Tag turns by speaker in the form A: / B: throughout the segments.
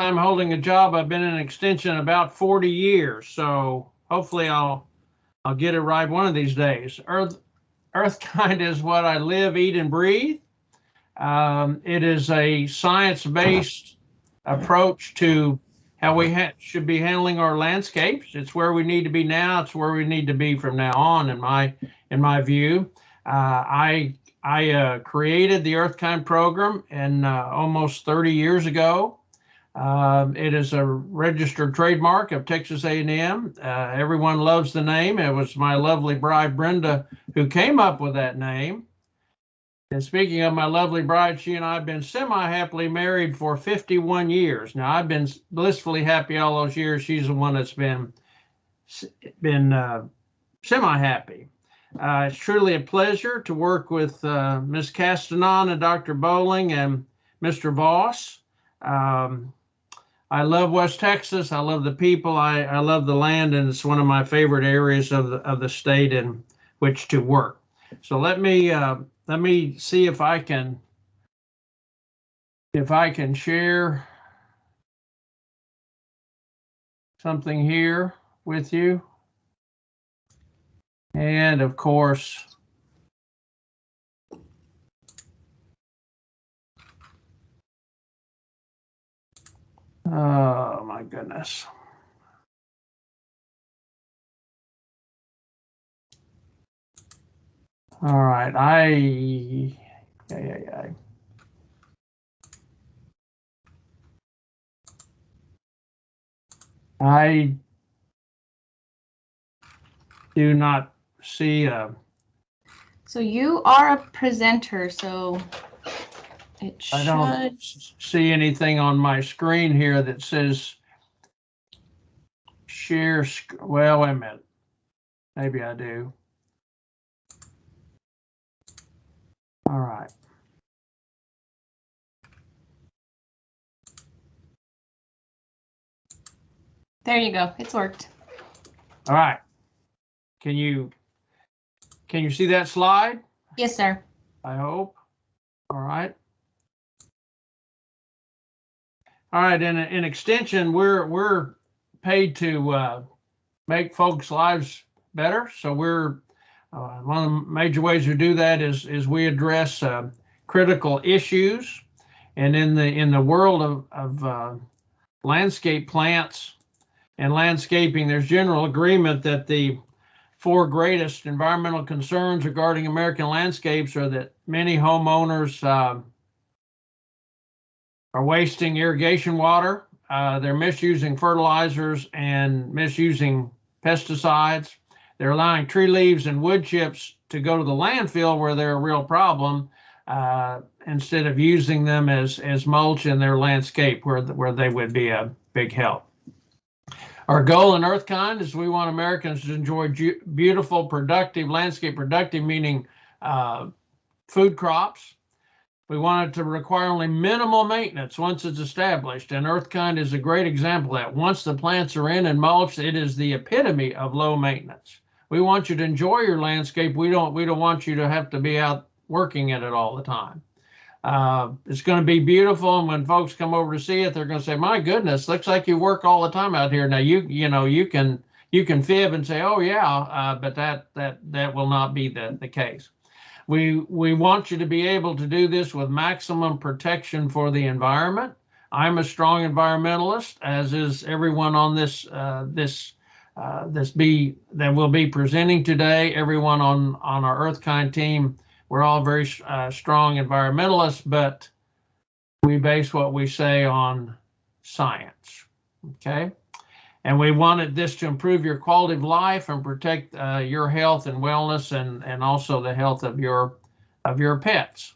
A: time holding a job. I've been in extension about 40 years, so hopefully I'll get it right one of these days. Earthkind is what I live, eat, and breathe. It is a science-based approach to how we should be handling our landscapes. It's where we need to be now. It's where we need to be from now on, in my view. I created the Earthkind program in almost 30 years ago. It is a registered trademark of Texas A&M. Everyone loves the name. It was my lovely bride, Brenda, who came up with that name. And speaking of my lovely bride, she and I have been semi-happily married for 51 years. Now, I've been blissfully happy all those years. She's the one that's been semi-happy. It's truly a pleasure to work with Ms. Castanon and Dr. Bowling and Mr. Voss. I love West Texas. I love the people. I love the land, and it's one of my favorite areas of the state in which to work. So let me see if I can share something here with you. And of course, oh my goodness. All right, I do not see a.
B: So you are a presenter, so it should.
A: I don't see anything on my screen here that says share. Well, wait a minute. Maybe I do. All right.
B: There you go. It's worked.
A: All right. Can you see that slide?
B: Yes, sir.
A: I hope. All right. All right. In extension, we're paid to make folks' lives better. So we're one of the major ways we do that is we address critical issues, and in the world of landscape plants and landscaping, there's general agreement that the four greatest environmental concerns regarding American landscapes are that many homeowners are wasting irrigation water, they're misusing fertilizers and misusing pesticides. They're allowing tree leaves and wood chips to go to the landfill where they're a real problem, instead of using them as mulch in their landscape where they would be a big help. Our goal in Earthkind is we want Americans to enjoy beautiful, productive landscape, productive meaning food crops. We want it to require only minimal maintenance once it's established, and Earthkind is a great example of that. Once the plants are in and mulched, it is the epitome of low maintenance. We want you to enjoy your landscape. We don't want you to have to be out working at it all the time. It's going to be beautiful, and when folks come over to see it, they're going to say, "My goodness, looks like you work all the time out here." Now you can fib and say, "Oh yeah," but that will not be the case. We want you to be able to do this with maximum protection for the environment. I'm a strong environmentalist, as is everyone on this that will be presenting today. Everyone on our Earthkind team, we're all very strong environmentalists, but we base what we say on science. Okay. And we wanted this to improve your quality of life and protect your health and wellness, and also the health of your pets.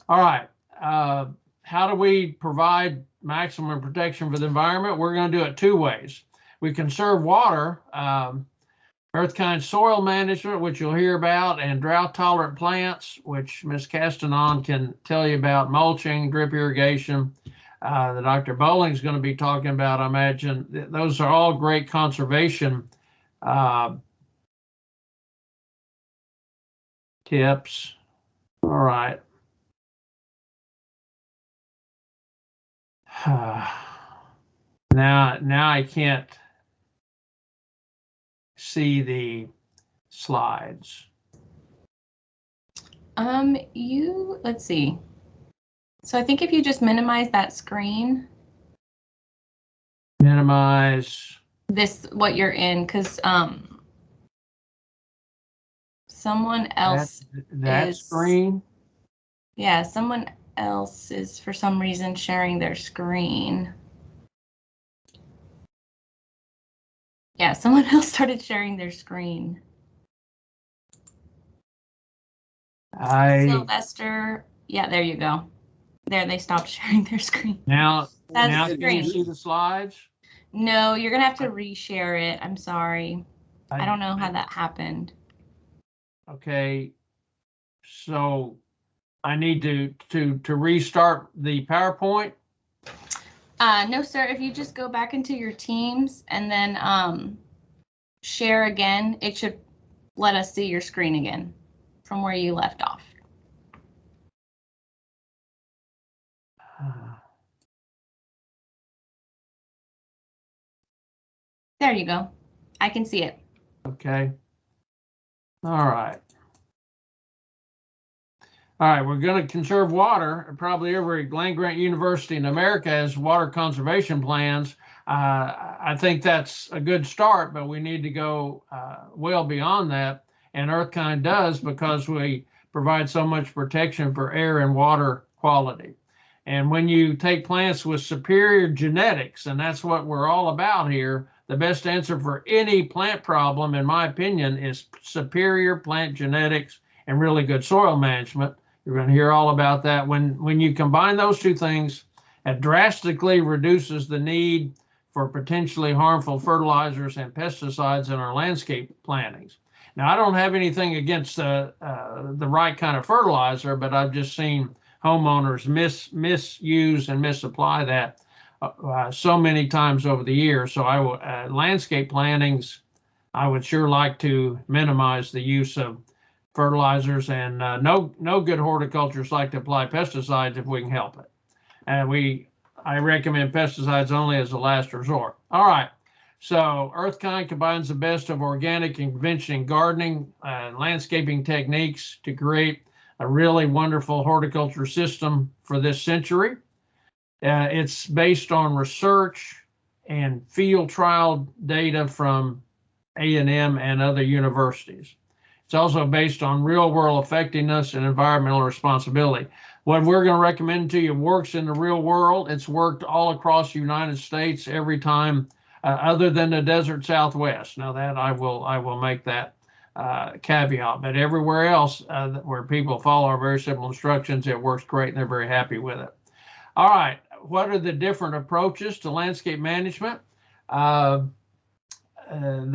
A: All right. How do we provide maximum protection for the environment? We're going to do it two ways. We conserve water, Earthkind soil management, which you'll hear about, and drought-tolerant plants, which Ms. Castanon can tell you about, mulching, drip irrigation. That Dr. Bowling is going to be talking about, I imagine. Those are all great conservation tips. All right. Now I can't see the slides.
B: Let's see. So I think if you just minimize that screen.
A: Minimize.
B: What you're in, because someone else
A: that screen.
B: Yeah, someone else is for some reason sharing their screen. Yeah, someone else started sharing their screen. Sylvester, yeah, there you go. There, they stopped sharing their screen.
A: Now can you see the slides?
B: No, you're gonna have to reshare it. I'm sorry. I don't know how that happened.
A: Okay, so I need to restart the PowerPoint?
B: No, sir. If you just go back into your Teams and then share again, it should let us see your screen again from where you left off. There you go. I can see it.
A: Okay. All right. All right, we're going to conserve water. Probably every land-grant university in America has water conservation plans. I think that's a good start, but we need to go well beyond that. And Earthkind does, because we provide so much protection for air and water quality. And when you take plants with superior genetics, and that's what we're all about here, the best answer for any plant problem, in my opinion, is superior plant genetics and really good soil management. You're going to hear all about that. When you combine those two things, it drastically reduces the need for potentially harmful fertilizers and pesticides in our landscape plantings. Now, I don't have anything against the right kind of fertilizer, but I've just seen homeowners misuse and misapply that so many times over the years. So landscape plantings, I would sure like to minimize the use of fertilizers, and no good horticulturists like to apply pesticides if we can help it. And I recommend pesticides only as a last resort. All right. So Earthkind combines the best of organic and conventional gardening and landscaping techniques to create a really wonderful horticulture system for this century. It's based on research and field trial data from A&M and other universities. It's also based on real-world effectiveness and environmental responsibility. What we're going to recommend to you works in the real world. It's worked all across the United States every time, other than the desert Southwest. Now that I will make that caveat, but everywhere else where people follow our very simple instructions, it works great and they're very happy with it. All right, what are the different approaches to landscape management? The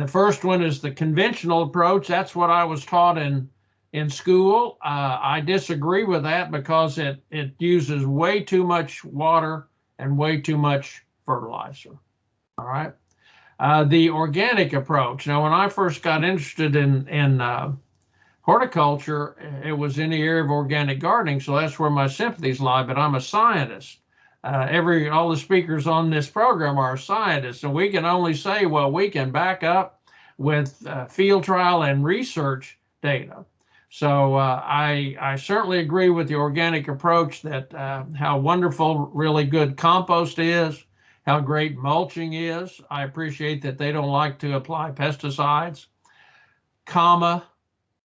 A: first one is the conventional approach. That's what I was taught in school. I disagree with that because it uses way too much water and way too much fertilizer. All right. The organic approach. Now, when I first got interested in horticulture, it was in the area of organic gardening, so that's where my sympathies lie. But I'm a scientist. All the speakers on this program are scientists, and we can only say, well, we can back up with field trial and research data. So I certainly agree with the organic approach, that how wonderful really good compost is, how great mulching is. I appreciate that they don't like to apply pesticides,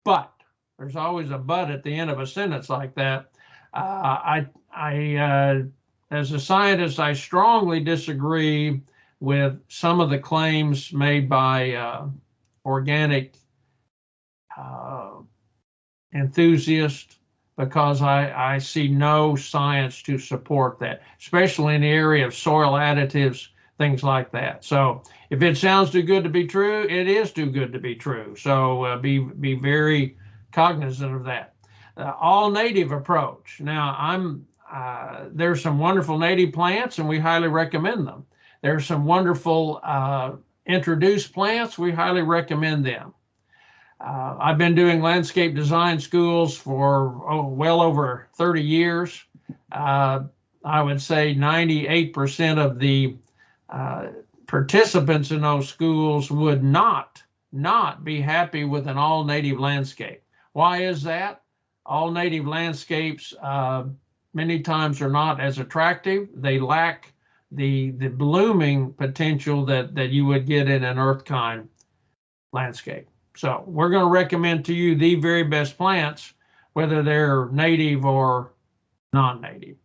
A: but there's always a but at the end of a sentence like that. As a scientist, I strongly disagree with some of the claims made by organic enthusiasts, because I see no science to support that, especially in the area of soil additives, things like that. So if it sounds too good to be true, it is too good to be true. So be very cognizant of that. All native approach. Now, there's some wonderful native plants, and we highly recommend them. There's some wonderful introduced plants. We highly recommend them. I've been doing landscape design schools for well over 30 years. I would say 98% of the participants in those schools would not be happy with an all native landscape. Why is that? All native landscapes many times are not as attractive. They lack the blooming potential that you would get in an earth kind landscape. So we're going to recommend to you the very best plants, whether they're native or non-native.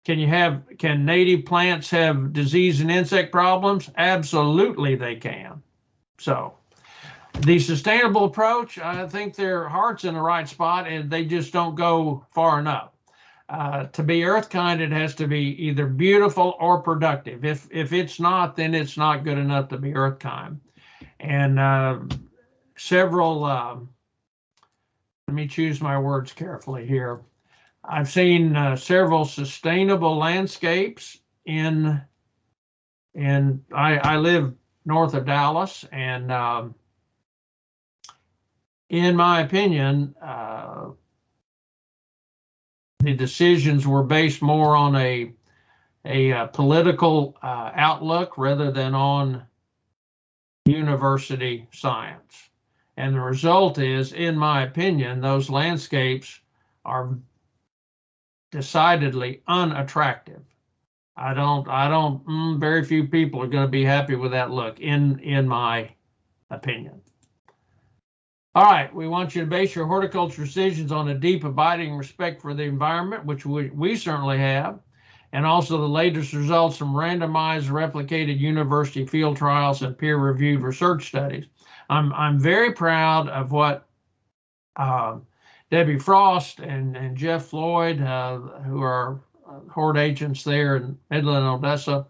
A: Can native plants have disease and insect problems? Absolutely they can. So the sustainable approach, I think their heart's in the right spot and they just don't go far enough. To be earth kind, it has to be either beautiful or productive. If it's not, then it's not good enough to be earth kind. And several, let me choose my words carefully here. I've seen several sustainable landscapes I live north of Dallas, and in my opinion, the decisions were based more on a political outlook rather than on university science. And the result is, in my opinion, those landscapes are decidedly unattractive. Very few people are going to be happy with that look, in my opinion. All right, we want you to base your horticulture decisions on a deep, abiding respect for the environment, which we certainly have, and also the latest results from randomized, replicated university field trials and peer-reviewed research studies. I'm very proud of what Debbie Frost and Jeff Floyd, who are hort agents there in Midland, Odessa,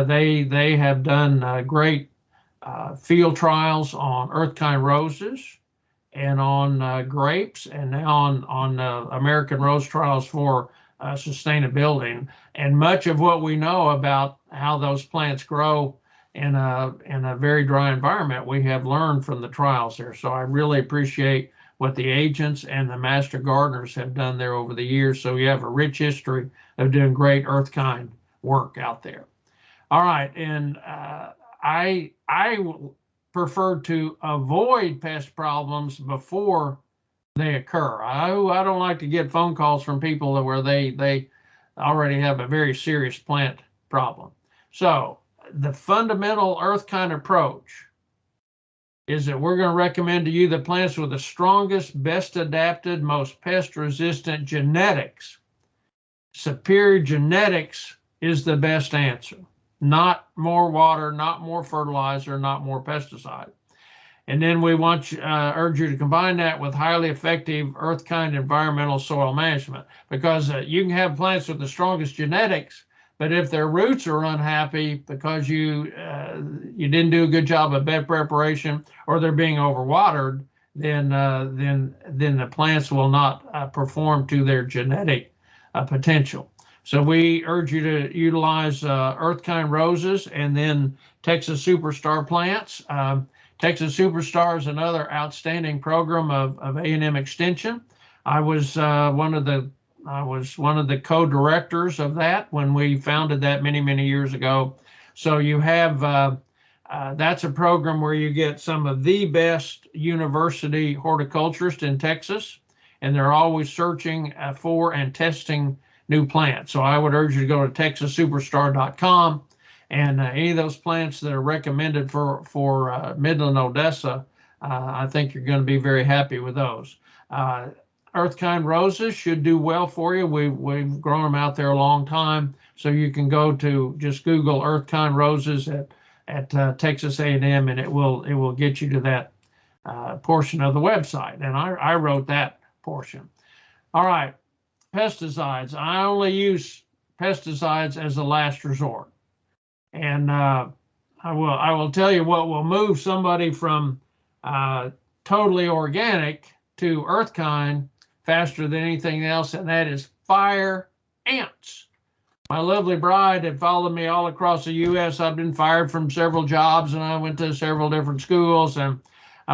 A: they have done great field trials on earth kind roses and on grapes, and now on American rose trials for sustainability. And much of what we know about how those plants grow in a very dry environment, we have learned from the trials there. So I really appreciate what the agents and the master gardeners have done there over the years. So you have a rich history of doing great earth kind work out there. All right, and I prefer to avoid pest problems before they occur. I don't like to get phone calls from people where they already have a very serious plant problem. So the fundamental earth kind approach is that we're going to recommend to you the plants with the strongest, best adapted, most pest resistant genetics. Superior genetics is the best answer. Not more water, not more fertilizer, not more pesticide. And then we urge you to combine that with highly effective earth kind environmental soil management, because you can have plants with the strongest genetics, but if their roots are unhappy because you didn't do a good job of bed preparation, or they're being overwatered, then the plants will not perform to their genetic potential. So we urge you to utilize earth kind roses and then Texas Superstar plants. Texas Superstar is another outstanding program of A&M Extension. I was one of the co-directors of that when we founded that many years ago. So you have that's a program where you get some of the best university horticulturists in Texas, and they're always searching for and testing new plants. So I would urge you to go to TexasSuperstar.com, and any of those plants that are recommended for Midland, Odessa, I think you're going to be very happy with those. Earth kind roses should do well for you. We've grown them out there a long time, so you can go to just Google earth kind roses at Texas A&M, and it will get you to that portion of the website. And I wrote that portion. All right, pesticides. I only use pesticides as a last resort, and I will tell you what will move somebody from totally organic to earth kind faster than anything else, and that is fire ants. My lovely bride had followed me all across the U.S. I've been fired from several jobs, and I went to several different schools, and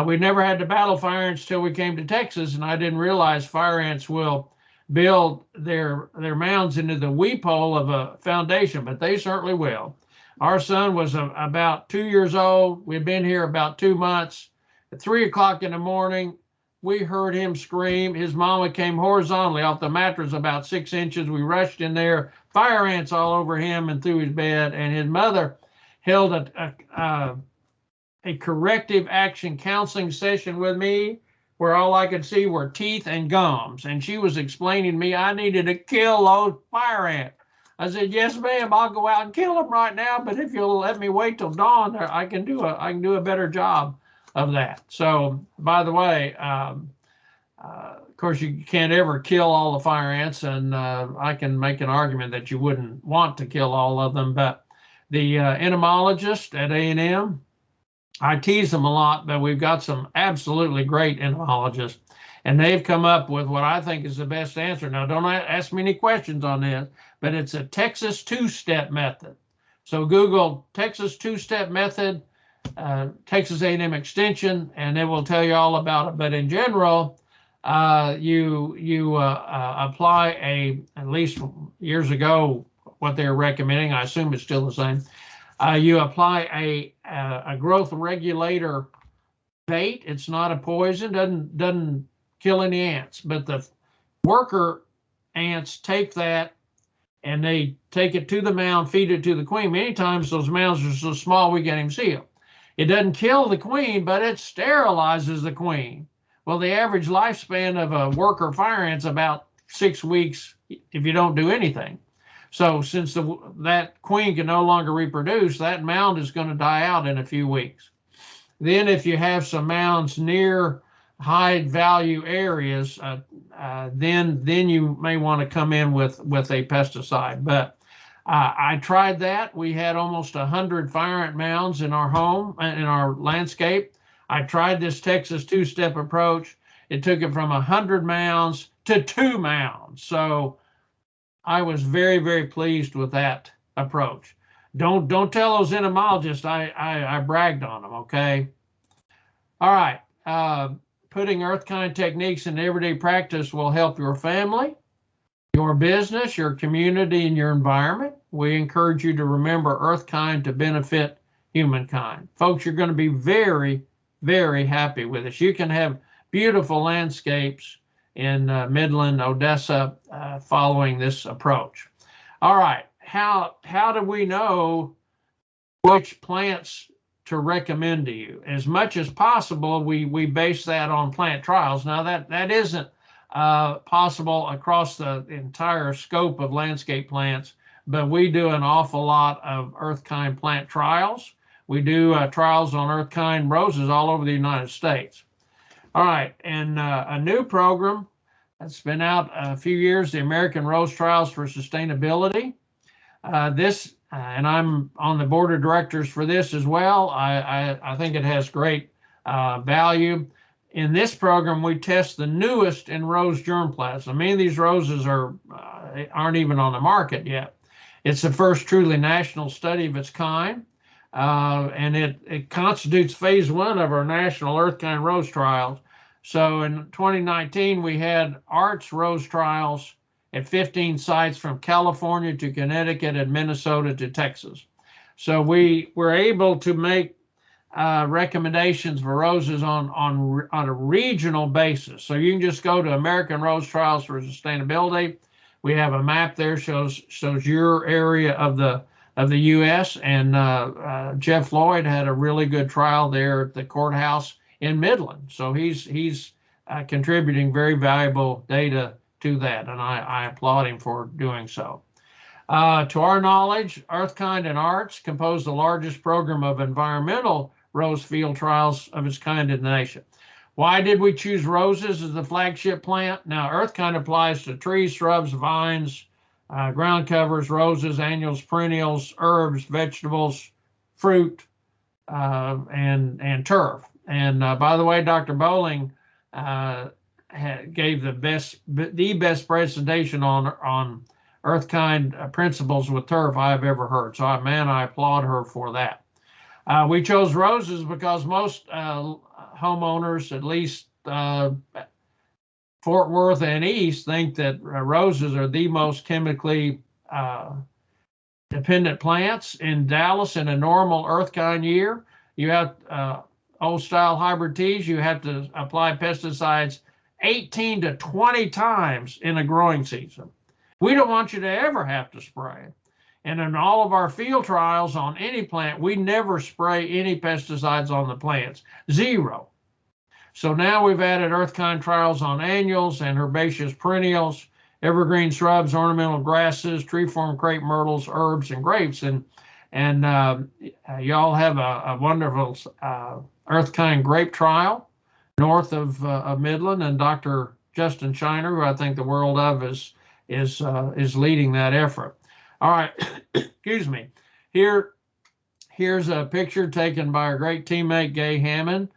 A: we never had to battle fire ants till we came to Texas, and I didn't realize fire ants will build their mounds into the weep hole of a foundation, but they certainly will. Our son was about 2 years old. We'd been here about 2 months. At 3 o'clock in the morning, we heard him scream. His mama came horizontally off the mattress about 6 inches. We rushed in there, fire ants all over him and through his bed. And his mother held a corrective action counseling session with me where all I could see were teeth and gums. And she was explaining to me I needed to kill those fire ants. I said, yes, ma'am, I'll go out and kill them right now. But if you'll let me wait till dawn, I can do a better job of that. So, by the way, of course, you can't ever kill all the fire ants, and I can make an argument that you wouldn't want to kill all of them. But the entomologist at A&M, I tease them a lot, but we've got some absolutely great entomologists, and they've come up with what I think is the best answer. Now, don't ask me any questions on this, but it's a Texas two-step method. So Google Texas two-step method, Texas A&M Extension, and it will tell you all about it. But in general, you apply at least years ago, what they were recommending, I assume it's still the same. You apply a growth regulator bait. It's not a poison, doesn't kill any ants, but the worker ants take that and they take it to the mound, feed it to the queen. Many times those mounds are so small we can't even see them. It doesn't kill the queen, but it sterilizes the queen. Well, the average lifespan of a worker fire ant is about 6 weeks if you don't do anything. So since that queen can no longer reproduce, that mound is going to die out in a few weeks. Then if you have some mounds near high value areas, then you may want to come in with a pesticide. But I tried that. We had almost 100 fire ant mounds in our home, in our landscape. I tried this Texas two-step approach. It took it from 100 mounds to 2 mounds. So I was very, very pleased with that approach. Don't tell those entomologists I bragged on them, okay? All right. Putting Earthkind techniques in everyday practice will help your family, your business, your community, and your environment. We encourage you to remember Earthkind to benefit humankind. Folks, you're going to be very, very happy with us. You can have beautiful landscapes in Midland, Odessa, following this approach. All right, how do we know which plants to recommend to you? As much as possible, we base that on plant trials. Now that isn't possible across the entire scope of landscape plants, but we do an awful lot of Earthkind plant trials. We do trials on Earthkind roses all over the United States. All right, and a new program that's been out a few years, the American Rose Trials for Sustainability. And I'm on the board of directors for this as well. I think it has great value. In this program, we test the newest in rose germplasm. Many of these roses aren't even on the market yet. It's the first truly national study of its kind, and it constitutes phase 1 of our national Earthkind rose trials. So in 2019, we had ARTS rose trials at 15 sites from California to Connecticut and Minnesota to Texas. So we were able to make recommendations for roses on a regional basis. So you can just go to American Rose Trials for Sustainability. We have a map there shows your area of the U.S. and Jeff Lloyd had a really good trial there at the courthouse in Midland. So he's contributing very valuable data to that, and I applaud him for doing so. To our knowledge, Earthkind and ARTS compose the largest program of environmental rose field trials of its kind in the nation. Why did we choose roses as the flagship plant? Now, Earthkind applies to trees, shrubs, vines, ground covers, roses, annuals, perennials, herbs, vegetables, fruit, and turf. And by the way, Dr. Bowling gave the best presentation on Earthkind principles with turf I've ever heard. So, I applaud her for that. We chose roses because most homeowners, at least Fort Worth and East, think that roses are the most chemically dependent plants in Dallas in a normal earth kind year. You have old style hybrid teas, you have to apply pesticides 18 to 20 times in a growing season. We don't want you to ever have to spray. And in all of our field trials on any plant, we never spray any pesticides on the plants, 0. So now we've added earth kind trials on annuals and herbaceous perennials, evergreen shrubs, ornamental grasses, tree-form crepe myrtles, herbs, and grapes. And y'all have a wonderful earth kind grape trial north of Midland, and Dr. Justin Shiner, who I think the world of, is leading that effort. All right, excuse me. Here's a picture taken by our great teammate Gay Hammond.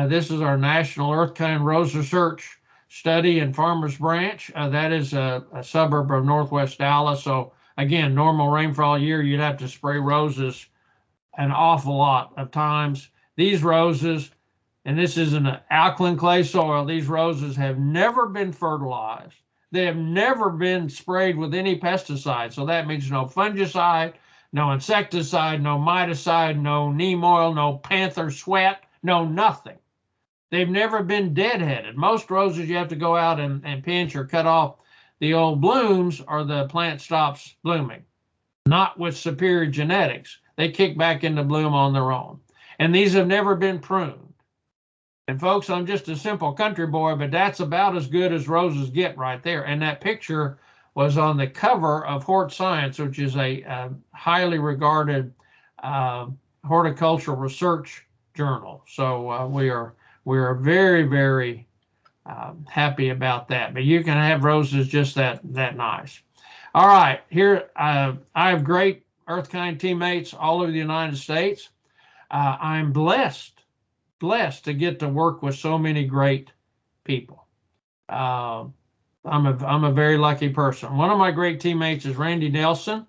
A: This is our National Earth Kind Rose Research Study in Farmers Branch. That is a suburb of Northwest Dallas. So again, normal rainfall year, you'd have to spray roses an awful lot of times. These roses, and this is an alkaline clay soil, these roses have never been fertilized. They have never been sprayed with any pesticide. So that means no fungicide, no insecticide, no miticide, no neem oil, no panther sweat, no nothing. They've never been deadheaded. Most roses you have to go out and pinch or cut off the old blooms or the plant stops blooming. Not with superior genetics. They kick back into bloom on their own. And these have never been pruned. And folks, I'm just a simple country boy, but that's about as good as roses get right there. And that picture was on the cover of Hort Science, which is a highly regarded horticultural research journal. So we are very, very happy about that. But you can have roses just that nice. All right, here I have great earth kind teammates all over the United States. I'm blessed to get to work with so many great people. I'm a very lucky person. One of my great teammates is Randy Nelson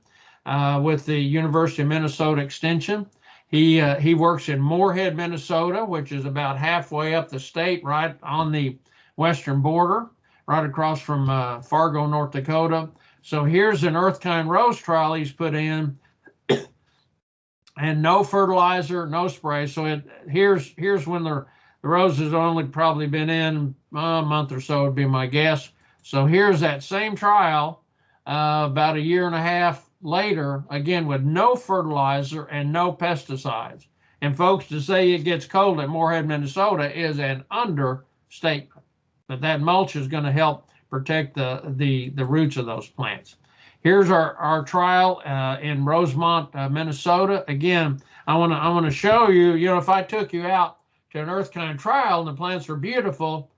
A: with the University of Minnesota Extension. He works in Moorhead, Minnesota, which is about halfway up the state, right on the western border, right across from Fargo, North Dakota. So here's an earth kind rose trial he's put in, and no fertilizer, no spray. So here's when the roses only probably been in a month or so would be my guess. So here's that same trial about a year and a half later, again with no fertilizer and no pesticides. And folks, to say it gets cold at Moorhead, Minnesota is an understatement. But that mulch is going to help protect the roots of those plants. Here's our trial in Rosemont, Minnesota. Again, I want to show you, if I took you out to an earth kind trial and the plants are beautiful,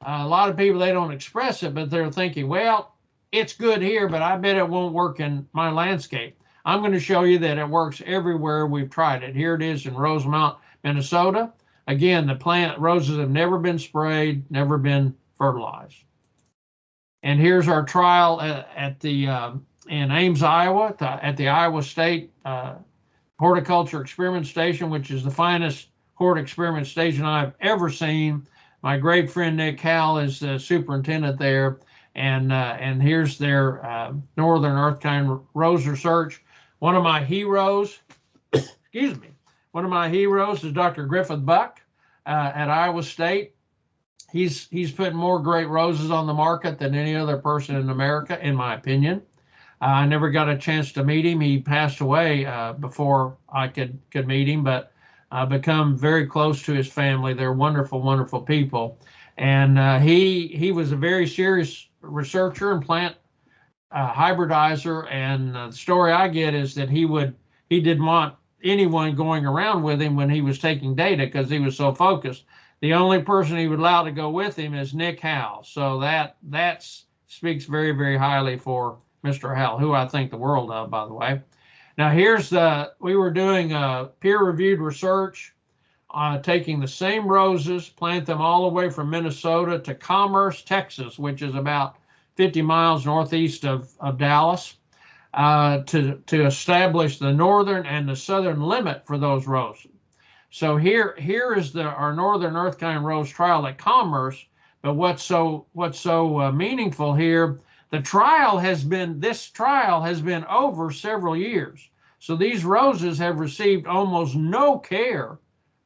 A: a lot of people, they don't express it, but they're thinking, well, it's good here, but I bet it won't work in my landscape. I'm going to show you that it works everywhere we've tried it. Here it is in Rosemont, Minnesota. Again, the roses have never been sprayed, never been fertilized. And here's our trial in Ames, Iowa, at the Iowa State Horticulture Experiment Station, which is the finest hort experiment station I've ever seen. My great friend Nick Howell is the superintendent there, and here's their Northern Earth Kind Rose Research. One of my heroes, excuse me, one of my heroes is Dr. Griffith Buck at Iowa State. He's put more great roses on the market than any other person in America, in my opinion. I never got a chance to meet him. He passed away before I could meet him, but become very close to his family. They're wonderful, wonderful people. And he was a very serious researcher and plant hybridizer. And the story I get is that he didn't want anyone going around with him when he was taking data because he was so focused. The only person he would allow to go with him is Nick Howell. So that speaks very, very highly for Mr. Howell, who I think the world of, by the way. Now we were doing peer-reviewed research, taking the same roses, plant them all the way from Minnesota to Commerce, Texas, which is about 50 miles northeast of Dallas, to establish the northern and the southern limit for those roses. So here is our Northern Earth Kind Rose trial at Commerce. But what's so meaningful here, This trial has been over several years. So these roses have received almost no care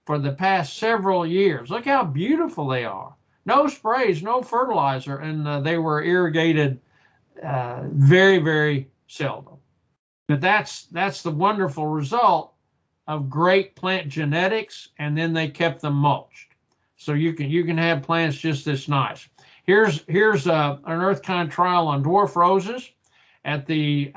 A: for the past several years. Look how beautiful they are. No sprays, no fertilizer, and they were irrigated very, very seldom. But that's the wonderful result of great plant genetics, and then they kept them mulched. So you can have plants just this nice. Here's an earth-kind trial on dwarf roses. At the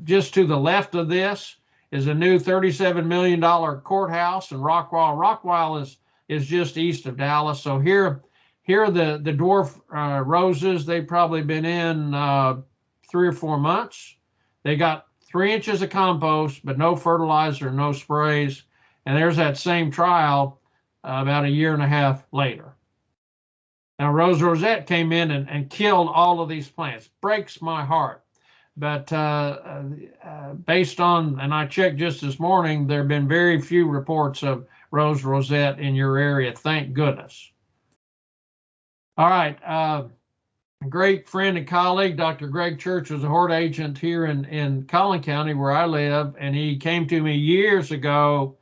A: just to the left of this is a new $37 million courthouse in Rockwall. Rockwall is just east of Dallas. So here are the dwarf roses. They've probably been in 3 or 4 months. They got 3 inches of compost, but no fertilizer, no sprays. And there's that same trial about a year and a half later. Now, Rose Rosette came in and killed all of these plants. Breaks my heart. But based on, and I checked just this morning, there have been very few reports of Rose Rosette in your area. Thank goodness. All right. A great friend and colleague, Dr. Greg Church, was a hort agent here in Collin County where I live. And he came to me years ago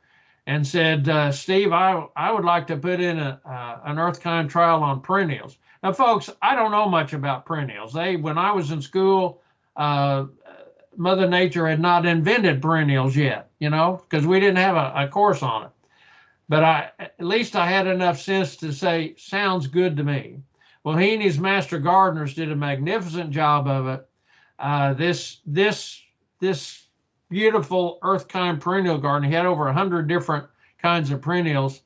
A: and said, Steve, I would like to put in an earth-kind trial on perennials. Now, folks, I don't know much about perennials. When I was in school, Mother Nature had not invented perennials yet, because we didn't have a course on it. But at least I had enough sense to say, sounds good to me. Well, he and his master gardeners did a magnificent job of it. This beautiful earth-kind perennial garden, he had over 100 different kinds of perennials.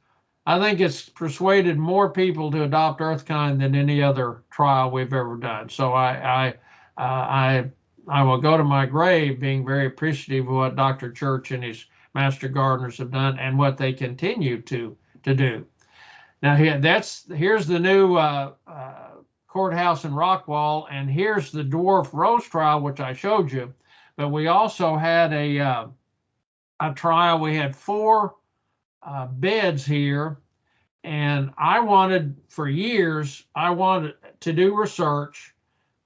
A: I think it's persuaded more people to adopt earth-kind than any other trial we've ever done. So I will go to my grave being very appreciative of what Dr. Church and his master gardeners have done and what they continue to do. Now here's the new courthouse in Rockwall, and here's the dwarf rose trial, which I showed you. But we also had a trial. We had 4 beds here, and for years, I wanted to do research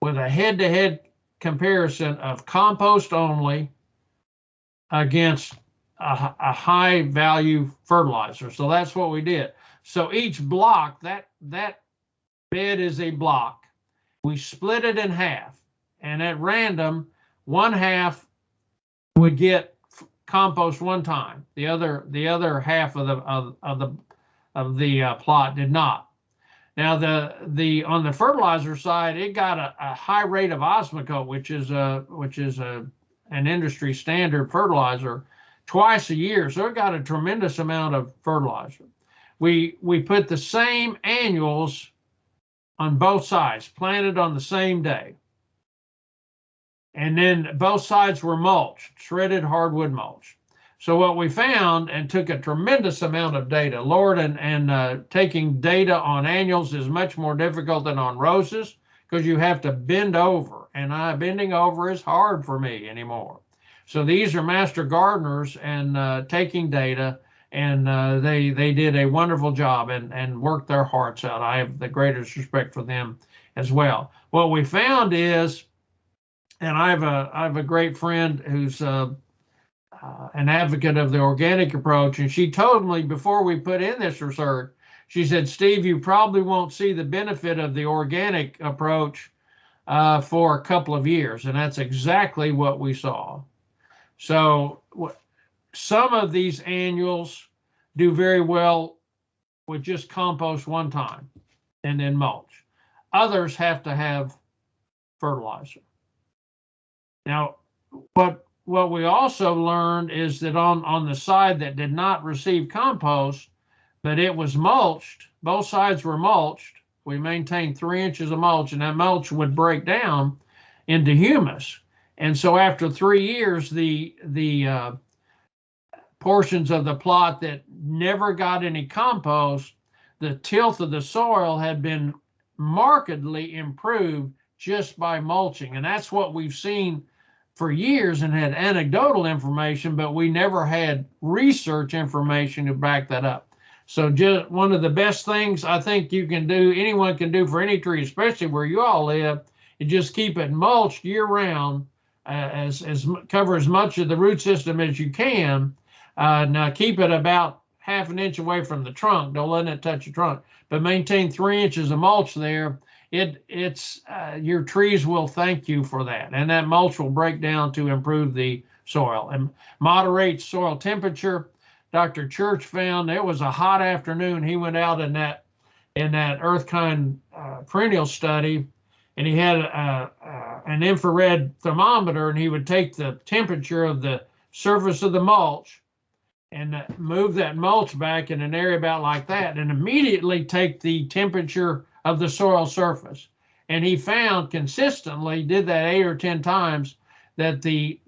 A: with a head-to-head comparison of compost only against a high value fertilizer. So that's what we did. So each block, that bed is a block. We split it in half, and at random, one half would get compost one time. The other half of the plot did not. Now on the fertilizer side, it got a high rate of Osmocote, which is an industry standard fertilizer, twice a year. So it got a tremendous amount of fertilizer. We put the same annuals on both sides, planted on the same day. And then both sides were mulched, shredded hardwood mulch. So what we found, and took a tremendous amount of data, Lord, and taking data on annuals is much more difficult than on roses because you have to bend over, and bending over is hard for me anymore. So these are master gardeners and taking data, and they did a wonderful job and worked their hearts out. I have the greatest respect for them as well. What we found is, and I have a great friend who's an advocate of the organic approach, and she told me before we put in this research, she said, Steve, you probably won't see the benefit of the organic approach for a couple of years, and that's exactly what we saw. So some of these annuals do very well with just compost one time and then mulch. Others have to have fertilizer. Now, what we also learned is that on the side that did not receive compost, but it was mulched, both sides were mulched. We maintained 3 inches of mulch, and that mulch would break down into humus. And so after 3 years, the portions of the plot that never got any compost, the tilth of the soil had been markedly improved just by mulching. And that's what we've seen for years and had anecdotal information, but we never had research information to back that up. So just one of the best things I think you can do, anyone can do for any tree, especially where you all live, You just keep it mulched year round, cover as much of the root system as you can. Now keep it about half an inch away from the trunk. Don't let it touch the trunk, but maintain 3 inches of mulch there. Your trees will thank you for that, and that mulch will break down to improve the soil and moderate soil temperature. Dr. Church found it was a hot afternoon. He went out in that Earthkind perennial study, and he had an infrared thermometer, and he would take the temperature of the surface of the mulch and move that mulch back in an area about like that, and immediately take the temperature of the soil surface. And he found consistently, did that 8 or 10 times, that the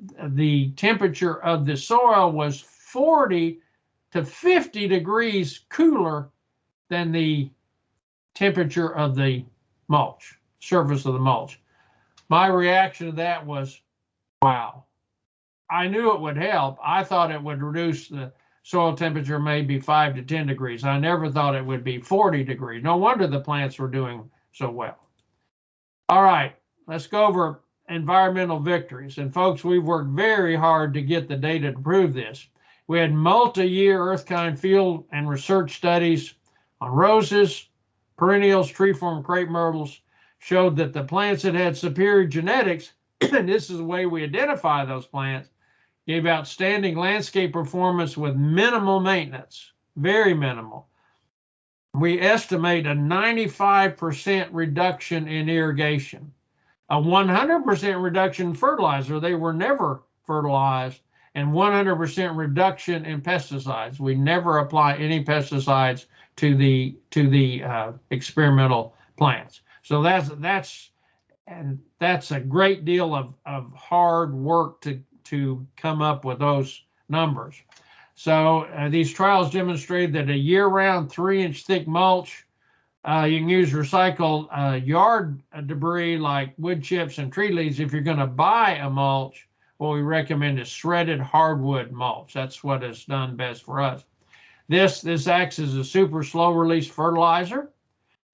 A: temperature of the soil was 40 to 50 degrees cooler than the temperature of the mulch, surface of the mulch. My reaction to that was, wow. I knew it would help. I thought it would reduce the soil temperature maybe 5 to 10 degrees. I never thought it would be 40 degrees. No wonder the plants were doing so well. All right, let's go over environmental victories. And folks, we've worked very hard to get the data to prove this. We had multi-year Earthkind field and research studies on roses, perennials, treeform crepe myrtles, showed that the plants that had superior genetics, and this is the way we identify those plants, gave outstanding landscape performance with minimal maintenance, very minimal. We estimate a 95% reduction in irrigation, a 100% reduction in fertilizer. They were never fertilized, and 100% reduction in pesticides. We never apply any pesticides to the experimental plants. So that's a great deal of hard work to come up with those numbers. So these trials demonstrated that a year-round 3-inch thick mulch, you can use recycled yard debris like wood chips and tree leaves. If you're going to buy a mulch, what we recommend is shredded hardwood mulch. That's what is done best for us. This acts as a super slow release fertilizer.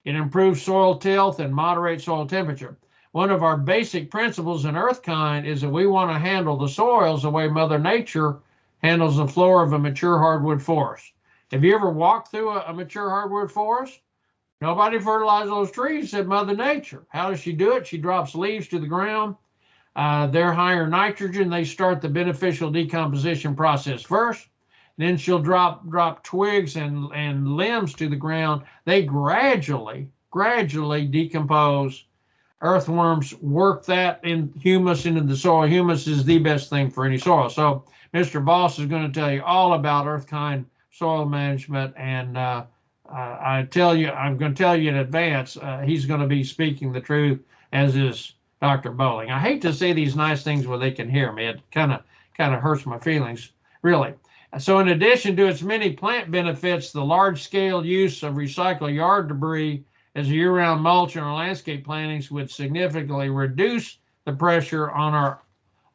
A: It improves soil tilth and moderates soil temperature. One of our basic principles in Earthkind is that we want to handle the soils the way Mother Nature handles the floor of a mature hardwood forest. Have you ever walked through a mature hardwood forest? Nobody fertilizes those trees, said Mother Nature. How does she do it? She drops leaves to the ground. They're higher nitrogen. They start the beneficial decomposition process first. Then she'll drop twigs and limbs to the ground. They gradually decompose. Earthworms work that in humus into the soil. Humus is the best thing for any soil. So Mr. Voss is going to tell you all about Earthkind soil management. And I'm going to tell you in advance, he's going to be speaking the truth, as is Dr. Bowling. I hate to say these nice things where they can hear me. It kind of hurts my feelings, really. So in addition to its many plant benefits, the large-scale use of recycled yard debris as a year-round mulch in our landscape plantings would significantly reduce the pressure on our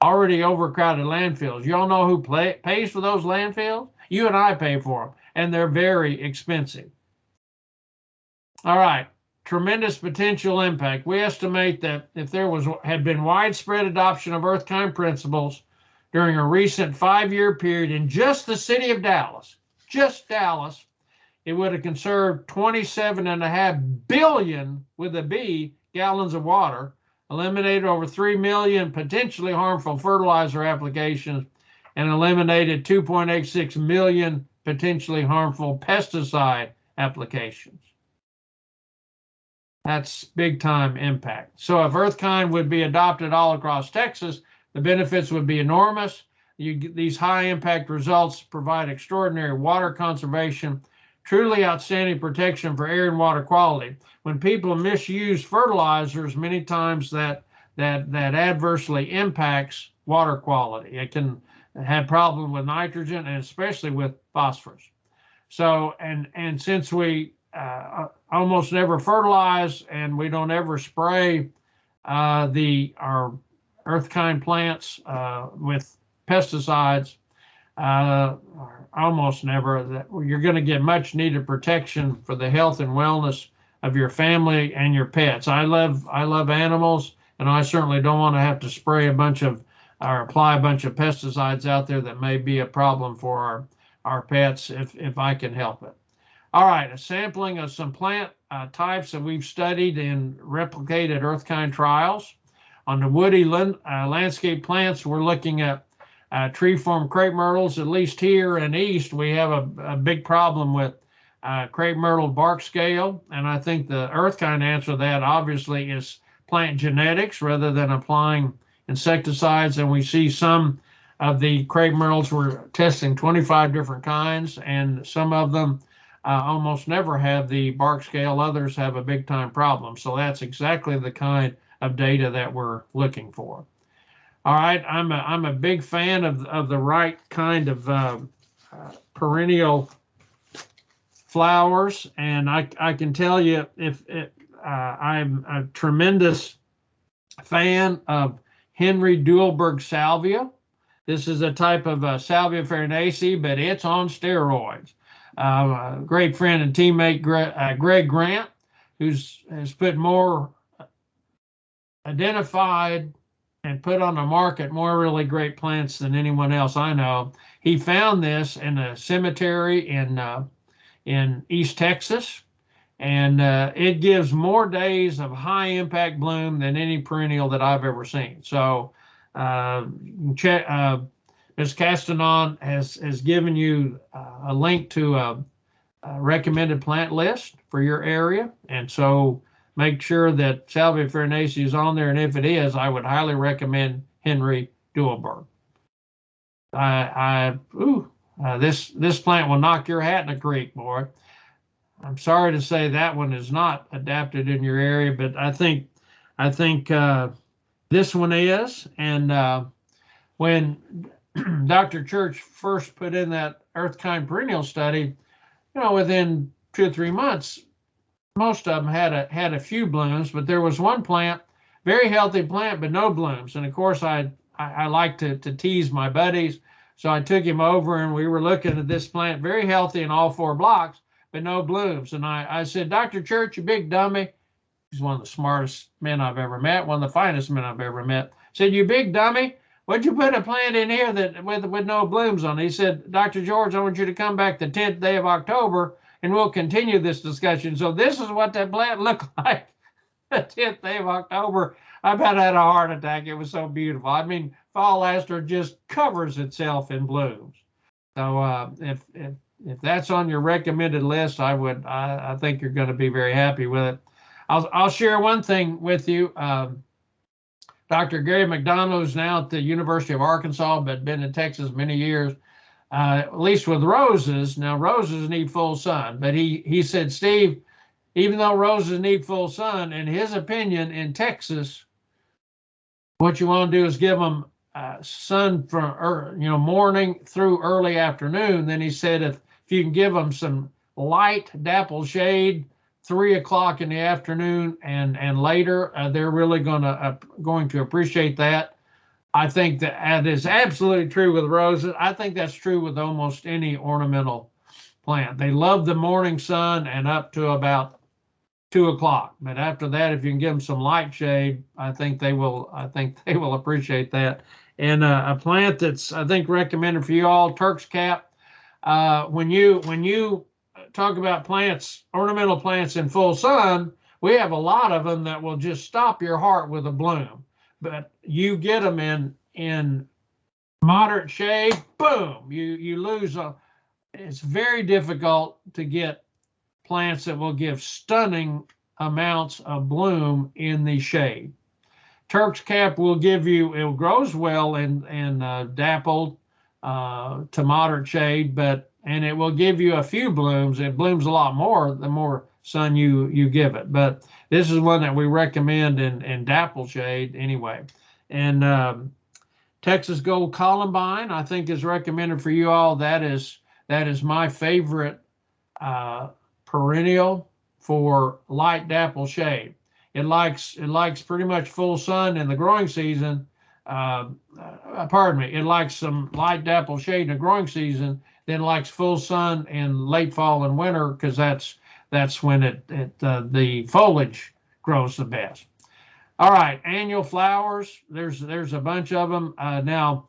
A: already overcrowded landfills. You all know who pays for those landfills? You and I pay for them, and they're very expensive. All right, tremendous potential impact. We estimate that if there had been widespread adoption of Earthkind principles during a recent 5-year period in just the city of Dallas, just Dallas, it would have conserved 27.5 billion with a B gallons of water, eliminated over 3 million potentially harmful fertilizer applications, and eliminated 2.86 million potentially harmful pesticide applications. That's big time impact. So if Earthkind would be adopted all across Texas, the benefits would be enormous. These high impact results provide extraordinary water conservation, truly outstanding protection for air and water quality. When people misuse fertilizers, many times that adversely impacts water quality. It can have problems with nitrogen and especially with phosphorus. So, and since we almost never fertilize and we don't ever spray our Earthkind plants with pesticides, almost never, that you're going to get much needed protection for the health and wellness of your family and your pets. I love animals, And I certainly don't want to have to spray a bunch of or apply a bunch of pesticides out there that may be a problem for our pets if I can help it. All right, a sampling of some plant types that we've studied in replicated earthkind trials. On the woody landscape plants, we're looking at tree-form crepe myrtles. At least here in east, we have a big problem with crepe myrtle bark scale. And I think the earthkind answer to that obviously is plant genetics rather than applying insecticides. And we see some of the crepe myrtles, we're testing 25 different kinds, and some of them almost never have the bark scale. Others have a big time problem. So that's exactly the kind of data that we're looking for. All right, I'm a big fan of the right kind of perennial flowers, and I can tell you I'm a tremendous fan of Henry Duelberg salvia. This is a type of Salvia farinaceae, but it's on steroids. A great friend and teammate, Greg Grant, has put more identified and put on the market more really great plants than anyone else I know. He found this in a cemetery in East Texas, and it gives more days of high impact bloom than any perennial that I've ever seen. So Ms. Castanon has given you a link to a recommended plant list for your area, and so make sure that Salvia farinaceae is on there, and if it is, I would highly recommend Henry Duelberg. This plant will knock your hat in the creek, boy. I'm sorry to say that one is not adapted in your area, but I think this one is. And when Dr. Church first put in that earthkind perennial study, within 2 or 3 months, most of them had a few blooms, but there was one plant, very healthy plant, but no blooms. And of course, I like to tease my buddies, so I took him over and we were looking at this plant, very healthy in all 4 blocks, but no blooms. And I said, Dr. Church, you big dummy. He's one of the smartest men I've ever met, one of the finest men I've ever met. I said, you big dummy, what'd you put a plant in here that with no blooms on it? He said, Dr. George, I want you to come back the 10th day of October and we'll continue this discussion. So this is what that plant looked like the 10th day of October. I about had a heart attack. It was so beautiful. I mean, fall aster just covers itself in blooms. So if that's on your recommended list, I think you're going to be very happy with it. I'll share one thing with you. Dr. Gary McDonald, who's now at the University of Arkansas, but been in Texas many years, at least with roses. Now, roses need full sun, but he said, Steve, even though roses need full sun, in his opinion, in Texas, what you want to do is give them sun from morning through early afternoon. Then he said, if you can give them some light dapple shade, 3 o'clock in the afternoon and later, they're really going to appreciate that. I think that is absolutely true with roses. I think that's true with almost any ornamental plant. They love the morning sun and up to about 2 o'clock. But after that, if you can give them some light shade, I think they will appreciate that. And a plant that's, I think, recommended for you all, Turk's Cap. When you talk about plants, ornamental plants in full sun, we have a lot of them that will just stop your heart with a bloom. But you get them in moderate shade, boom, you lose it's very difficult to get plants that will give stunning amounts of bloom in the shade. Turk's Cap will give you, it grows well in dappled to moderate shade, and it will give you a few blooms. It blooms a lot more the more sun you give it. But this is one that we recommend in dapple shade anyway. And Texas Gold Columbine, I think, is recommended for you all. That is my favorite perennial for light dapple shade. It likes pretty much full sun in the growing season. It likes some light dapple shade in the growing season, then likes full sun in late fall and winter, because that's when the foliage grows the best. All right, annual flowers. There's a bunch of them. Now,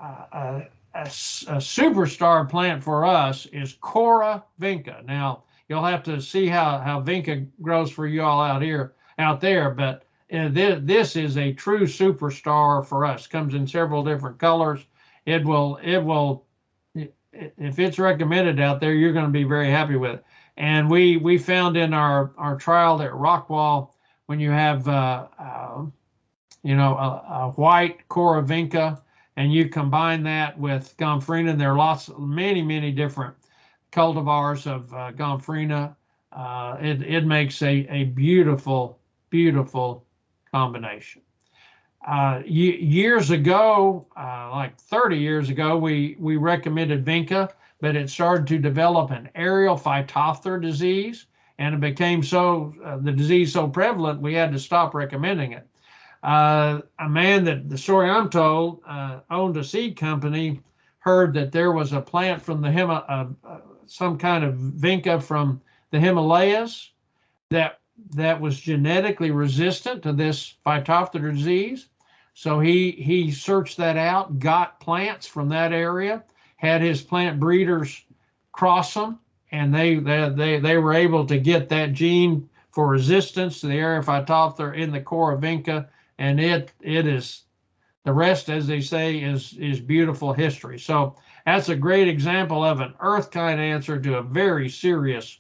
A: a superstar plant for us is Cora vinca. Now, you'll have to see how vinca grows for you all out there, but this is a true superstar for us. Comes in several different colors. It will, if it's recommended out there, you're going to be very happy with it. And we found in our trial at Rockwall, when you have a white Cora vinca and you combine that with Gomphrena, there are many different cultivars of Gomphrena. It makes a beautiful combination. Years ago, like 30 years ago, we recommended vinca, but it started to develop an aerial phytophthora disease, and it became the disease so prevalent we had to stop recommending it. A man that the story I'm told owned a seed company, heard that there was a plant from the some kind of vinca from the Himalayas that was genetically resistant to this phytophthora disease. So he searched that out, got plants from that area, had his plant breeders cross them, and they were able to get that gene for resistance to the aerial phytophthora in the Cora vinca, and it is, the rest, as they say, is beautiful history. So that's a great example of an earth-kind answer to a very serious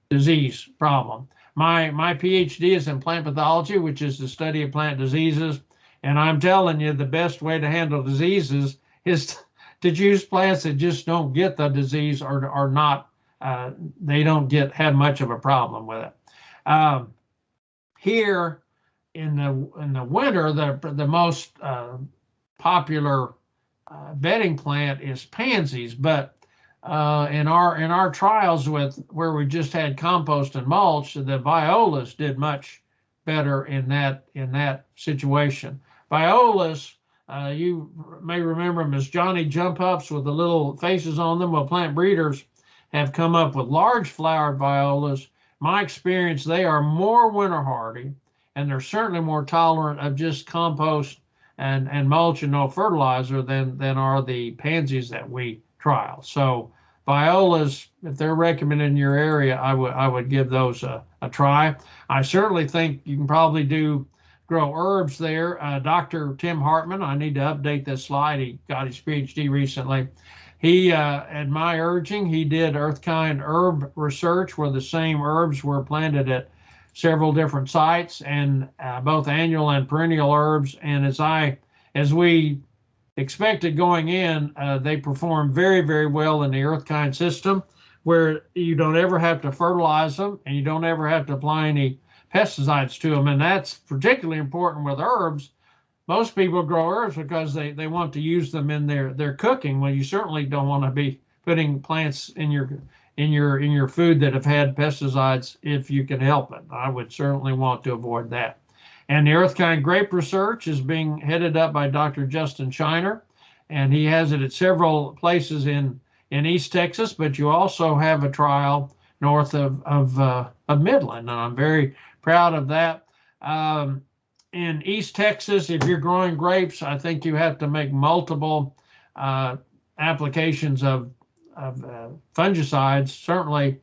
A: disease problem. My PhD is in plant pathology, which is the study of plant diseases. And I'm telling you, the best way to handle diseases is to choose plants that just don't get the disease or are not, they don't have much of a problem with it. Here in the winter, the most popular bedding plant is pansies, but in our trials where we just had compost and mulch, the violas did much better in that situation. Violas, you may remember them as Johnny jump ups with the little faces on them. Well, plant breeders have come up with large flowered violas. My experience, they are more winter hardy, and they're certainly more tolerant of just compost and mulch and no fertilizer than are the pansies that we trial. So violas, if they're recommended in your area, I would give those a try. I certainly think you can probably grow herbs there. Dr. Tim Hartman, I need to update this slide. He got his PhD recently. He, at my urging, he did earth-kind herb research where the same herbs were planted at several different sites, and both annual and perennial herbs. And as we expected going in, they perform very, very well in the earth-kind system, where you don't ever have to fertilize them and you don't ever have to apply any pesticides to them. And that's particularly important with herbs. Most people grow herbs because they want to use them in their cooking. Well, you certainly don't want to be putting plants in your food that have had pesticides if you can help it. I would certainly want to avoid that. And the earth-kind grape research is being headed up by Dr. Justin Shiner, and he has it at several places in East Texas, but you also have a trial north of Midland, and I'm very proud of that. In East Texas, if you're growing grapes, I think you have to make multiple applications of fungicides, certainly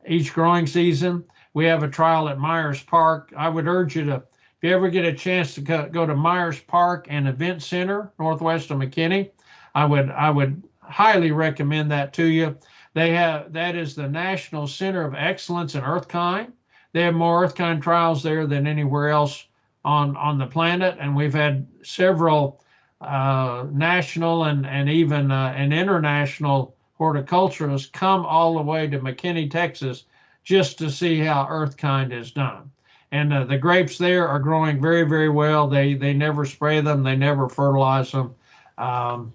A: each growing season. We have a trial at Myers Park. I would urge you to, if you ever get a chance to go to Myers Park and Event Center, northwest of McKinney, I would highly recommend that to you. That is the National Center of Excellence in Earth-kind. They have more earth-kind trials there than anywhere else on the planet, and we've had several national and even an international horticulturists come all the way to McKinney, Texas, just to see how earth-kind is done. And the grapes there are growing very, very well. They never spray them, they never fertilize them.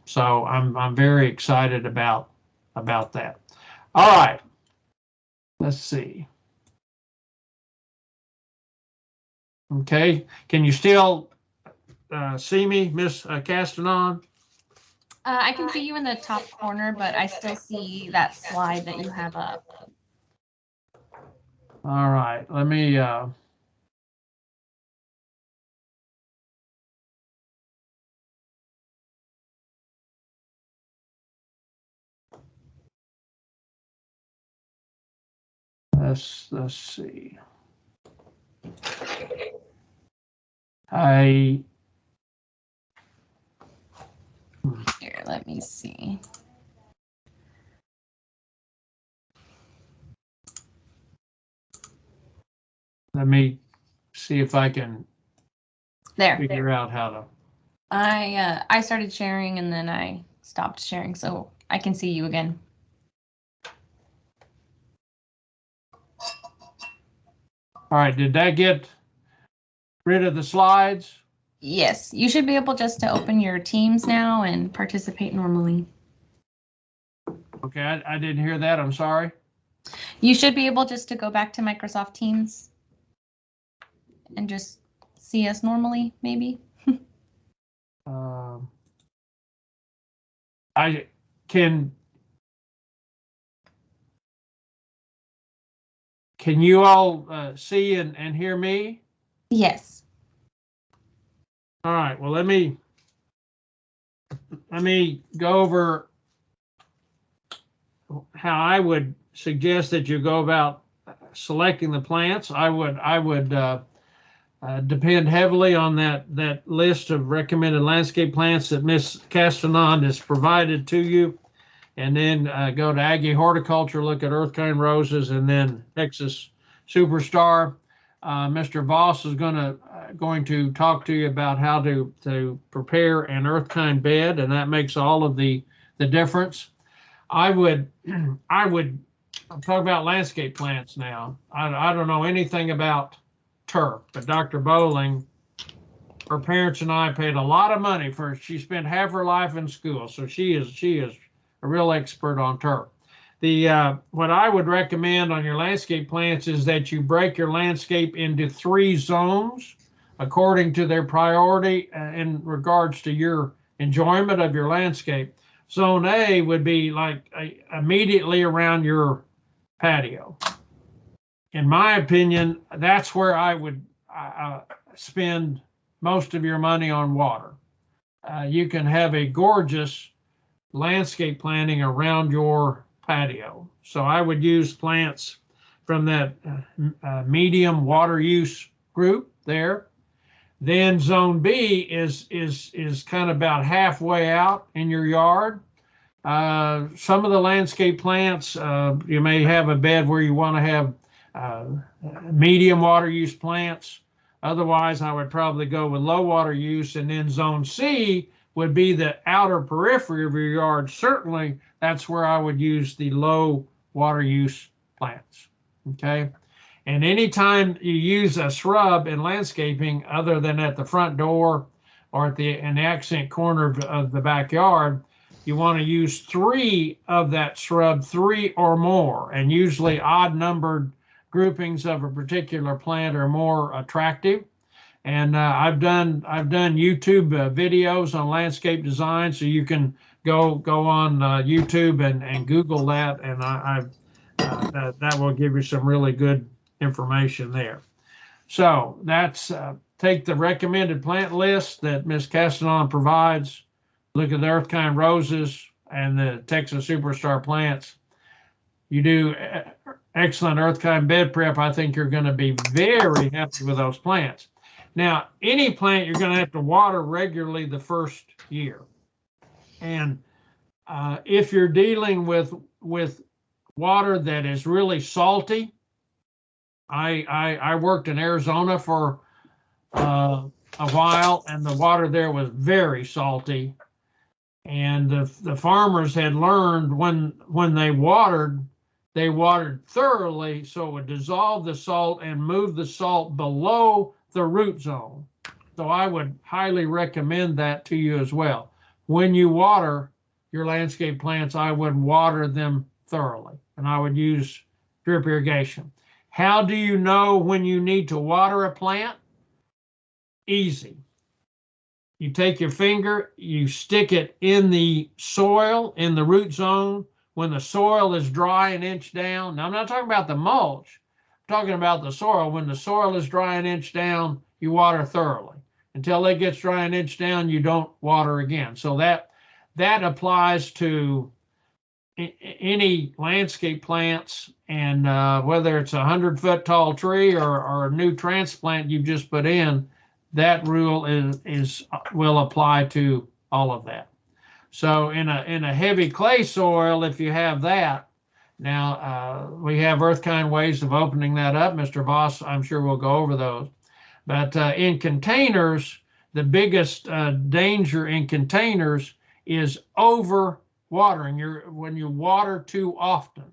A: So I'm very excited about that. All right, let's see. Okay, can you still see me, Miss Castanon?
B: I can see you in the top corner, but I still see that slide that you have up.
A: All right, let me let's see.
B: Here, let me see.
A: Let me see if I can
B: There.
A: figure out how to.
B: I started sharing and then I stopped sharing, so I can see you again.
A: All right, did that get rid of the slides?
B: Yes, you should be able just to open your Teams now and participate normally.
A: Okay, I didn't hear that. I'm sorry.
B: You should be able just to go back to Microsoft Teams and just see us normally, maybe.
A: I can you all see and hear me?
B: Yes.
A: All right, well, let me go over how I would suggest that you go about selecting the plants. I would depend heavily on that list of recommended landscape plants that Ms. Castanon has provided to you, and then go to Aggie Horticulture, look at Earthkind roses, and then Texas Superstar. Mr. Voss is going to talk to you about how to prepare an Earthkind bed, and that makes all of the difference. I would talk about landscape plants now. I don't know anything about turf, but Dr. Bowling, her parents and I paid a lot of money for. She spent half her life in school, so she is a real expert on turf. What I would recommend on your landscape plants is that you break your landscape into 3 zones according to their priority in regards to your enjoyment of your landscape. Zone A would be like immediately around your patio. In my opinion, that's where I would spend most of your money on water. You can have a gorgeous landscape planting around your patio. So I would use plants from that medium water use group there. Then zone B is kind of about halfway out in your yard. Some of the landscape plants, you may have a bed where you want to have medium water use plants. Otherwise, I would probably go with low water use. And then zone C would be the outer periphery of your yard. Certainly, that's where I would use the low water use plants. Okay. And anytime you use a shrub in landscaping, other than at the front door or in the accent corner of the backyard, you want to use 3 of that shrub, 3 or more, and usually odd numbered groupings of a particular plant are more attractive. And I've done YouTube videos on landscape design, so you can go on YouTube and Google that, and that will give you some really good information there. So that's take the recommended plant list that Ms. Castanon provides, look at the Earthkind roses and the Texas Superstar plants. You do excellent Earthkind bed prep. I think you're going to be very happy with those plants. Now, any plant you're going to have to water regularly the first year. And if you're dealing with water that is really salty, I worked in Arizona for a while, and the water there was very salty. And the farmers had learned when they watered thoroughly, so it would dissolve the salt and move the salt below the root zone. So I would highly recommend that to you as well. When you water your landscape plants, I would water them thoroughly, and I would use drip irrigation. How do you know when you need to water a plant? Easy. You take your finger, you stick it in the soil, in the root zone. When the soil is dry an inch down, now I'm not talking about the mulch, I'm talking about the soil. When the soil is dry an inch down, you water thoroughly. Until it gets dry an inch down, you don't water again. So that applies to any landscape plants, and whether it's a 100-foot tall tree or a new transplant you've just put in, that rule will apply to all of that. So in a heavy clay soil, if you have that, now we have earth-kind ways of opening that up. Mr. Voss, I'm sure we'll go over those. But in containers, the biggest danger in containers is over watering. When you water too often.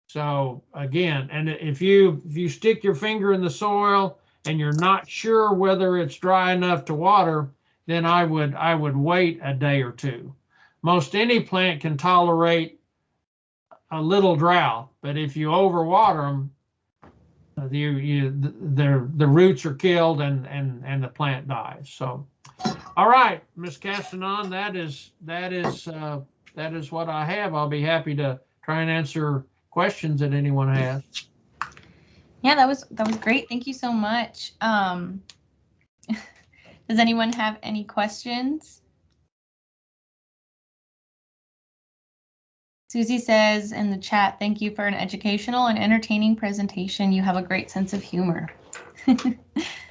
A: So again, and if you stick your finger in the soil and you're not sure whether it's dry enough to water, then I would wait a day or two. Most any plant can tolerate a little drought, but if you overwater them, the roots are killed and the plant dies. So, all right, Ms. Castanon, that is what I have. I'll be happy to try and answer questions that anyone has.
B: Yeah, that was great. Thank you so much. Does anyone have any questions? Susie says in the chat, thank you for an educational and entertaining presentation. You have a great sense of humor.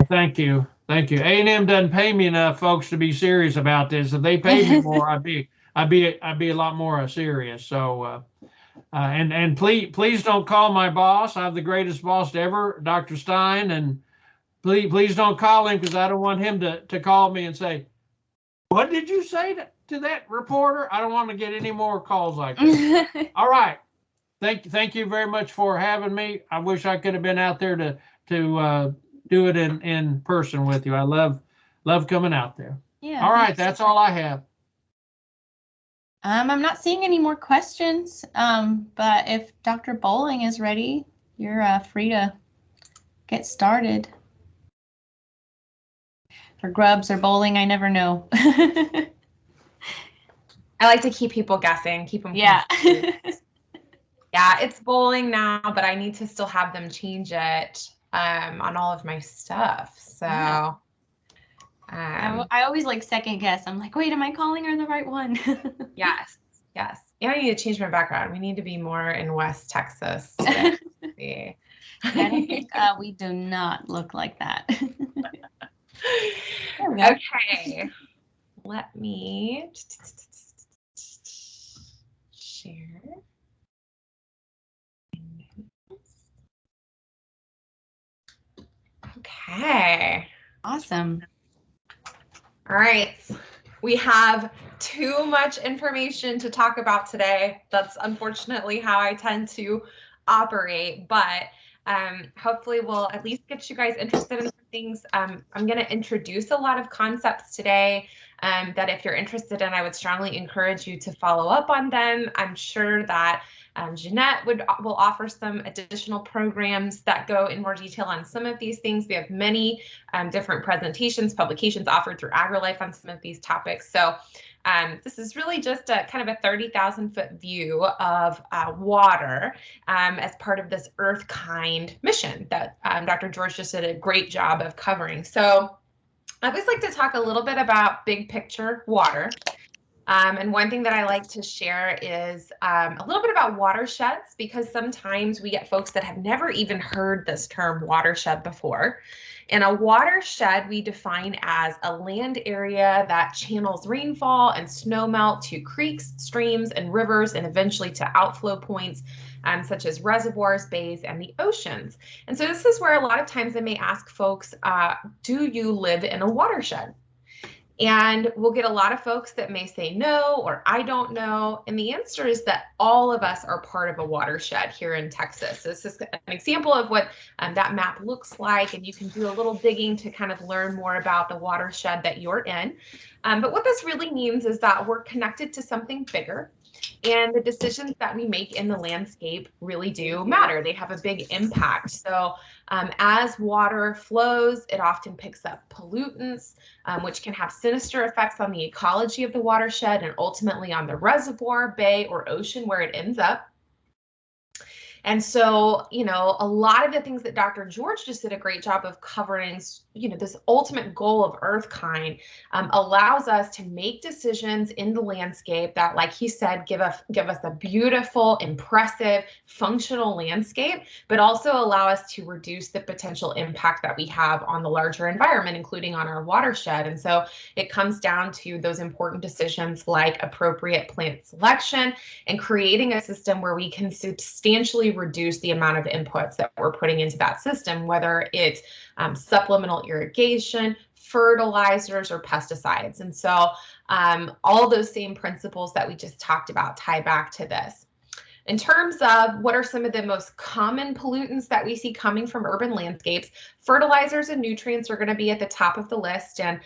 A: Thank you. Thank you. A&M doesn't pay me enough, folks, to be serious about this. If they paid me more, I'd be a lot more serious. So, and please don't call my boss. I have the greatest boss ever, Dr. Stein, and please don't call him, because I don't want him to call me and say, what did you say to that reporter? I don't want to get any more calls like that. All right. Thank you very much for having me. I wish I could have been out there to do it in person with you. I love coming out there. Yeah. All right. That's all I have.
B: I'm not seeing any more questions. But if Dr. Bowling is ready, you're free to get started. For grubs or bowling, I never know.
C: I like to keep people guessing, keep them confused. Yeah, it's bowling now, but I need to still have them change it on all of my stuff. So
B: I always like second guess. I'm like, wait, am I calling her the right one?
C: Yes. And I need to change my background. We need to be more in West Texas.
B: I don't think we do not look like that.
C: Okay, let me share. Okay.
B: Awesome.
C: All right. We have too much information to talk about today. That's unfortunately how I tend to operate, but hopefully we'll at least get you guys interested in some things. I'm going to introduce a lot of concepts today that if you're interested in, I would strongly encourage you to follow up on them. I'm sure that Jeanette will offer some additional programs that go in more detail on some of these things. We have many different presentations, publications offered through AgriLife on some of these topics. So this is really just a kind of a 30,000-foot view of water as part of this Earthkind mission that Dr. George just did a great job of covering. So I always like to talk a little bit about big picture water. And one thing that I like to share is a little bit about watersheds, because sometimes we get folks that have never even heard this term watershed before. And a watershed we define as a land area that channels rainfall and snowmelt to creeks, streams, and rivers, and eventually to outflow points such as reservoirs, bays, and the oceans. And so this is where a lot of times I may ask folks, do you live in a watershed? And we'll get a lot of folks that may say no, or I don't know. And the answer is that all of us are part of a watershed here in Texas. So this is an example of what that map looks like. And you can do a little digging to kind of learn more about the watershed that you're in. But what this really means is that we're connected to something bigger. And the decisions that we make in the landscape really do matter. They have a big impact. So as water flows, it often picks up pollutants, which can have sinister effects on the ecology of the watershed and ultimately on the reservoir, bay, or ocean where it ends up. And so, you know, a lot of the things that Dr. George just did a great job of covering, you know, this ultimate goal of Earthkind allows us to make decisions in the landscape that, like he said, give us a beautiful, impressive, functional landscape, but also allow us to reduce the potential impact that we have on the larger environment, including on our watershed. And so it comes down to those important decisions like appropriate plant selection and creating a system where we can substantially reduce the amount of inputs that we're putting into that system, whether it's supplemental irrigation, fertilizers, or pesticides. And so all those same principles that we just talked about tie back to this. In terms of what are some of the most common pollutants that we see coming from urban landscapes, fertilizers and nutrients are going to be at the top of the list. And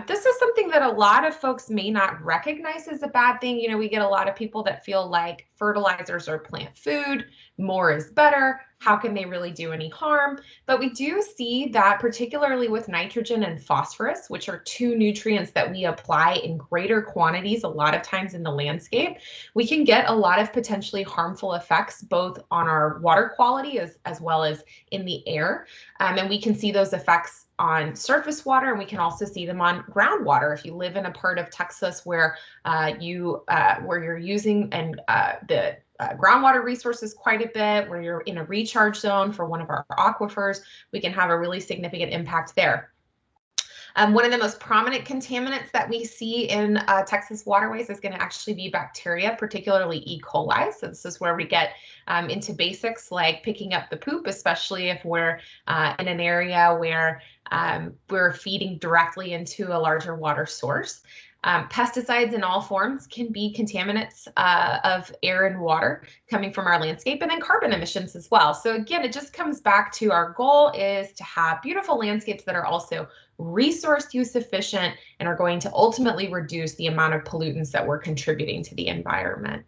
C: this is something that a lot of folks may not recognize as a bad thing. You know, we get a lot of people that feel like fertilizers are plant food, more is better. How can they really do any harm? But we do see that particularly with nitrogen and phosphorus, which are two nutrients that we apply in greater quantities a lot of times in the landscape, we can get a lot of potentially harmful effects both on our water quality as well as in the air. And we can see those effects on surface water, and we can also see them on groundwater. If you live in a part of Texas where you're using the groundwater resources quite a bit, where you're in a recharge zone for one of our aquifers, we can have a really significant impact there. One of the most prominent contaminants that we see in Texas waterways is going to actually be bacteria, particularly E. coli. So this is where we get into basics like picking up the poop, especially if we're in an area where we're feeding directly into a larger water source. Pesticides in all forms can be contaminants of air and water coming from our landscape, and then carbon emissions as well. So again, it just comes back to our goal is to have beautiful landscapes that are also resource use efficient and are going to ultimately reduce the amount of pollutants that we're contributing to the environment.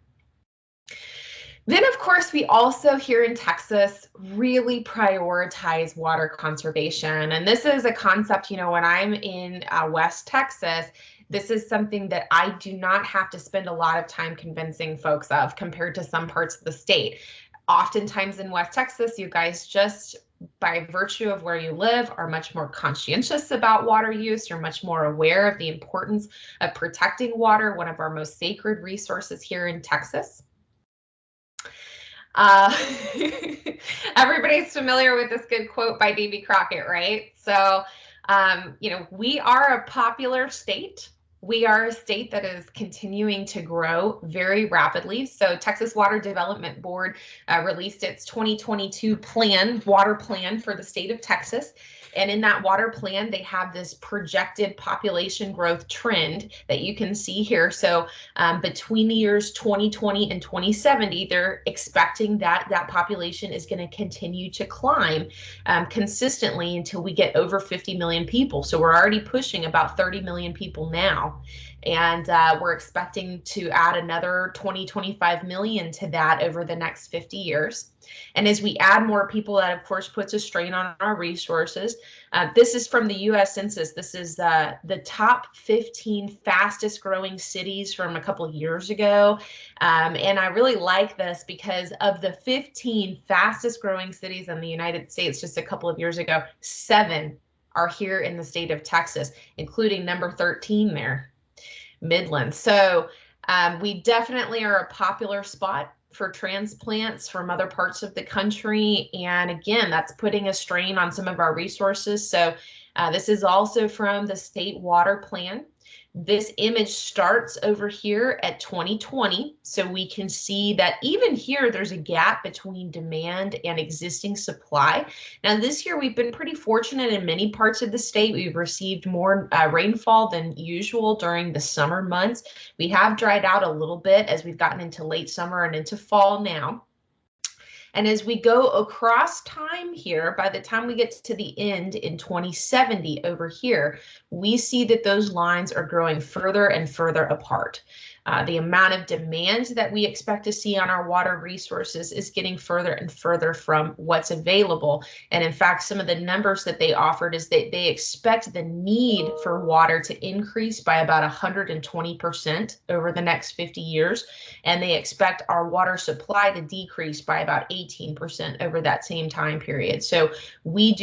C: Then, of course, we also here in Texas really prioritize water conservation. And this is a concept, you know, when I'm in West Texas, this is something that I do not have to spend a lot of time convincing folks of compared to some parts of the state. Oftentimes in West Texas, you guys just by virtue of where you live are much more conscientious about water use. You're much more aware of the importance of protecting water, one of our most sacred resources here in Texas. Everybody's familiar with this good quote by Davy Crockett, right? So, you know, we are a popular state. We are a state that is continuing to grow very rapidly. So Texas Water Development Board released its 2022 water plan for the state of Texas. And in that water plan, they have this projected population growth trend that you can see here. So between the years 2020 and 2070, they're expecting that that population is going to continue to climb consistently until we get over 50 million people. So we're already pushing about 30 million people now. And we're expecting to add another 20-25 million to that over the next 50 years. And as we add more people, that of course puts a strain on our resources. This is from the US Census. This is the top 15 fastest growing cities from a couple of years ago. And I really like this because of the 15 fastest growing cities in the United States just a couple of years ago, 7 are here in the state of Texas, including number 13 there, Midland. So we definitely are a popular spot for transplants from other parts of the country. And again, that's putting a strain on some of our resources. So this is also from the state water plan. This image starts over here at 2020. So we can see that even here, there's a gap between demand and existing supply. Now this year, we've been pretty fortunate in many parts of the state. We've received more rainfall than usual during the summer months. We have dried out a little bit as we've gotten into late summer and into fall now. And as we go across time here, by the time we get to the end in 2070 over here, we see that those lines are growing further and further apart. The amount of demand that we expect to see on our water resources is getting further and further from what's available. And in fact, some of the numbers that they offered is that they expect the need for water to increase by about 120% over the next 50 years. And they expect our water supply to decrease by about 18% over that same time period. So we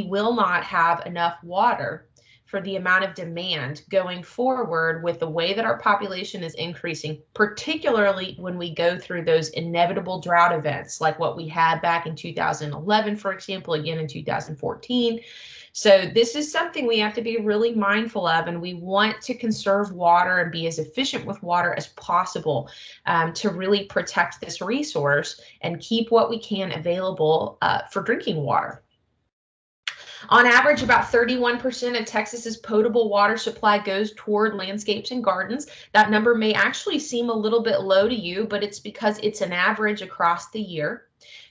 C: will not have enough water for the amount of demand going forward with the way that our population is increasing, particularly when we go through those inevitable drought events like what we had back in 2011, for example, again in 2014. So this is something we have to be really mindful of, and we want to conserve water and be as efficient with water as possible to really protect this resource and keep what we can available for drinking water. On average, about 31% of Texas's potable water supply goes toward landscapes and gardens. That number may actually seem a little bit low to you, but it's because it's an average across the year.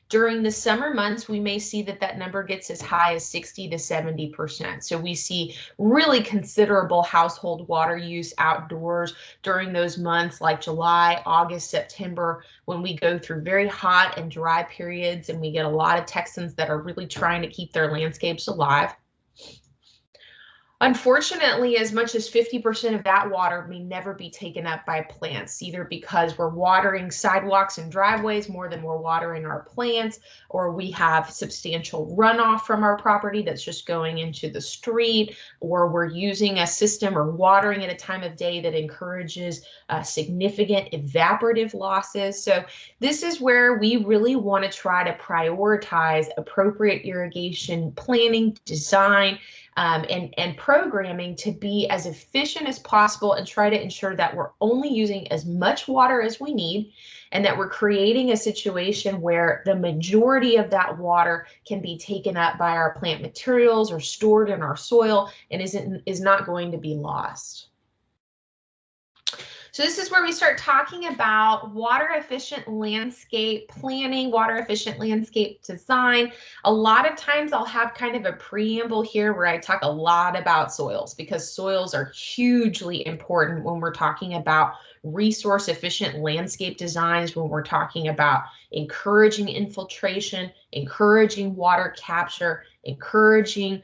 C: During the summer months, we may see that number gets as high as 60 to 70%. So we see really considerable household water use outdoors during those months like July, August, September, when we go through very hot and dry periods, and we get a lot of Texans that are really trying to keep their landscapes alive. Unfortunately, as much as 50% of that water may never be taken up by plants, either because we're watering sidewalks and driveways more than we're watering our plants, or we have substantial runoff from our property that's just going into the street, or we're using a system or watering at a time of day that encourages significant evaporative losses. So this is where we really want to try to prioritize appropriate irrigation planning, design, and programming to be as efficient as possible and try to ensure that we're only using as much water as we need, and that we're creating a situation where the majority of that water can be taken up by our plant materials or stored in our soil and is not going to be lost. So this is where we start talking about water efficient landscape planning, water efficient landscape design. A lot of times I'll have kind of a preamble here where I talk a lot about soils, because soils are hugely important when we're talking about resource efficient landscape designs, when we're talking about encouraging infiltration, encouraging water capture, encouraging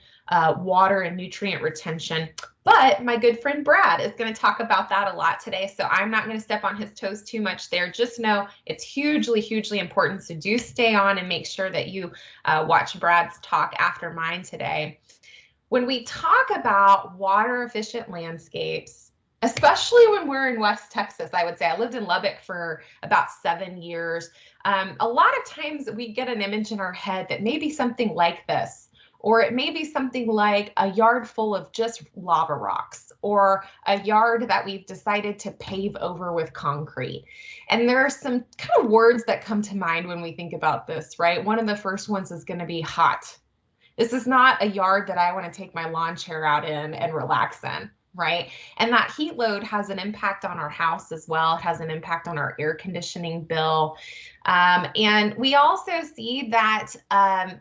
C: water and nutrient retention. But my good friend Brad is going to talk about that a lot today, so I'm not going to step on his toes too much there. Just know it's hugely, hugely important. So do stay on and make sure that you watch Brad's talk after mine today. When we talk about water efficient landscapes, especially when we're in West Texas, I would say, I lived in Lubbock for about 7 years. A lot of times we get an image in our head that may be something like this. Or it may be something like a yard full of just lava rocks, or a yard that we've decided to pave over with concrete. And there are some kind of words that come to mind when we think about this, right? One of the first ones is going to be hot. This is not a yard that I want to take my lawn chair out in and relax in, right? And that heat load has an impact on our house as well. It has an impact on our air conditioning bill. And we also see that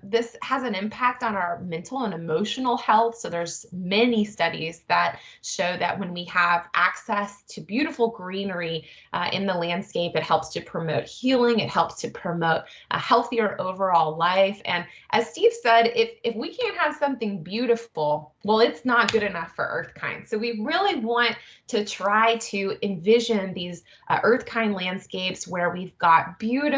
C: this has an impact on our mental and emotional health. So there's many studies that show that when we have access to beautiful greenery in the landscape, it helps to promote healing. It helps to promote a healthier overall life. And as Steve said, if we can't have something beautiful, well, it's not good enough for Earthkind. So we really want to try to envision these Earthkind landscapes where we've got beautiful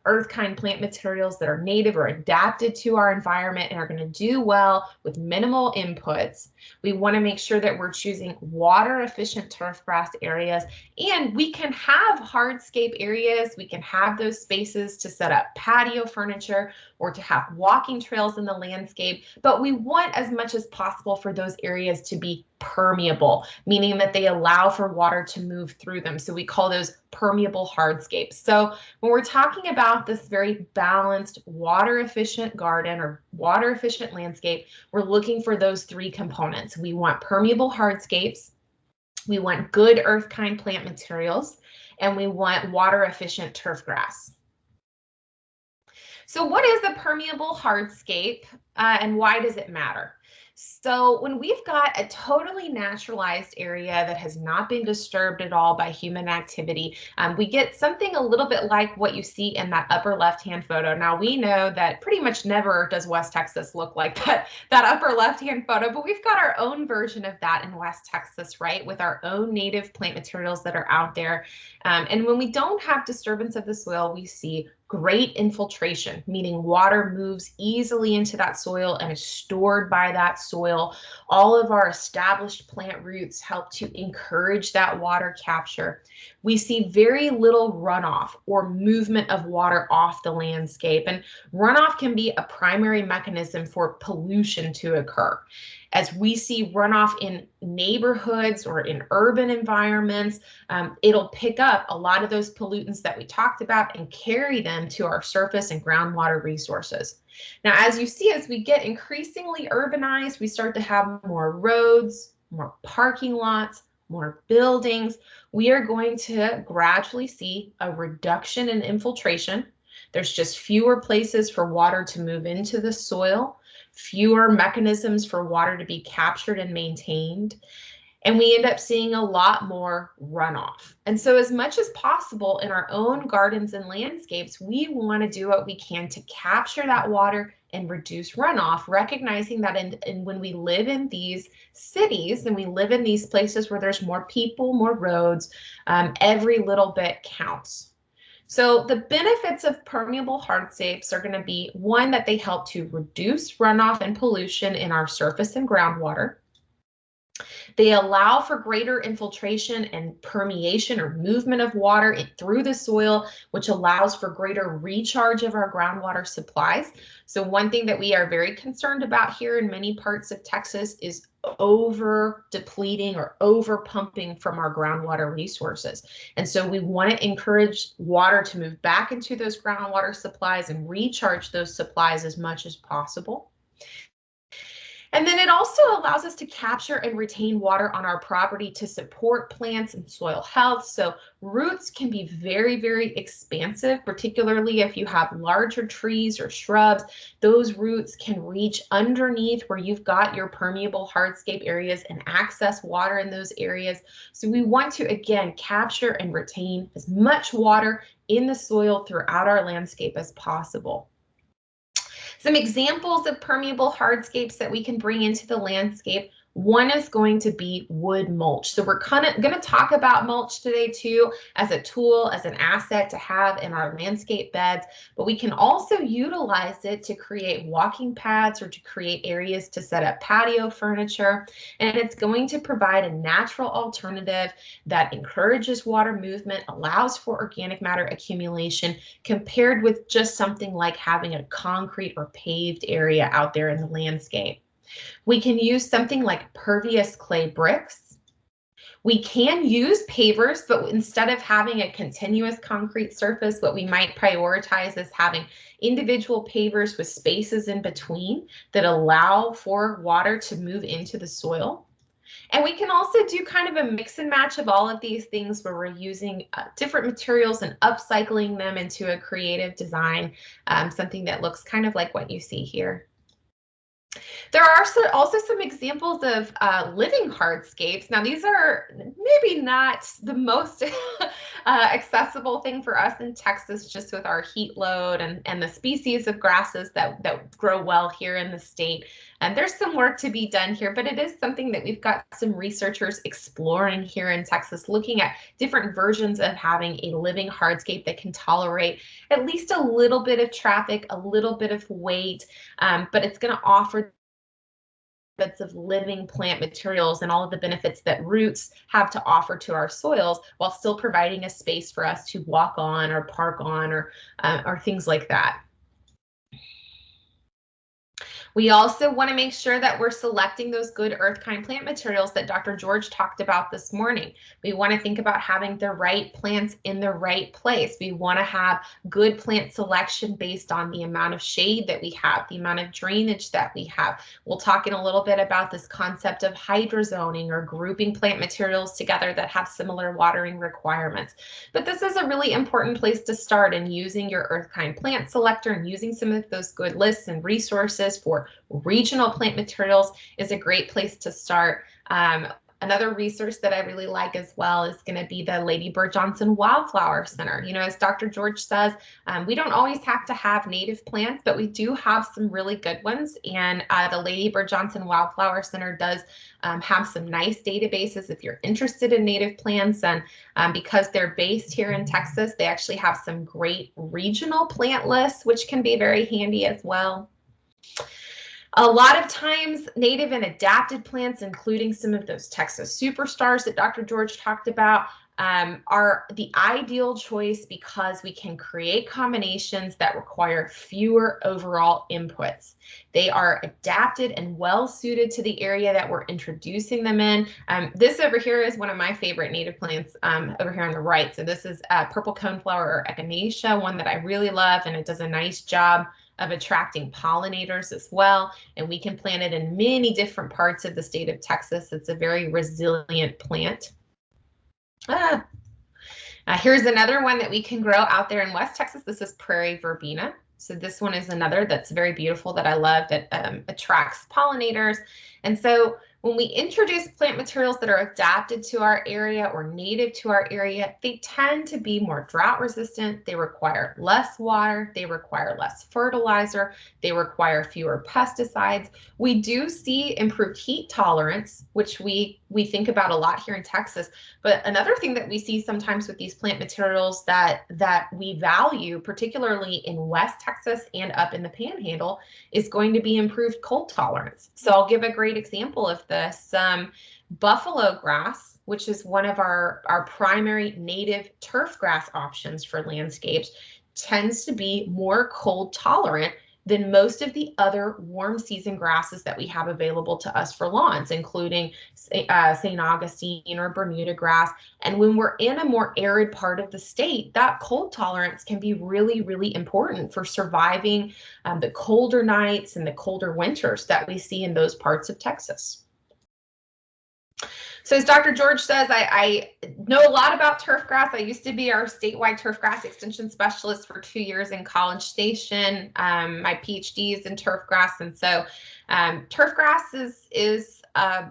C: Earthkind plant materials that are native or adapted to our environment and are going to do well with minimal inputs. We want to make sure that we're choosing water efficient turf grass areas, and we can have hardscape areas. We can have those spaces to set up patio furniture or to have walking trails in the landscape, but we want as much as possible for those areas to be permeable, meaning that they allow for water to move through them. So we call those permeable hardscapes. So when we're talking about this very balanced water efficient garden or water efficient landscape, we're looking for those three components. We want permeable hardscapes, we want good Earthkind plant materials, and we want water efficient turf grass. So what is a permeable hardscape and why does it matter? So when we've got a totally naturalized area that has not been disturbed at all by human activity, we get something a little bit like what you see in that upper left-hand photo. Now we know that pretty much never does West Texas look like that upper left-hand photo, but we've got our own version of that in West Texas, right? With our own native plant materials that are out there. And when we don't have disturbance of the soil, we see great infiltration, meaning water moves easily into that soil and is stored by that soil. All of our established plant roots help to encourage that water capture. We see very little runoff or movement of water off the landscape, and runoff can be a primary mechanism for pollution to occur. As we see runoff in neighborhoods or in urban environments, it'll pick up a lot of those pollutants that we talked about and carry them to our surface and groundwater resources. Now, as you see, as we get increasingly urbanized, we start to have more roads, more parking lots, more buildings. We are going to gradually see a reduction in infiltration. There's just fewer places for water to move into the soil, fewer mechanisms for water to be captured and maintained, and we end up seeing a lot more runoff. And so as much as possible in our own gardens and landscapes, we want to do what we can to capture that water and reduce runoff, recognizing that when we live in these cities and we live in these places where there's more people, more roads, every little bit counts. So the benefits of permeable hardscapes are going to be, one, that they help to reduce runoff and pollution in our surface and groundwater. They allow for greater infiltration and permeation or movement of water through the soil, which allows for greater recharge of our groundwater supplies. So one thing that we are very concerned about here in many parts of Texas is over depleting or over pumping from our groundwater resources. And so we want to encourage water to move back into those groundwater supplies and recharge those supplies as much as possible. And then it also allows us to capture and retain water on our property to support plants and soil health. So roots can be very, very expansive, particularly if you have larger trees or shrubs. Those roots can reach underneath where you've got your permeable hardscape areas and access water in those areas. So we want to, again, capture and retain as much water in the soil throughout our landscape as possible. Some examples of permeable hardscapes that we can bring into the landscape. One is going to be wood mulch. So we're going to talk about mulch today too, as a tool, as an asset to have in our landscape beds, but we can also utilize it to create walking paths or to create areas to set up patio furniture. And it's going to provide a natural alternative that encourages water movement, allows for organic matter accumulation, compared with just something like having a concrete or paved area out there in the landscape. We can use something like pervious clay bricks. We can use pavers, but instead of having a continuous concrete surface, what we might prioritize is having individual pavers with spaces in between that allow for water to move into the soil. And we can also do kind of a mix and match of all of these things where we're using different materials and upcycling them into a creative design, something that looks kind of like what you see here. There are also some examples of living hardscapes. Now, these are maybe not the most accessible thing for us in Texas, just with our heat load and the species of grasses that grow well here in the state. And there's some work to be done here, but it is something that we've got some researchers exploring here in Texas, looking at different versions of having a living hardscape that can tolerate at least a little bit of traffic, a little bit of weight, but it's going to offer benefits of living plant materials and all of the benefits that roots have to offer to our soils, while still providing a space for us to walk on or park on or things like that. We also want to make sure that we're selecting those good earth kind plant materials that Dr. George talked about this morning. We want to think about having the right plants in the right place. We want to have good plant selection based on the amount of shade that we have, the amount of drainage that we have. We'll talk in a little bit about this concept of hydrozoning, or grouping plant materials together that have similar watering requirements. But this is a really important place to start in using your earth kind plant selector and using some of those good lists and resources for for regional plant materials is a great place to start. Another resource that I really like as well is going to be the Lady Bird Johnson Wildflower Center. You know, as Dr. George says, we don't always have to have native plants, but we do have some really good ones. And the Lady Bird Johnson Wildflower Center does have some nice databases if you're interested in native plants. And because they're based here in Texas, they actually have some great regional plant lists, which can be very handy as well. A lot of times, native and adapted plants, including some of those Texas superstars that Dr. George talked about, are the ideal choice because we can create combinations that require fewer overall inputs. They are adapted and well suited to the area that we're introducing them in. This over here is one of my favorite native plants over here on the right. So this is purple coneflower or echinacea, one that I really love, and it does a nice job of attracting pollinators as well. And we can plant it in many different parts of the state of Texas. It's a very resilient plant. Here's another one that we can grow out there in West Texas. This is prairie verbena. So this one is another that's very beautiful that I love, that attracts pollinators. And so when we introduce plant materials that are adapted to our area or native to our area, they tend to be more drought resistant. They require less water. They require less fertilizer. They require fewer pesticides. We do see improved heat tolerance, which we think about a lot here in Texas. But another thing that we see sometimes with these plant materials that we value, particularly in West Texas and up in the Panhandle, is going to be improved cold tolerance. So I'll give a great example of this. Buffalo grass, which is one of our primary native turf grass options for landscapes, tends to be more cold tolerant than most of the other warm season grasses that we have available to us for lawns, including St. Augustine or Bermuda grass. And when we're in a more arid part of the state, that cold tolerance can be really, really important for surviving the colder nights and the colder winters that we see in those parts of Texas. So as Dr. George says, I know a lot about turf grass. I used to be our statewide turf grass extension specialist for 2 years in College Station. My PhD is in turf grass. And so turf grass is I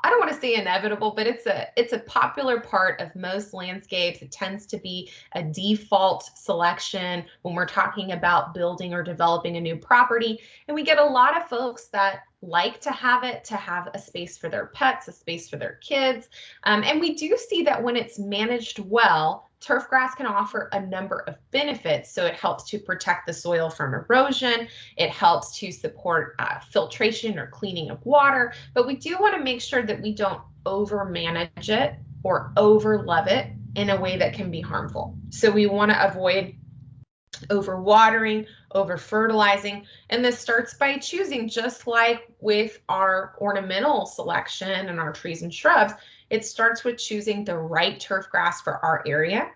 C: don't want to say inevitable, but it's a popular part of most landscapes. It tends to be a default selection when we're talking about building or developing a new property. And we get a lot of folks that like to have it, to have a space for their pets, a space for their kids. And we do see that when it's managed well, turf grass can offer a number of benefits. So it helps to protect the soil from erosion. It helps to support filtration or cleaning of water. But we do want to make sure that we don't over manage it or over love it in a way that can be harmful. So we want to avoid over watering, over fertilizing. And this starts by choosing, just like with our ornamental selection and our trees and shrubs, it starts with choosing the right turf grass for our area.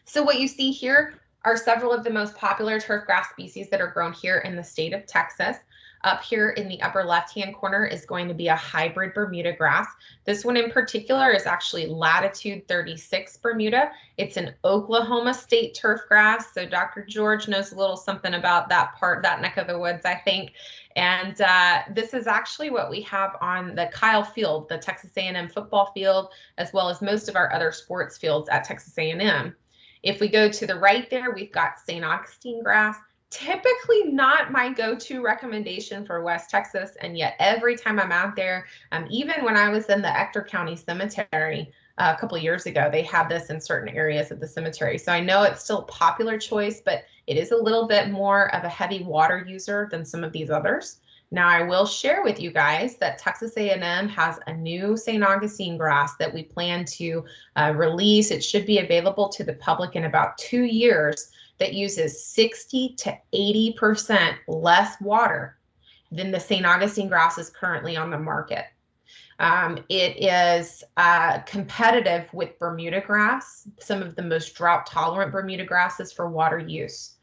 C: So what you see here are several of the most popular turf grass species that are grown here in the state of Texas. Up here in the upper left-hand corner is going to be a hybrid Bermuda grass. This one in particular is actually latitude 36 Bermuda. It's an Oklahoma state turf grass. So Dr. George knows a little something about that part, that neck of the woods, I think. And this is actually what we have on the Kyle Field, the Texas A&M football field, as well as most of our other sports fields at Texas A&M. If we go to the right there, we've got St. Augustine grass. Typically not my go-to recommendation for West Texas, and yet every time I'm out there, even when I was in the Ector County Cemetery a couple of years ago, they had this in certain areas of the cemetery. So I know it's still a popular choice, but it is a little bit more of a heavy water user than some of these others. Now I will share with you guys that Texas A&M has a new St. Augustine grass that we plan to release. It should be available to the public in about 2 years, that uses 60 to 80% less water than the St. Augustine grass is currently on the market. It is competitive with Bermuda grass, some of the most drought tolerant Bermuda grasses for water use.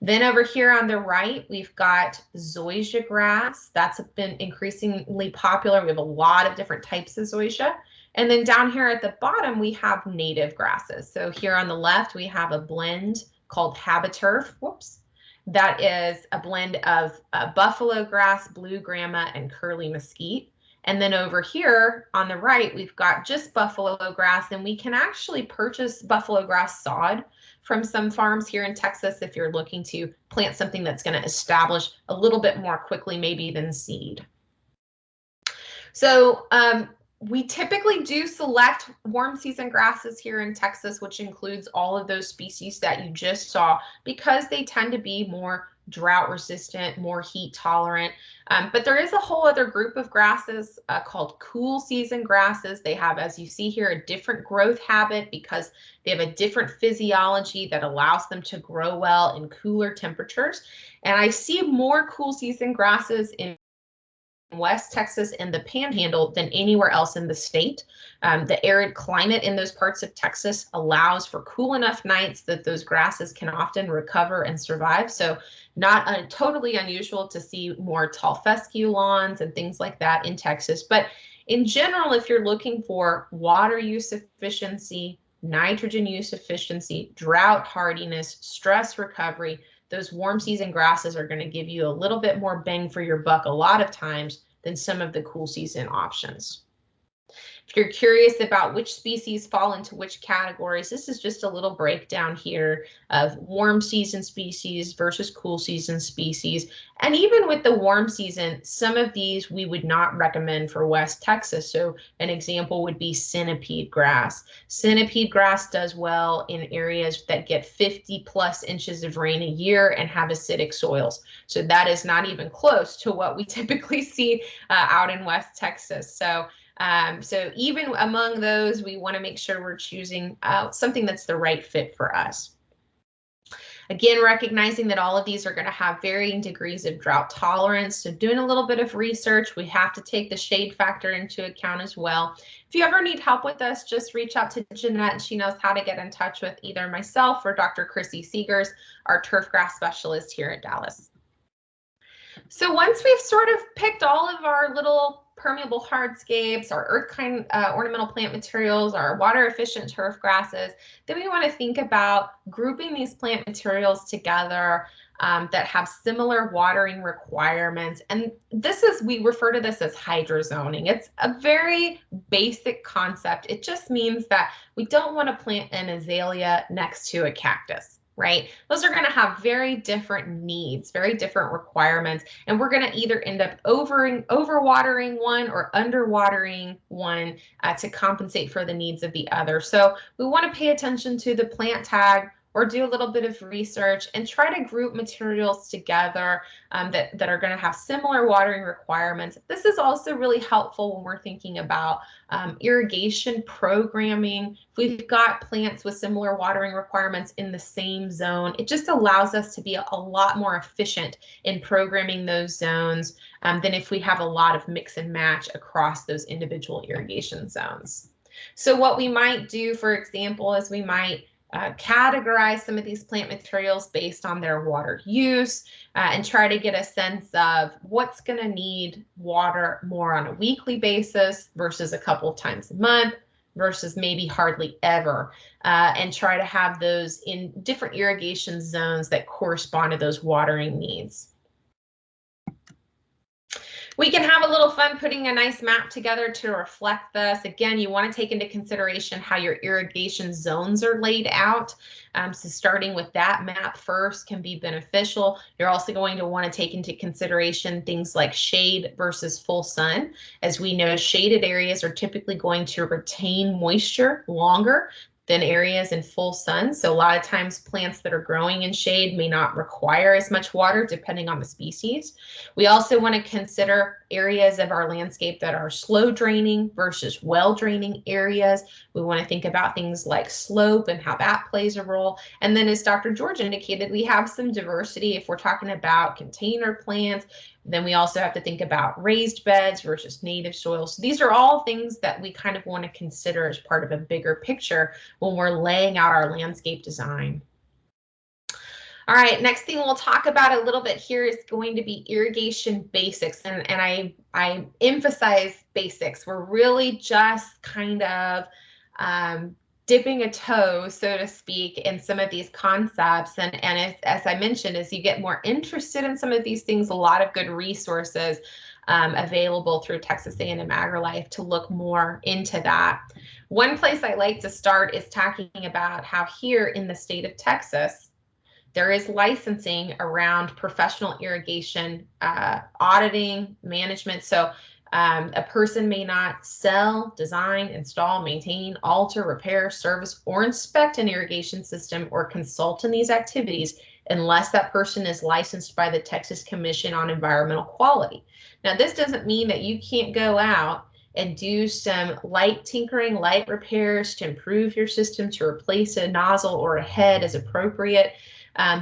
C: Then over here on the right, we've got zoysia grass. That's been increasingly popular. We have a lot of different types of zoysia. And then down here at the bottom, we have native grasses. So here on the left, we have a blend called Habiturf. Whoops. that is a blend of buffalo grass, blue grama, and curly mesquite. And then over here on the right, we've got just buffalo grass, and we can actually purchase buffalo grass sod from some farms here in Texas if you're looking to plant something that's going to establish a little bit more quickly maybe than seed. So we typically do select warm season grasses here in Texas, which includes all of those species that you just saw, because they tend to be more drought resistant, more heat tolerant. But there is a whole other group of grasses called cool season grasses. They have, as you see here, a different growth habit because they have a different physiology that allows them to grow well in cooler temperatures. And I see more cool season grasses in West Texas and the Panhandle than anywhere else in the state. The arid climate in those parts of Texas allows for cool enough nights that those grasses can often recover and survive. So not totally unusual to see more tall fescue lawns and things like that in Texas. But in general, if you're looking for water use efficiency, nitrogen use efficiency, drought hardiness, stress recovery, those warm season grasses are going to give you a little bit more bang for your buck a lot of times than some of the cool season options. If you're curious about which species fall into which categories, this is just a little breakdown here of warm season species versus cool season species. And even with the warm season, some of these we would not recommend for West Texas. So an example would be centipede grass. Centipede grass does well in areas that get 50+ inches of rain a year and have acidic soils. So that is not even close to what we typically see out in West Texas. So even among those, we want to make sure we're choosing something that's the right fit for us. Again, recognizing that all of these are going to have varying degrees of drought tolerance. So doing a little bit of research, we have to take the shade factor into account as well. If you ever need help with this, just reach out to Jeanette, and she knows how to get in touch with either myself or Dr. Chrissy Seegers, our turf grass specialist here at Dallas. So once we've sort of picked all of our little permeable hardscapes, our earth kind ornamental plant materials, our water efficient turf grasses, then we want to think about grouping these plant materials together that have similar watering requirements. And we refer to this as hydrozoning. It's a very basic concept. It just means that we don't want to plant an azalea next to a cactus. Right? Those are going to have very different needs, very different requirements, and we're going to either end up overwatering one or underwatering one to compensate for the needs of the other. So we want to pay attention to the plant tag or do a little bit of research and try to group materials together that are going to have similar watering requirements. This is also really helpful when we're thinking about irrigation programming. If we've got plants with similar watering requirements in the same zone, it just allows us to be a lot more efficient in programming those zones than if we have a lot of mix and match across those individual irrigation zones. So what we might do, for example, is we might categorize some of these plant materials based on their water use and try to get a sense of what's going to need water more on a weekly basis versus a couple of times a month versus maybe hardly ever, and try to have those in different irrigation zones that correspond to those watering needs. We can have a little fun putting a nice map together to reflect this. Again, you want to take into consideration how your irrigation zones are laid out. So starting with that map first can be beneficial. You're also going to want to take into consideration things like shade versus full sun. As we know, shaded areas are typically going to retain moisture longer than areas in full sun. So a lot of times plants that are growing in shade may not require as much water depending on the species. We also want to consider areas of our landscape that are slow draining versus well draining areas. We want to think about things like slope and how that plays a role. And then as Dr. George indicated, we have some diversity if we're talking about container plants. Then we also have to think about raised beds versus native soil. So these are all things that we kind of want to consider as part of a bigger picture when we're laying out our landscape design. All right, next thing we'll talk about a little bit here is going to be irrigation basics. And I emphasize basics. We're really just kind of dipping a toe, so to speak, in some of these concepts. And as I mentioned, as you get more interested in some of these things, a lot of good resources available through Texas A&M AgriLife to look more into that. One place I like to start is talking about how here in the state of Texas, there is licensing around professional irrigation, auditing, management. So a person may not sell, design, install, maintain, alter, repair, service, or inspect an irrigation system or consult in these activities unless that person is licensed by the Texas Commission on Environmental Quality. Now, this doesn't mean that you can't go out and do some light tinkering, light repairs to improve your system, to replace a nozzle or a head as appropriate.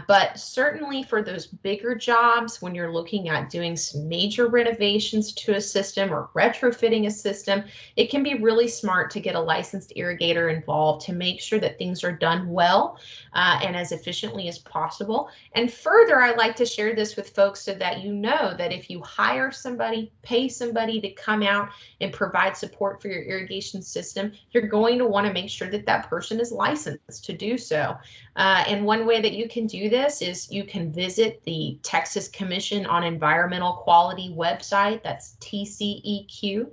C: But certainly for those bigger jobs, when you're looking at doing some major renovations to a system or retrofitting a system, it can be really smart to get a licensed irrigator involved to make sure that things are done well and as efficiently as possible. And further, I like to share this with folks so that you know that if you hire somebody, pay somebody to come out and provide support for your irrigation system, you're going to want to make sure that that person is licensed to do so. And one way that you can do this is you can visit the Texas Commission on Environmental Quality website, that's TCEQ,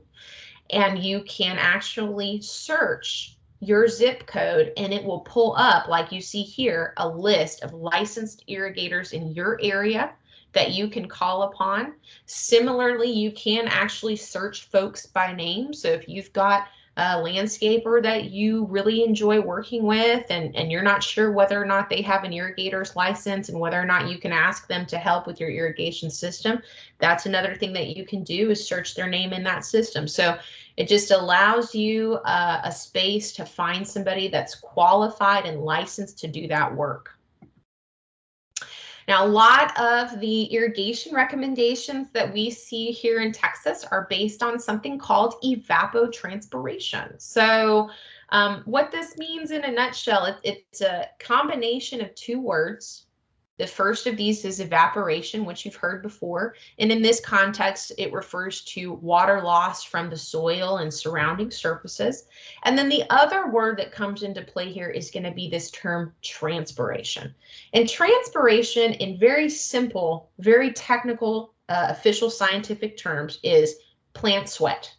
C: and you can actually search your zip code and it will pull up, like you see here, a list of licensed irrigators in your area that you can call upon. Similarly, you can actually search folks by name. So if you've got a landscaper that you really enjoy working with and you're not sure whether or not they have an irrigator's license and whether or not you can ask them to help with your irrigation system, that's another thing that you can do is search their name in that system. So it just allows you a space to find somebody that's qualified and licensed to do that work. Now, a lot of the irrigation recommendations that we see here in Texas are based on something called evapotranspiration. So what this means in a nutshell, it's a combination of two words. The first of these is evaporation, which you've heard before. And in this context, it refers to water loss from the soil and surrounding surfaces. And then the other word that comes into play here is going to be this term transpiration. And transpiration, in very simple, very technical, official scientific terms, is plant sweat.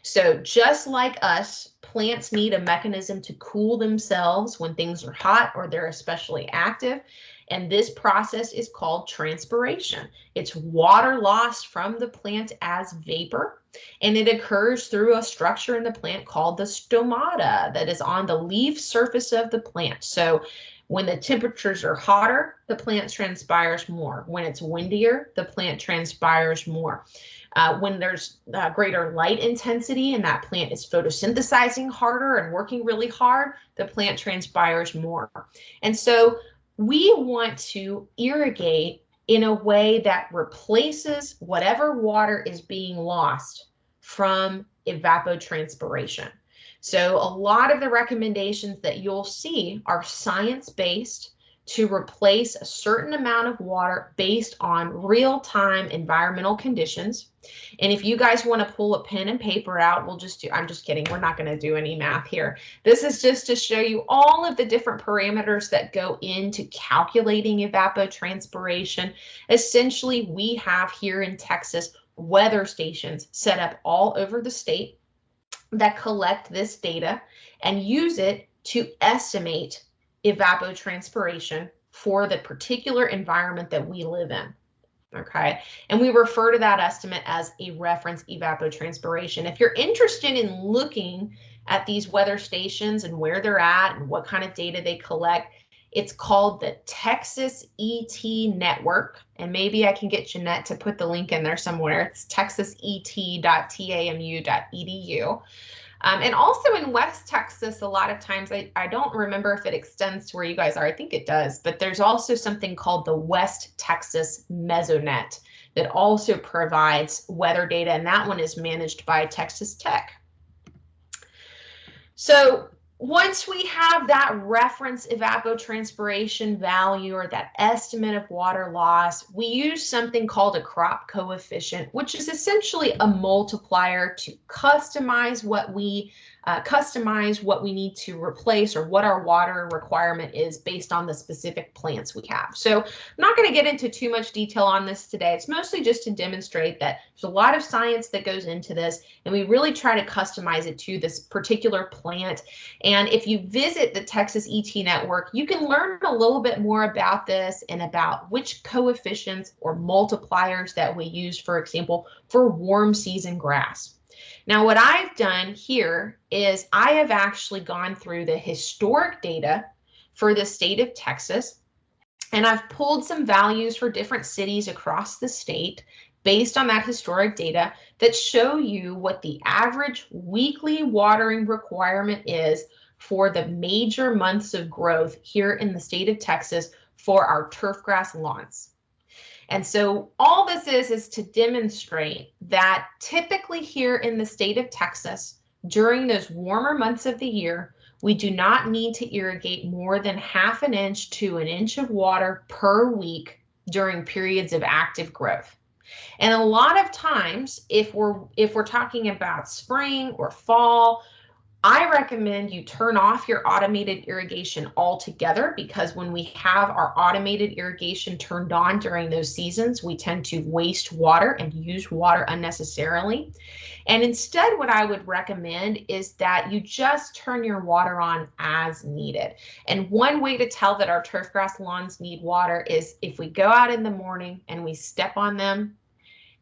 C: So just like us, plants need a mechanism to cool themselves when things are hot or they're especially active. And this process is called transpiration. It's water lost from the plant as vapor, and it occurs through a structure in the plant called the stomata that is on the leaf surface of the plant. So when the temperatures are hotter, the plant transpires more. When it's windier, the plant transpires more. When there's greater light intensity and that plant is photosynthesizing harder and working really hard, the plant transpires more. And so we want to irrigate in a way that replaces whatever water is being lost from evapotranspiration. So a lot of the recommendations that you'll see are science-based to replace a certain amount of water based on real-time environmental conditions. And if you guys want to pull a pen and paper out, we'll just do, I'm just kidding, we're not going to do any math here. This is just to show you all of the different parameters that go into calculating evapotranspiration. Essentially, we have here in Texas weather stations set up all over the state that collect this data and use it to estimate evapotranspiration for the particular environment that we live in. Okay, and we refer to that estimate as a reference evapotranspiration. If you're interested in looking at these weather stations and where they're at and what kind of data they collect, it's called the Texas ET Network. And maybe I can get Jeanette to put the link in there somewhere. It's texaset.tamu.edu. And also in West Texas, a lot of times, I don't remember if it extends to where you guys are. I think it does, but there's also something called the West Texas Mesonet that also provides weather data, and that one is managed by Texas Tech. So once we have that reference evapotranspiration value or that estimate of water loss, we use something called a crop coefficient, which is essentially a multiplier to customize what we customize what we need to replace or what our water requirement is based on the specific plants we have. So I'm not going to get into too much detail on this today. It's mostly just to demonstrate that there's a lot of science that goes into this, and we really try to customize it to this particular plant. And if you visit the Texas ET Network, you can learn a little bit more about this and about which coefficients or multipliers that we use, for example, for warm season grass. Now, what I've done here is I have actually gone through the historic data for the state of Texas, and I've pulled some values for different cities across the state based on that historic data that show you what the average weekly watering requirement is for the major months of growth here in the state of Texas for our turfgrass lawns. And so all this is to demonstrate that typically here in the state of Texas, during those warmer months of the year, we do not need to irrigate more than 1/2 inch to 1 inch of water per week during periods of active growth. And a lot of times, if we're talking about spring or fall, I recommend you turn off your automated irrigation altogether, because when we have our automated irrigation turned on during those seasons, we tend to waste water and use water unnecessarily. And instead, what I would recommend is that you just turn your water on as needed. And one way to tell that our turfgrass lawns need water is if we go out in the morning and we step on them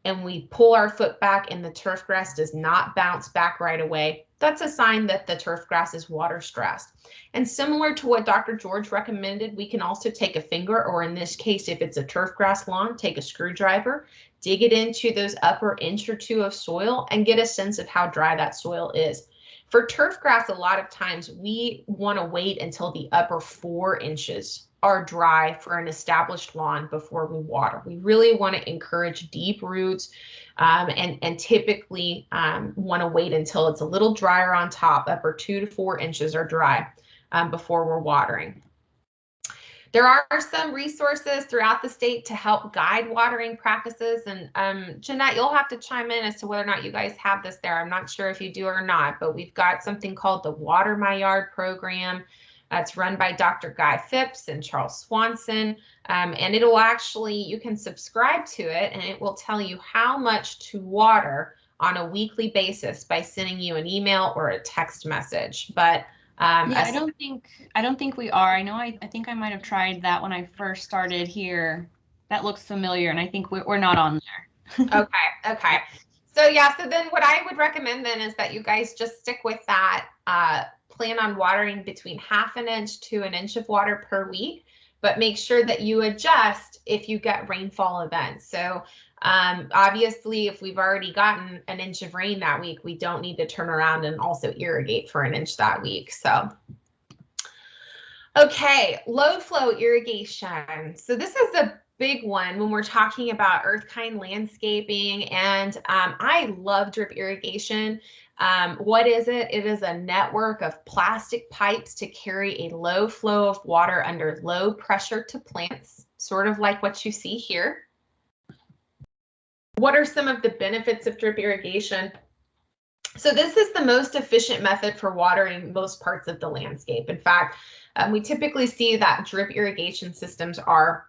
C: and we pull our foot back and the turfgrass does not bounce back right away, that's a sign that the turfgrass is water stressed. And similar to what Dr. George recommended, we can also take a finger, or in this case, if it's a turfgrass lawn, take a screwdriver, dig it into those upper inch or two of soil and get a sense of how dry that soil is. For turfgrass, a lot of times we want to wait until the upper 4 inches are dry for an established lawn before we water. We really want to encourage deep roots and typically want to wait until it's a little drier on top, upper 2 to 4 inches are dry before we're watering. There are some resources throughout the state to help guide watering practices. And Jeanette, you'll have to chime in as to whether or not you guys have this there. I'm not sure if you do or not, but we've got something called the Water My Yard program. It's run by Dr. Guy Phipps and Charles Swanson, and it'll actually, you can subscribe to it and it will tell you how much to water on a weekly basis by sending you an email or a text message. But
B: yeah, I don't think we are. I know I think I might have tried that when I first started here. That looks familiar, and I think we're not on there.
C: Okay. So yeah, so then what I would recommend then is that you guys just stick with that. Plan on watering between 1/2 inch to 1 inch of water per week, but make sure that you adjust if you get rainfall events. So obviously, if we've already gotten 1 inch of rain that week, we don't need to turn around and also irrigate for 1 inch that week. So, okay, low flow irrigation. So this is a big one when we're talking about earth-kind landscaping, and I love drip irrigation. What is it? It is a network of plastic pipes to carry a low flow of water under low pressure to plants, sort of like what you see here. What are some of the benefits of drip irrigation? So this is the most efficient method for watering most parts of the landscape. In fact, we typically see that drip irrigation systems are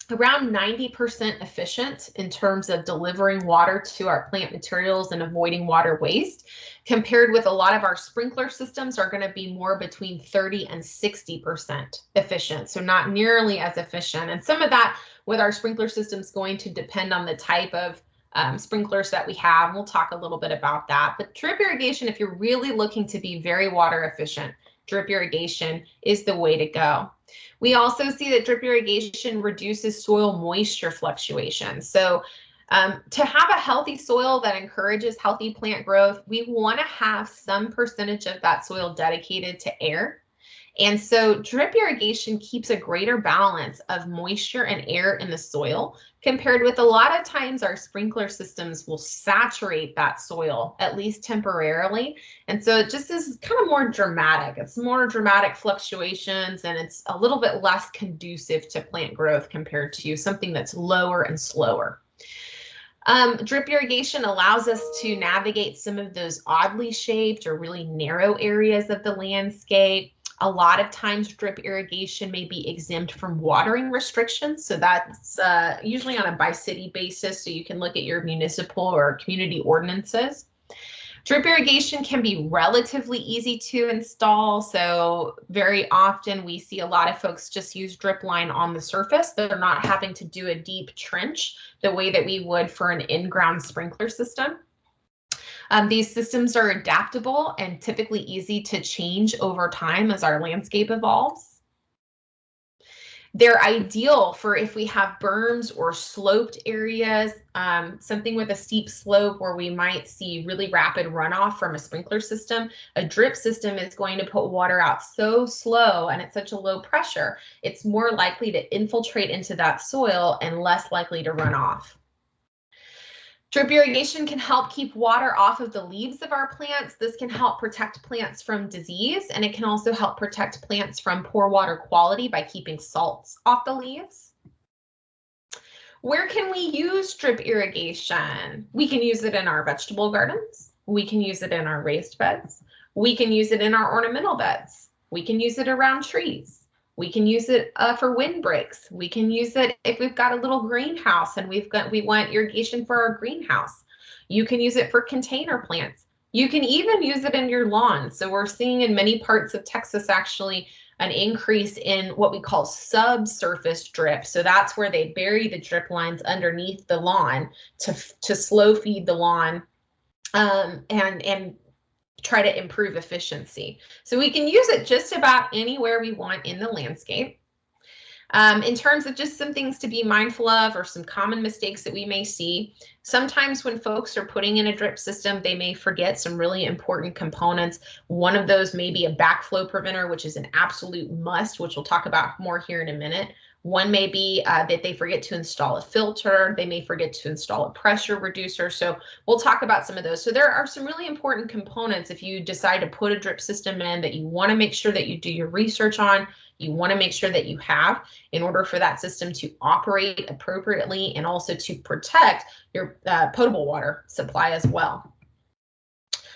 C: around 90% efficient in terms of delivering water to our plant materials and avoiding water waste, compared with a lot of our sprinkler systems are going to be more between 30 and 60% efficient. So not nearly as efficient. And some of that with our sprinkler systems going to depend on the type of sprinklers that we have. We'll talk a little bit about that. But drip irrigation, if you're really looking to be very water efficient, drip irrigation is the way to go. We also see that drip irrigation reduces soil moisture fluctuations. So to have a healthy soil that encourages healthy plant growth, we want to have some percentage of that soil dedicated to air. And so drip irrigation keeps a greater balance of moisture and air in the soil, compared with a lot of times our sprinkler systems will saturate that soil, at least temporarily. And so it just is kind of more dramatic. It's more dramatic fluctuations, and it's a little bit less conducive to plant growth compared to something that's lower and slower. Drip irrigation allows us to navigate some of those oddly shaped or really narrow areas of the landscape. A lot of times drip irrigation may be exempt from watering restrictions. So that's usually on a by city basis. So you can look at your municipal or community ordinances. Drip irrigation can be relatively easy to install. So very often we see a lot of folks just use drip line on the surface. They're not having to do a deep trench the way that we would for an in-ground sprinkler system. These systems are adaptable and typically easy to change over time as our landscape evolves. They're ideal for if we have berms or sloped areas, something with a steep slope where we might see really rapid runoff from a sprinkler system. A drip system is going to put water out so slow and at such a low pressure, it's more likely to infiltrate into that soil and less likely to run off. Drip irrigation can help keep water off of the leaves of our plants. This can help protect plants from disease, and it can also help protect plants from poor water quality by keeping salts off the leaves. Where can we use drip irrigation? We can use it in our vegetable gardens. We can use it in our raised beds. We can use it in our ornamental beds. We can use it around trees. We can use it for windbreaks. We can use it if we've got a little greenhouse and we want irrigation for our greenhouse. You can use it for container plants. You can even use it in your lawn. So we're seeing in many parts of Texas actually an increase in what we call subsurface drip. So that's where they bury the drip lines underneath the lawn to slow feed the lawn and try to improve efficiency. So we can use it just about anywhere we want in the landscape. In terms of just some things to be mindful of or some common mistakes that we may see, sometimes when folks are putting in a drip system, they may forget some really important components. One of those may be a backflow preventer, which is an absolute must, which we'll talk about more here in a minute. One may be that they forget to install a filter. They may forget to install a pressure reducer. So we'll talk about some of those. So there are some really important components if you decide to put a drip system in that you want to make sure that you do your research on, you want to make sure that you have in order for that system to operate appropriately and also to protect your potable water supply as well.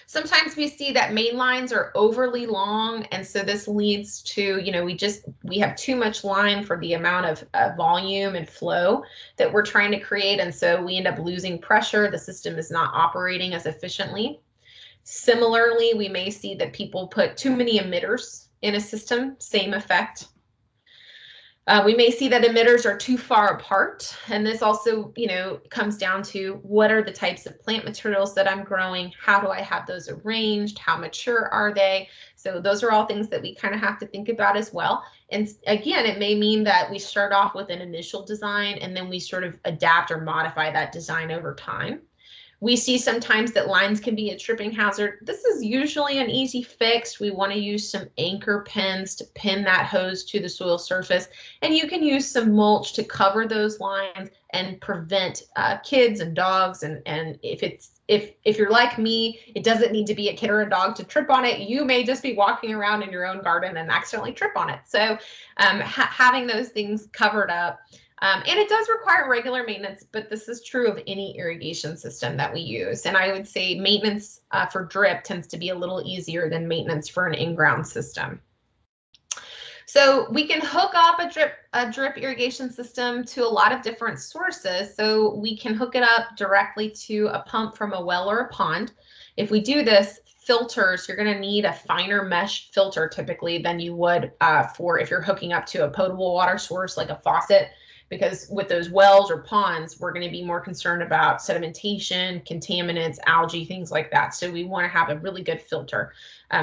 C: Sometimes we see that main lines are overly long, and so this leads to, we have too much line for the amount of volume and flow that we're trying to create, and so we end up losing pressure. The system is not operating as efficiently. Similarly, we may see that people put too many emitters in a system, same effect. We may see that emitters are too far apart, and this also, comes down to what are the types of plant materials that I'm growing? How do I have those arranged? How mature are they? So those are all things that we kind of have to think about as well. And again, it may mean that we start off with an initial design and then we sort of adapt or modify that design over time. We see sometimes that lines can be a tripping hazard. This is usually an easy fix. We want to use some anchor pins to pin that hose to the soil surface, and you can use some mulch to cover those lines and prevent kids and dogs. And if you're like me, it doesn't need to be a kid or a dog to trip on it. You may just be walking around in your own garden and accidentally trip on it. So having those things covered up. And it does require regular maintenance, but this is true of any irrigation system that we use. And I would say maintenance for drip tends to be a little easier than maintenance for an in-ground system. So we can hook up a drip irrigation system to a lot of different sources. So we can hook it up directly to a pump from a well or a pond. If we do this, filters, you're going to need a finer mesh filter typically than you would for if you're hooking up to a potable water source like a faucet. Because with those wells or ponds, we're going to be more concerned about sedimentation, contaminants, algae, things like that. So we want to have a really good filter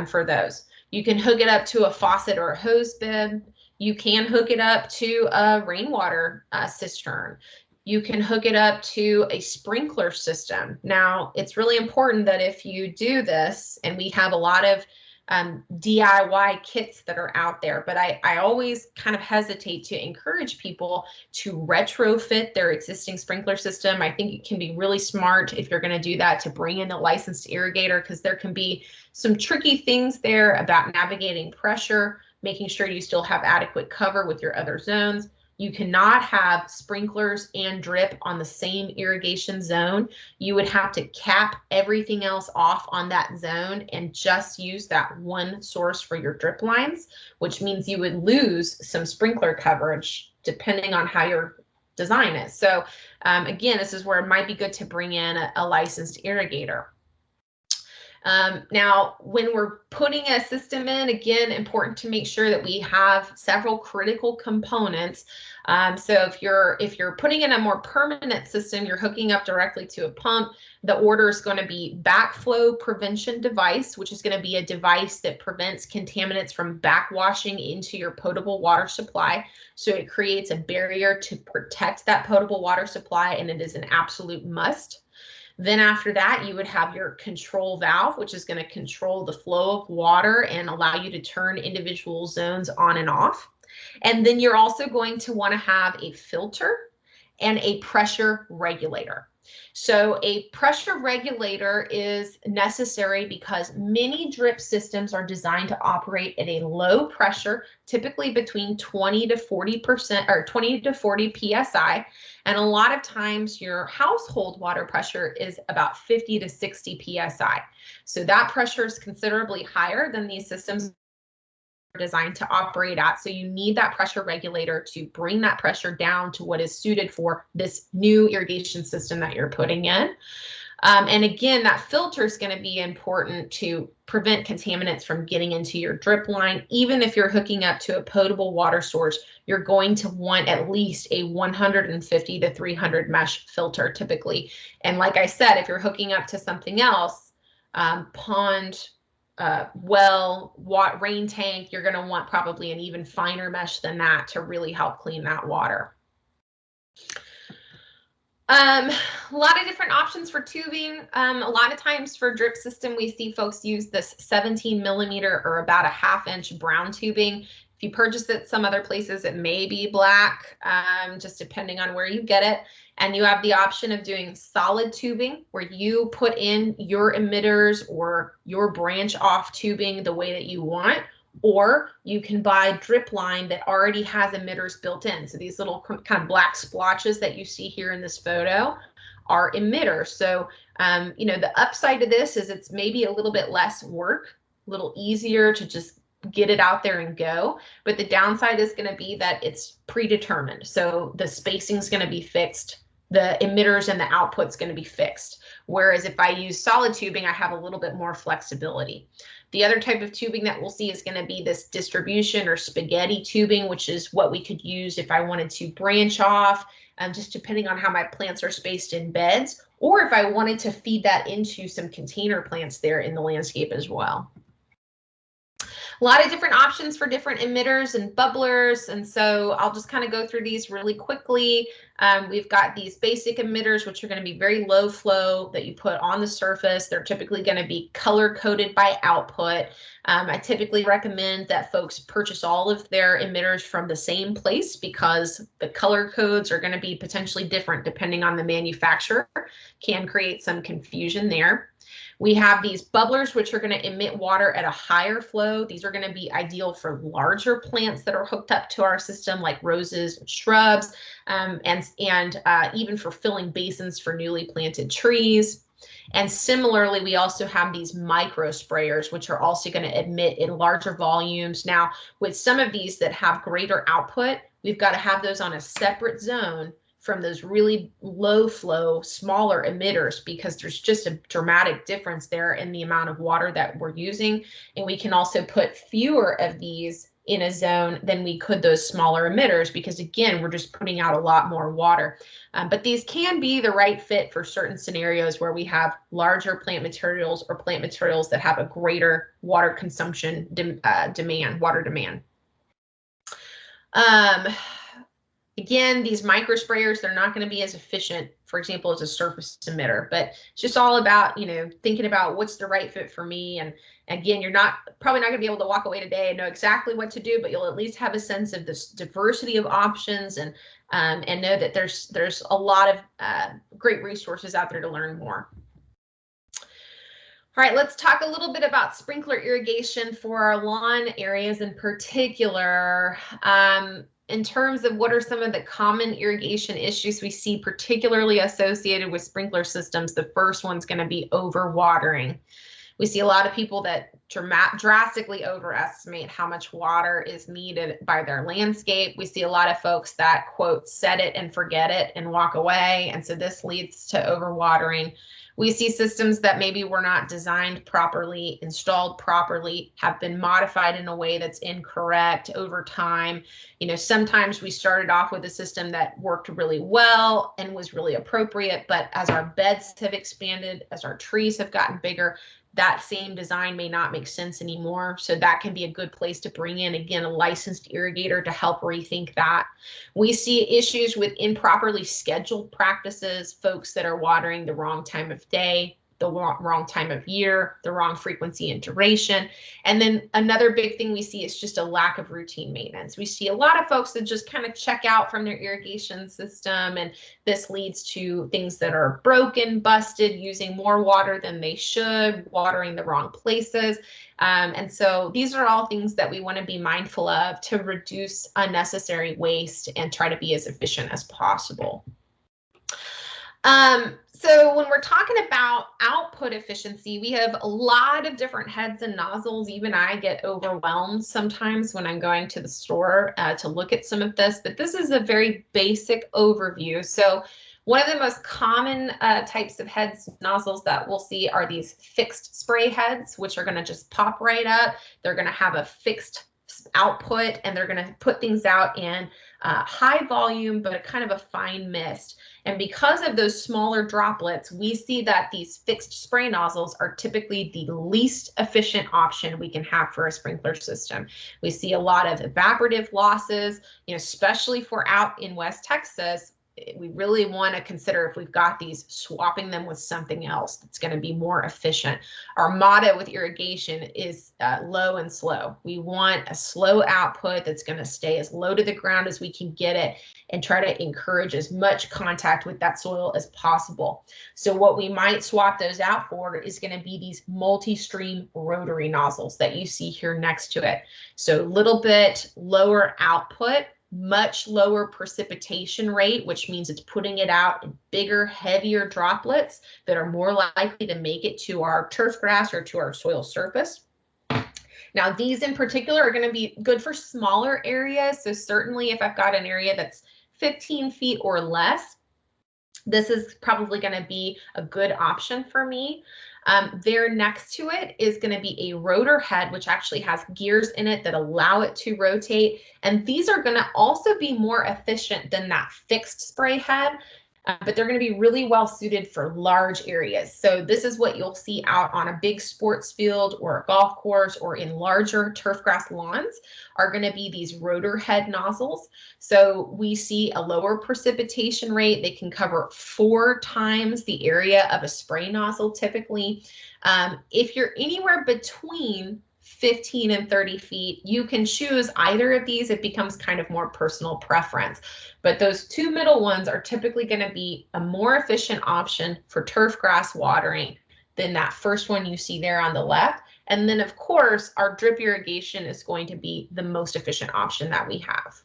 C: for those. You can hook it up to a faucet or a hose bib. You can hook it up to a rainwater cistern. You can hook it up to a sprinkler system. Now, it's really important that if you do this, and we have a lot of DIY kits that are out there, but I always kind of hesitate to encourage people to retrofit their existing sprinkler system. I think it can be really smart if you're going to do that to bring in a licensed irrigator, because there can be some tricky things there about navigating pressure, making sure you still have adequate cover with your other zones. You cannot have sprinklers and drip on the same irrigation zone. You would have to cap everything else off on that zone and just use that one source for your drip lines, which means you would lose some sprinkler coverage depending on how your design is. So again, this is where it might be good to bring in a licensed irrigator. Now, when we're putting a system in, again, important to make sure that we have several critical components. So if you're putting in a more permanent system, you're hooking up directly to a pump, the order is going to be backflow prevention device, which is going to be a device that prevents contaminants from backwashing into your potable water supply. So it creates a barrier to protect that potable water supply, and it is an absolute must. Then after that, you would have your control valve, which is going to control the flow of water and allow you to turn individual zones on and off. And then you're also going to want to have a filter and a pressure regulator. So a pressure regulator is necessary because many drip systems are designed to operate at a low pressure, typically between 20 to 40% or 20 to 40 psi. And a lot of times your household water pressure is about 50 to 60 psi. So that pressure is considerably higher than these systems designed to operate at. So you need that pressure regulator to bring that pressure down to what is suited for this new irrigation system that you're putting in. And again, that filter is going to be important to prevent contaminants from getting into your drip line. Even if you're hooking up to a potable water source, you're going to want at least a 150 to 300 mesh filter typically. And like I said, if you're hooking up to something else, pond, well, rain tank, you're going to want probably an even finer mesh than that to really help clean that water. A lot of different options for tubing. A lot of times for drip system, we see folks use this 17 millimeter or about a 1/2 inch brown tubing. If you purchase it some other places, it may be black, just depending on where you get it. And you have the option of doing solid tubing, where you put in your emitters or your branch off tubing the way that you want, or you can buy drip line that already has emitters built in. So these little kind of black splotches that you see here in this photo are emitters. So, you know, the upside to this is it's maybe a little bit less work, a little easier to just get it out there and go. But the downside is going to be that it's predetermined. So the spacing is going to be fixed. The emitters and the output's going to be fixed. Whereas if I use solid tubing, I have a little bit more flexibility. The other type of tubing that we'll see is going to be this distribution or spaghetti tubing, which is what we could use if I wanted to branch off, just depending on how my plants are spaced in beds, or if I wanted to feed that into some container plants there in the landscape as well. A lot of different options for different emitters and bubblers, and so I'll just kind of go through these really quickly. We've got these basic emitters, which are going to be very low flow that you put on the surface. They're typically going to be color coded by output. I typically recommend that folks purchase all of their emitters from the same place because the color codes are going to be potentially different depending on the manufacturer. Can create some confusion there. We have these bubblers, which are going to emit water at a higher flow. These are going to be ideal for larger plants that are hooked up to our system, like roses and shrubs, and even for filling basins for newly planted trees. And similarly, we also have these micro sprayers, which are also going to emit in larger volumes. Now, with some of these that have greater output, we've got to have those on a separate zone from those really low flow, smaller emitters, because there's just a dramatic difference there in the amount of water that we're using. And we can also put fewer of these in a zone than we could those smaller emitters, because again, we're just putting out a lot more water. But these can be the right fit for certain scenarios where we have larger plant materials or plant materials that have a greater water consumption water demand. Again, these micro sprayers, they're not going to be as efficient, for example, as a surface emitter, but it's just all about, you know, thinking about what's the right fit for me. And again, you're probably not going to be able to walk away today and know exactly what to do, but you'll at least have a sense of this diversity of options and know that there's a lot of great resources out there to learn more. All right, let's talk a little bit about sprinkler irrigation for our lawn areas in particular. in terms of what are some of the common irrigation issues we see, particularly associated with sprinkler systems, the first one's going to be overwatering. We see a lot of people that drastically overestimate how much water is needed by their landscape. We see a lot of folks that, quote, set it and forget it and walk away. And so this leads to overwatering. We see systems that maybe were not designed properly, installed properly, have been modified in a way that's incorrect over time. You know, sometimes we started off with a system that worked really well and was really appropriate, but as our beds have expanded, as our trees have gotten bigger, that same design may not make sense anymore. So that can be a good place to bring in, again, a licensed irrigator to help rethink that. We see issues with improperly scheduled practices, folks that are watering the wrong time of day, the wrong time of year, the wrong frequency and duration. And then another big thing we see is just a lack of routine maintenance. We see a lot of folks that just kind of check out from their irrigation system, and this leads to things that are broken, busted, using more water than they should, watering the wrong places. And so these are all things that we want to be mindful of to reduce unnecessary waste and try to be as efficient as possible. So when we're talking about output efficiency, we have a lot of different heads and nozzles. Even I get overwhelmed sometimes when I'm going to the store to look at some of this, but this is a very basic overview. So one of the most common types of heads and nozzles that we'll see are these fixed spray heads, which are going to just pop right up. They're going to have a fixed output, and they're going to put things out in high volume, but a kind of a fine mist. And because of those smaller droplets, we see that these fixed spray nozzles are typically the least efficient option we can have for a sprinkler system. We see a lot of evaporative losses, you know, especially if we're out in West Texas. We really want to consider, if we've got these, swapping them with something else that's going to be more efficient. Our motto with irrigation is low and slow. We want a slow output that's going to stay as low to the ground as we can get it, and try to encourage as much contact with that soil as possible. So what we might swap those out for is going to be these multi-stream rotary nozzles that you see here next to it. So a little bit lower output, much lower precipitation rate, which means it's putting it out in bigger, heavier droplets that are more likely to make it to our turf grass or to our soil surface. Now, these in particular are going to be good for smaller areas. So certainly if I've got an area that's 15 feet or less, this is probably going to be a good option for me. There next to it is going to be a rotor head, which actually has gears in it that allow it to rotate. And these are going to also be more efficient than that fixed spray head, but they're going to be really well suited for large areas. So this is what you'll see out on a big sports field or a golf course, or in larger turf grass lawns, are going to be these rotor head nozzles. So we see a lower precipitation rate. They can cover 4 times the area of a spray nozzle typically. If you're anywhere between 15 and 30 feet, you can choose either of these. It becomes kind of more personal preference. But those 2 middle ones are typically going to be a more efficient option for turf grass watering than that first one you see there on the left. And then, of course, our drip irrigation is going to be the most efficient option that we have.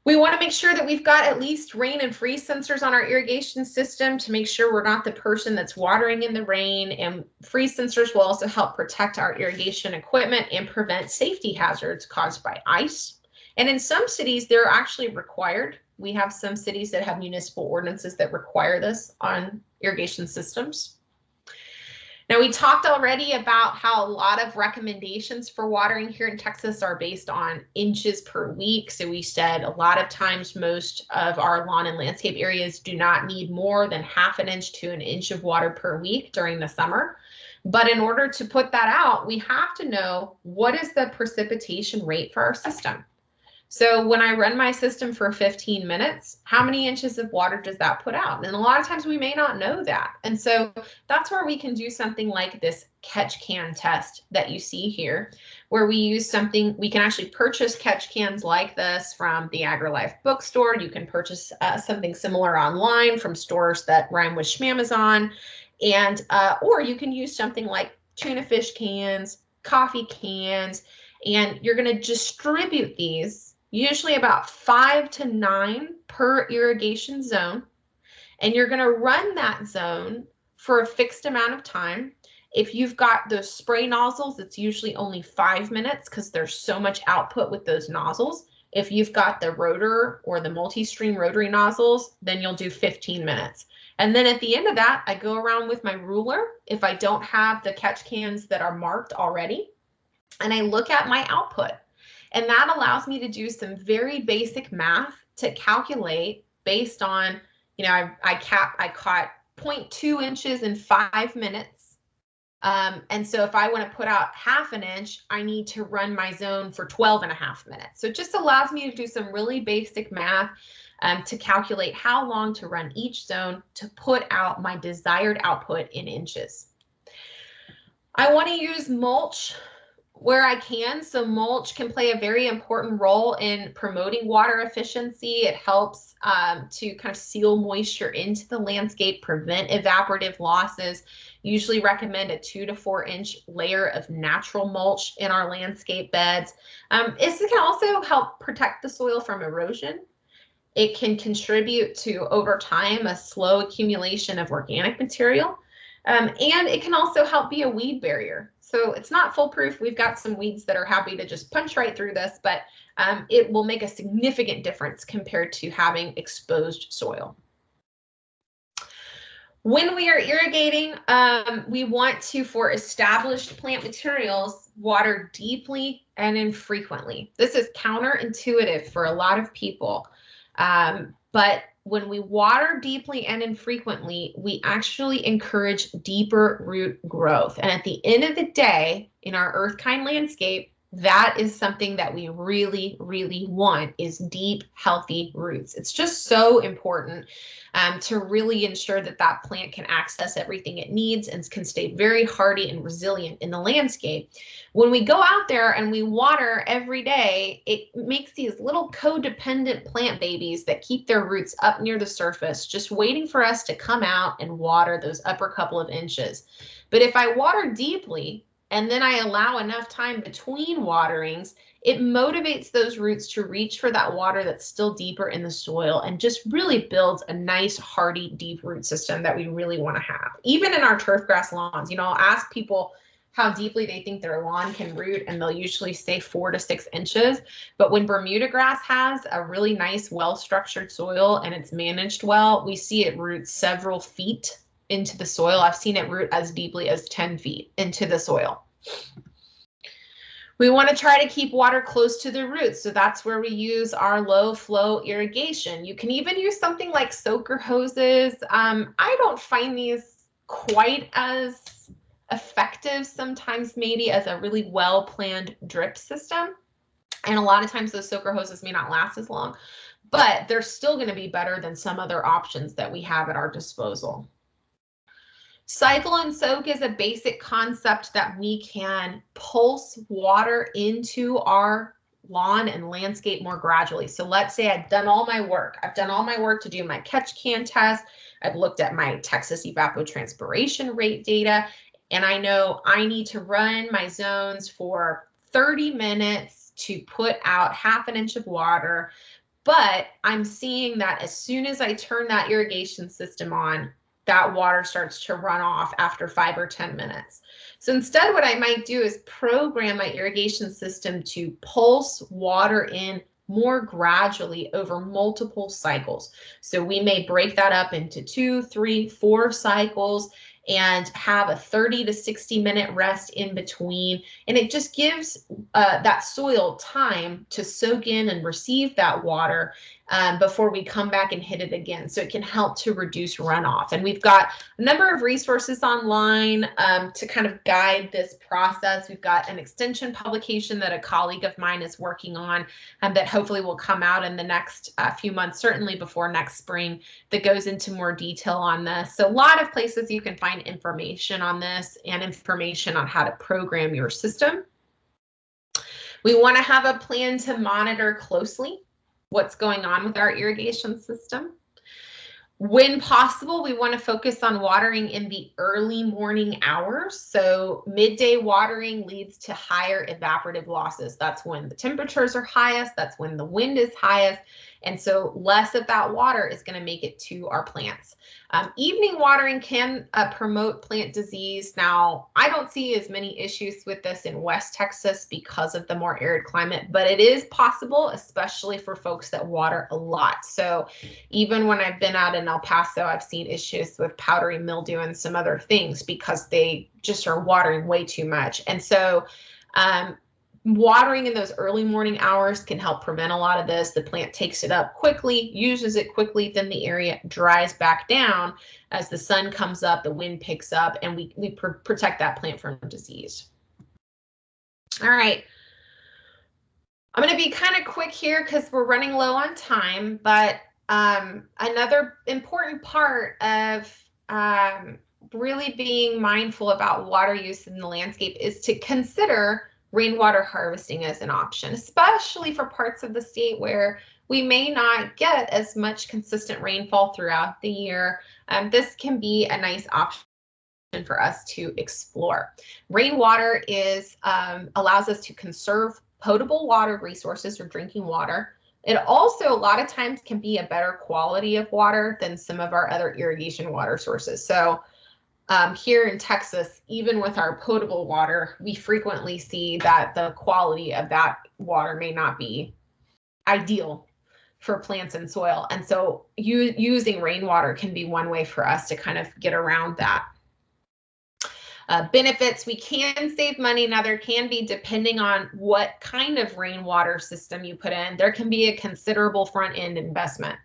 C: We want to make sure that we've got at least rain and freeze sensors on our irrigation system to make sure we're not the person that's watering in the rain. And freeze sensors will also help protect our irrigation equipment and prevent safety hazards caused by ice. And in some cities, they're actually required. We have some cities that have municipal ordinances that require this on irrigation systems. Now, we talked already about how a lot of recommendations for watering here in Texas are based on inches per week. So we said a lot of times most of our lawn and landscape areas do not need more than 1/2 inch to 1 inch of water per week during the summer. But in order to put that out, we have to know, what is the precipitation rate for our system? So when I run my system for 15 minutes, how many inches of water does that put out? And a lot of times we may not know that. And so that's where we can do something like this catch can test that you see here, where we use something. We can actually purchase catch cans like this from the AgriLife bookstore. You can purchase something similar online from stores that rhyme with Schmamazon, and or you can use something like tuna fish cans, coffee cans, and you're going to distribute these usually about 5 to 9 per irrigation zone. And you're going to run that zone for a fixed amount of time. If you've got those spray nozzles, it's usually only 5 minutes because there's so much output with those nozzles. If you've got the rotor or the multi-stream rotary nozzles, then you'll do 15 minutes. And then at the end of that, I go around with my ruler if I don't have the catch cans that are marked already, and I look at my output. And that allows me to do some very basic math to calculate based on, you know, I caught 0.2 inches in 5 minutes. And so if I want to put out 1/2 inch, I need to run my zone for 12.5 minutes. So it just allows me to do some really basic math to calculate how long to run each zone to put out my desired output in inches. I want to use mulch where I can. So mulch can play a very important role in promoting water efficiency. It helps to kind of seal moisture into the landscape, prevent evaporative losses. Usually recommend a 2 to 4 inch layer of natural mulch in our landscape beds. This can also help protect the soil from erosion. It can contribute to, over time, a slow accumulation of organic material. And it can also help be a weed barrier. So it's not foolproof. We've got some weeds that are happy to just punch right through this, but it will make a significant difference compared to having exposed soil. When we are irrigating, we want to, for established plant materials, water deeply and infrequently. This is counterintuitive for a lot of people. But when we water deeply and infrequently, we actually encourage deeper root growth. And at the end of the day, in our earth-kind landscape, that is something that we really, really want, is deep, healthy roots. It's just so important to really ensure that that plant can access everything it needs and can stay very hardy and resilient in the landscape. When we go out there and we water every day, it makes these little codependent plant babies that keep their roots up near the surface, just waiting for us to come out and water those upper couple of inches. But if I water deeply, and then I allow enough time between waterings, it motivates those roots to reach for that water that's still deeper in the soil and just really builds a nice, hardy, deep root system that we really want to have. Even in our turf grass lawns, you know, I'll ask people how deeply they think their lawn can root, and they'll usually say 4 to 6 inches. But when Bermuda grass has a really nice, well-structured soil and it's managed well, we see it root several feet into the soil. I've seen it root as deeply as 10 feet into the soil. We want to try to keep water close to the roots, so that's where we use our low flow irrigation. You can even use something like soaker hoses. I don't find these quite as effective sometimes, maybe, as a really well-planned drip system. And a lot of times those soaker hoses may not last as long, but they're still going to be better than some other options that we have at our disposal. Cycle and soak is a basic concept that we can pulse water into our lawn and landscape more gradually. So let's say I've done all my work. I've done all my work to do my catch can test. I've looked at my Texas evapotranspiration rate data, and I know I need to run my zones for 30 minutes to put out 1/2 inch of water. But I'm seeing that as soon as I turn that irrigation system on, that water starts to run off after 5 or 10 minutes. So instead, what I might do is program my irrigation system to pulse water in more gradually over multiple cycles. So we may break that up into 2, 3, 4 cycles and have a 30 to 60 minute rest in between. And it just gives that soil time to soak in and receive that water before we come back and hit it again. So it can help to reduce runoff. And we've got a number of resources online to kind of guide this process. We've got an extension publication that a colleague of mine is working on that hopefully will come out in the next few months, certainly before next spring, that goes into more detail on this. So a lot of places you can find information on this and information on how to program your system. We want to have a plan to monitor closely what's going on with our irrigation system. When possible, we want to focus on watering in the early morning hours. So midday watering leads to higher evaporative losses. That's when the temperatures are highest. That's when the wind is highest. And so less of that water is going to make it to our plants. Evening watering can promote plant disease. Now, I don't see as many issues with this in West Texas because of the more arid climate, but it is possible, especially for folks that water a lot. So even when I've been out in El Paso, I've seen issues with powdery mildew and some other things because they just are watering way too much. And so watering in those early morning hours can help prevent a lot of this. The plant takes it up quickly, uses it quickly, then the area dries back down. As the sun comes up, the wind picks up, and we protect that plant from disease. All right. I'm going to be kind of quick here because we're running low on time, but another important part of really being mindful about water use in the landscape is to consider rainwater harvesting as an option, especially for parts of the state where we may not get as much consistent rainfall throughout the year. This can be a nice option for us to explore. Rainwater allows us to conserve potable water resources or drinking water. It also a lot of times can be a better quality of water than some of our other irrigation water sources. So here in Texas, even with our potable water, we frequently see that the quality of that water may not be ideal for plants and soil. And so using rainwater can be one way for us to kind of get around that. Benefits, we can save money. Now there can be, depending on what kind of rainwater system you put in, there can be a considerable front end investment.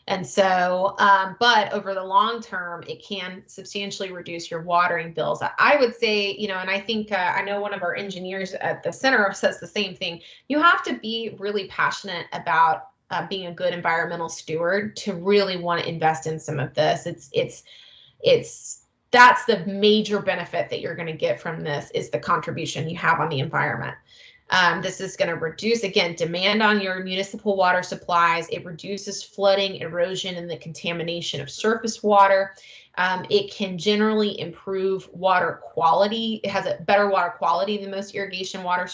C: And so, but over the long term, it can substantially reduce your watering bills. I would say, you know, and I think, I know one of our engineers at the center says the same thing. You have to be really passionate about being a good environmental steward to really want to invest in some of this. That's the major benefit that you're going to get from this, is the contribution you have on the environment. This is going to reduce, again, demand on your municipal water supplies. It reduces flooding, erosion, and the contamination of surface water. It can generally improve water quality. It has a better water quality than most irrigation water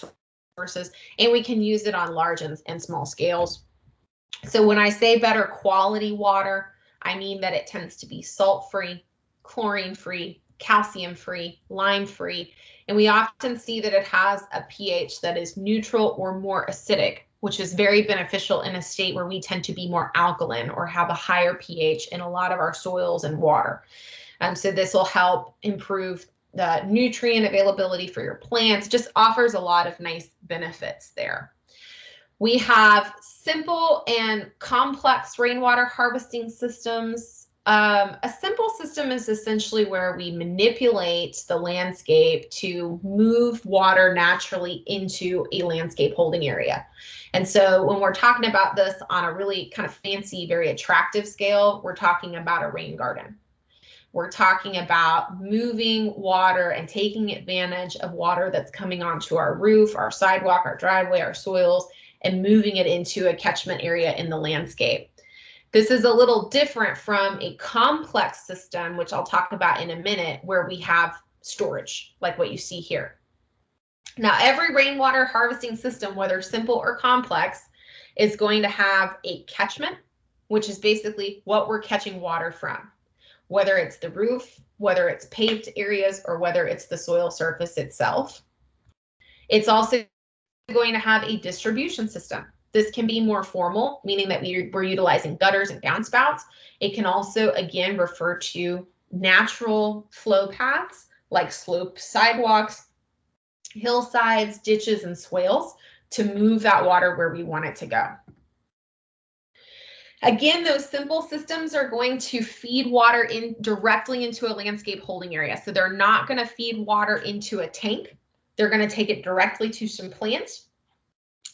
C: sources, and we can use it on large and small scales. So when I say better quality water, I mean that it tends to be salt-free, chlorine-free, calcium-free, lime-free. And we often see that it has a pH that is neutral or more acidic, which is very beneficial in a state where we tend to be more alkaline or have a higher pH in a lot of our soils and water. So this will help improve the nutrient availability for your plants. Just offers a lot of nice benefits there. We have simple and complex rainwater harvesting systems. A simple system is essentially where we manipulate the landscape to move water naturally into a landscape holding area. And so when we're talking about this on a really kind of fancy, very attractive scale, we're talking about a rain garden. We're talking about moving water and taking advantage of water that's coming onto our roof, our sidewalk, our driveway, our soils, and moving it into a catchment area in the landscape. This is a little different from a complex system, which I'll talk about in a minute, where we have storage, like what you see here. Now, every rainwater harvesting system, whether simple or complex, is going to have a catchment, which is basically what we're catching water from, whether it's the roof, whether it's paved areas, or whether it's the soil surface itself. It's also going to have a distribution system. This can be more formal, meaning that we're utilizing gutters and downspouts. It can also, again, refer to natural flow paths like slope sidewalks, hillsides, ditches, and swales to move that water where we want it to go. Again, those simple systems are going to feed water in directly into a landscape holding area. So they're not going to feed water into a tank. They're going to take it directly to some plants.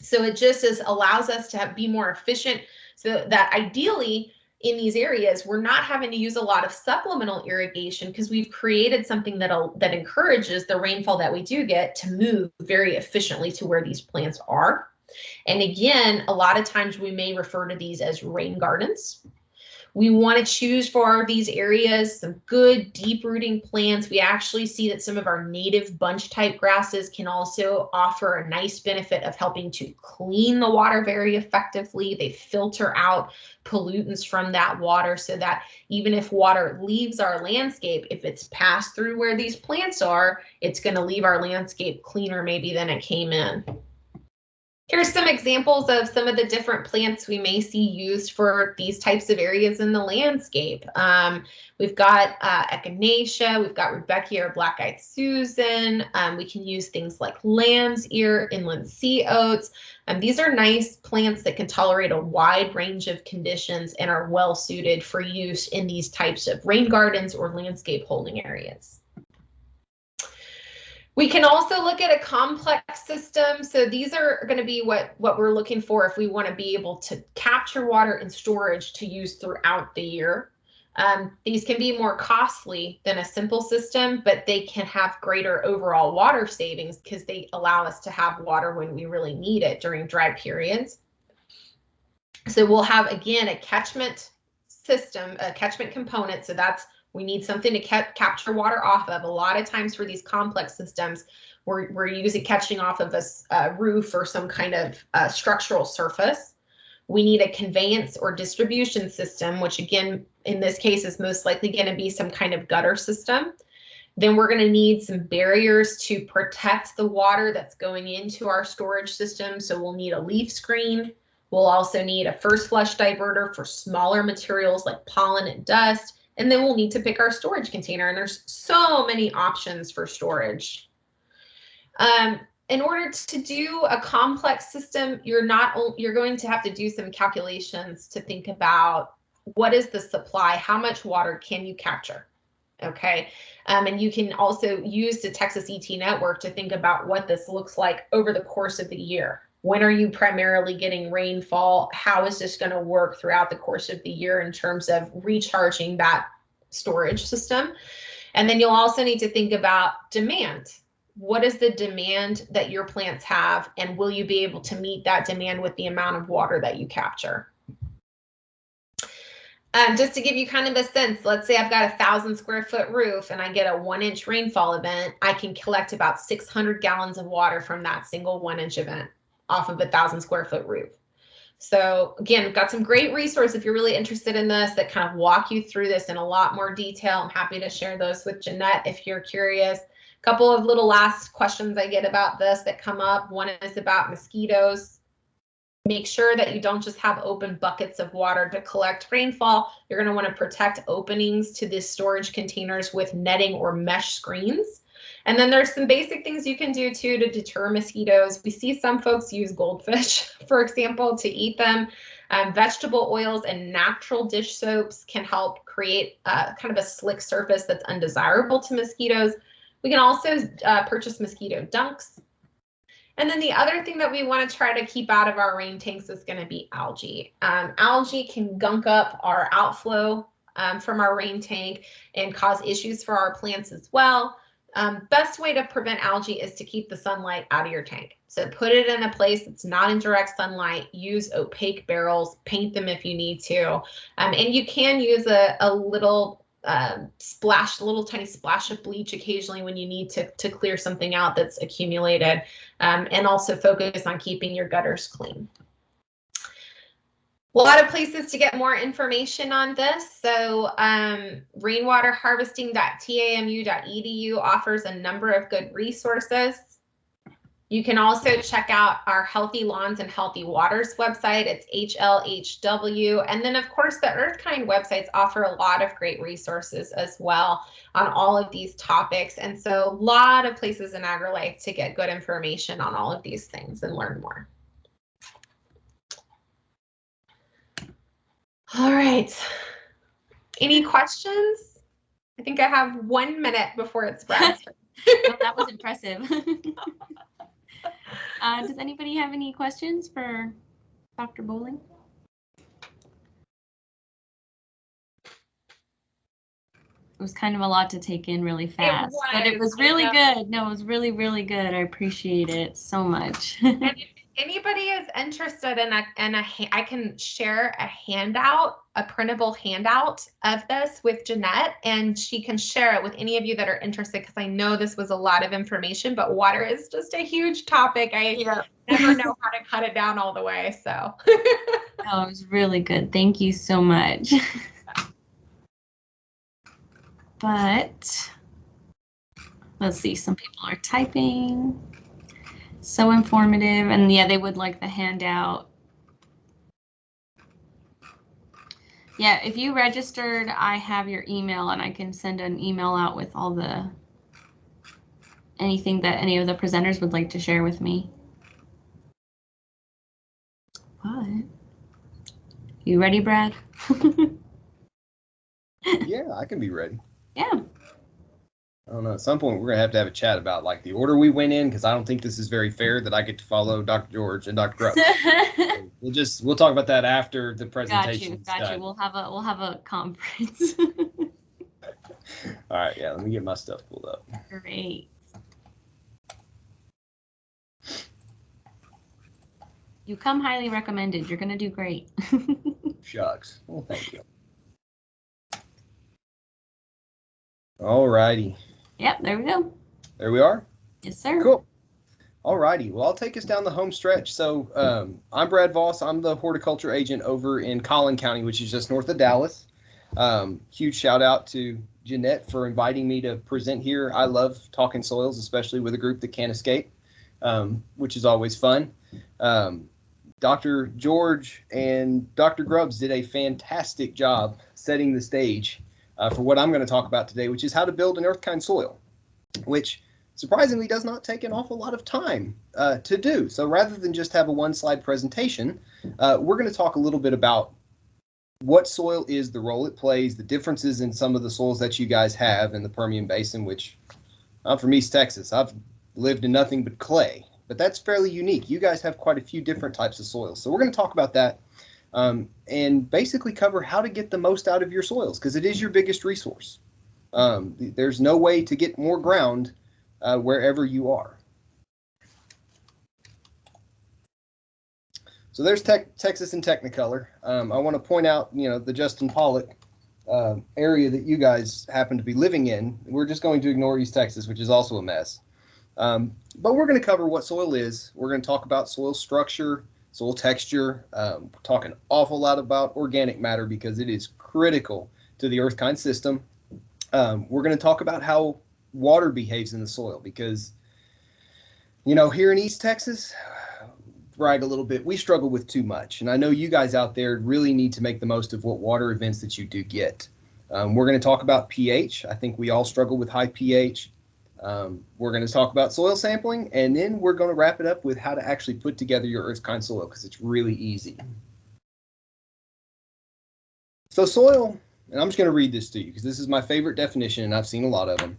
C: So it just allows us to be more efficient, so that ideally in these areas, we're not having to use a lot of supplemental irrigation, because we've created something that encourages the rainfall that we do get to move very efficiently to where these plants are. And again, a lot of times we may refer to these as rain gardens. We want to choose for these areas some good deep rooting plants. We actually see that some of our native bunch type grasses can also offer a nice benefit of helping to clean the water very effectively. They filter out pollutants from that water so that even if water leaves our landscape, if it's passed through where these plants are, it's going to leave our landscape cleaner maybe than it came in. Here's some examples of some of the different plants we may see used for these types of areas in the landscape. We've got echinacea, we've got Rudbeckia or black-eyed Susan. We can use things like lamb's ear, inland sea oats. These are nice plants that can tolerate a wide range of conditions and are well suited for use in these types of rain gardens or landscape holding areas. We can also look at a complex system. So these are going to be what we're looking for if we want to be able to capture water in storage to use throughout the year. These can be more costly than a simple system, but they can have greater overall water savings because they allow us to have water when we really need it during dry periods. So we'll have, again, a catchment system, a catchment component. So that's we need something to capture water off of. A lot of times for these complex systems, we're using catching off of a roof or some kind of structural surface. We need a conveyance or distribution system, which again, in this case is most likely going to be some kind of gutter system. Then we're going to need some barriers to protect the water that's going into our storage system. So we'll need a leaf screen. We'll also need a first flush diverter for smaller materials like pollen and dust. And then we'll need to pick our storage container, and there's so many options for storage. In order to do a complex system, you're going to have to do some calculations to think about what is the supply, how much water can you capture, okay? And you can also use the Texas ET network to think about what this looks like over the course of the year. When are you primarily getting rainfall? How is this going to work throughout the course of the year in terms of recharging that storage system? And then you'll also need to think about demand. What is the demand that your plants have, and will you be able to meet that demand with the amount of water that you capture? Just to give you kind of a sense, let's say I've got a 1,000 square foot roof and I get a 1-inch rainfall event, I can collect about 600 gallons of water from that single 1-inch event off of a 1,000 square foot roof. So again, we've got some great resources if you're really interested in this that kind of walk you through this in a lot more detail. I'm happy to share those with Jeanette if you're curious. A couple of little last questions I get about this that come up. One is about mosquitoes. Make sure that you don't just have open buckets of water to collect rainfall. You're going to want to protect openings to these storage containers with netting or mesh screens. And then there's some basic things you can do too to deter mosquitoes. We see some folks use goldfish, for example, to eat them. Vegetable oils and natural dish soaps can help create kind of a slick surface that's undesirable to mosquitoes. We can also purchase mosquito dunks. And then the other thing that we want to try to keep out of our rain tanks is going to be algae. Algae can gunk up our outflow from our rain tank and cause issues for our plants as well. Best way to prevent algae is to keep the sunlight out of your tank. So put it in a place that's not in direct sunlight, use opaque barrels, paint them if you need to. And you can use a little splash, a little tiny splash of bleach occasionally when you need to clear something out that's accumulated, and also focus on keeping your gutters clean. A lot of places to get more information on this. So rainwaterharvesting.tamu.edu offers a number of good resources. You can also check out our Healthy Lawns and Healthy Waters website. It's HLHW. And then, of course, the Earthkind websites offer a lot of great resources as well on all of these topics. And so a lot of places in AgriLife to get good information on all of these things and learn more. All right. Any questions? I think I have 1 minute before it's Brad's turn.
B: Well, that was impressive. Does anybody have any questions for Dr. Bowling? It was kind of a lot to take in really fast, but it was really good. No, it was really, really good. I appreciate it so much.
C: And anybody is interested in I can share a handout, a printable handout of this with Jeanette, and she can share it with any of you that are interested, because I know this was a lot of information, but water is just a huge topic. I never know how to cut it down all the way, so.
B: Oh, it was really good. Thank you so much. But let's see, some people are typing. So informative, and yeah, they would like the handout. Yeah, if you registered, I have your email, and I can send an email out with all the anything that any of the presenters would like to share with me. But you ready, Brad?
D: Yeah, I can be ready.
B: Yeah.
D: I don't know. At some point, we're gonna have a chat about like the order we went in, because I don't think this is very fair that I get to follow Dr. George and Dr. Grubb. We'll talk about that after the presentation.
B: Got you. We'll have a conference.
D: All right, yeah. Let me get my stuff pulled up.
B: Great. You come highly recommended. You're gonna do great.
D: Shucks. Well, thank you. All righty.
B: Yep, there we go.
D: There we are.
B: Yes, sir.
D: Cool. All righty. Well, I'll take us down the home stretch. So I'm Brad Voss. I'm the horticulture agent over in Collin County, which is just north of Dallas. Huge shout out to Jeanette for inviting me to present here. I love talking soils, especially with a group that can't escape, which is always fun. Dr. George and Dr. Grubbs did a fantastic job setting the stage for what I'm going to talk about today, which is how to build an earth-kind soil, which surprisingly does not take an awful lot of time to do. So rather than just have a one-slide presentation, we're going to talk a little bit about what soil is, the role it plays, the differences in some of the soils that you guys have in the Permian Basin, which I'm from East Texas. I've lived in nothing but clay, but that's fairly unique. You guys have quite a few different types of soils. So we're going to talk about that and basically cover how to get the most out of your soils, because it is your biggest resource. There's no way to get more ground wherever you are. So there's Texas and Technicolor. I want to point out, the Justin Pollock area that you guys happen to be living in. We're just going to ignore East Texas, which is also a mess. But we're going to cover what soil is. We're going to talk about soil structure, soil texture. Talk an awful lot about organic matter because it is critical to the earth-kind system. We're going to talk about how water behaves in the soil because, here in East Texas, brag a little bit, we struggle with too much. And I know you guys out there really need to make the most of what water events that you do get. We're going to talk about pH. I think we all struggle with high pH. We're going to talk about soil sampling, and then we're going to wrap it up with how to actually put together your earth-kind soil because it's really easy. So soil, and I'm just going to read this to you because this is my favorite definition and I've seen a lot of them.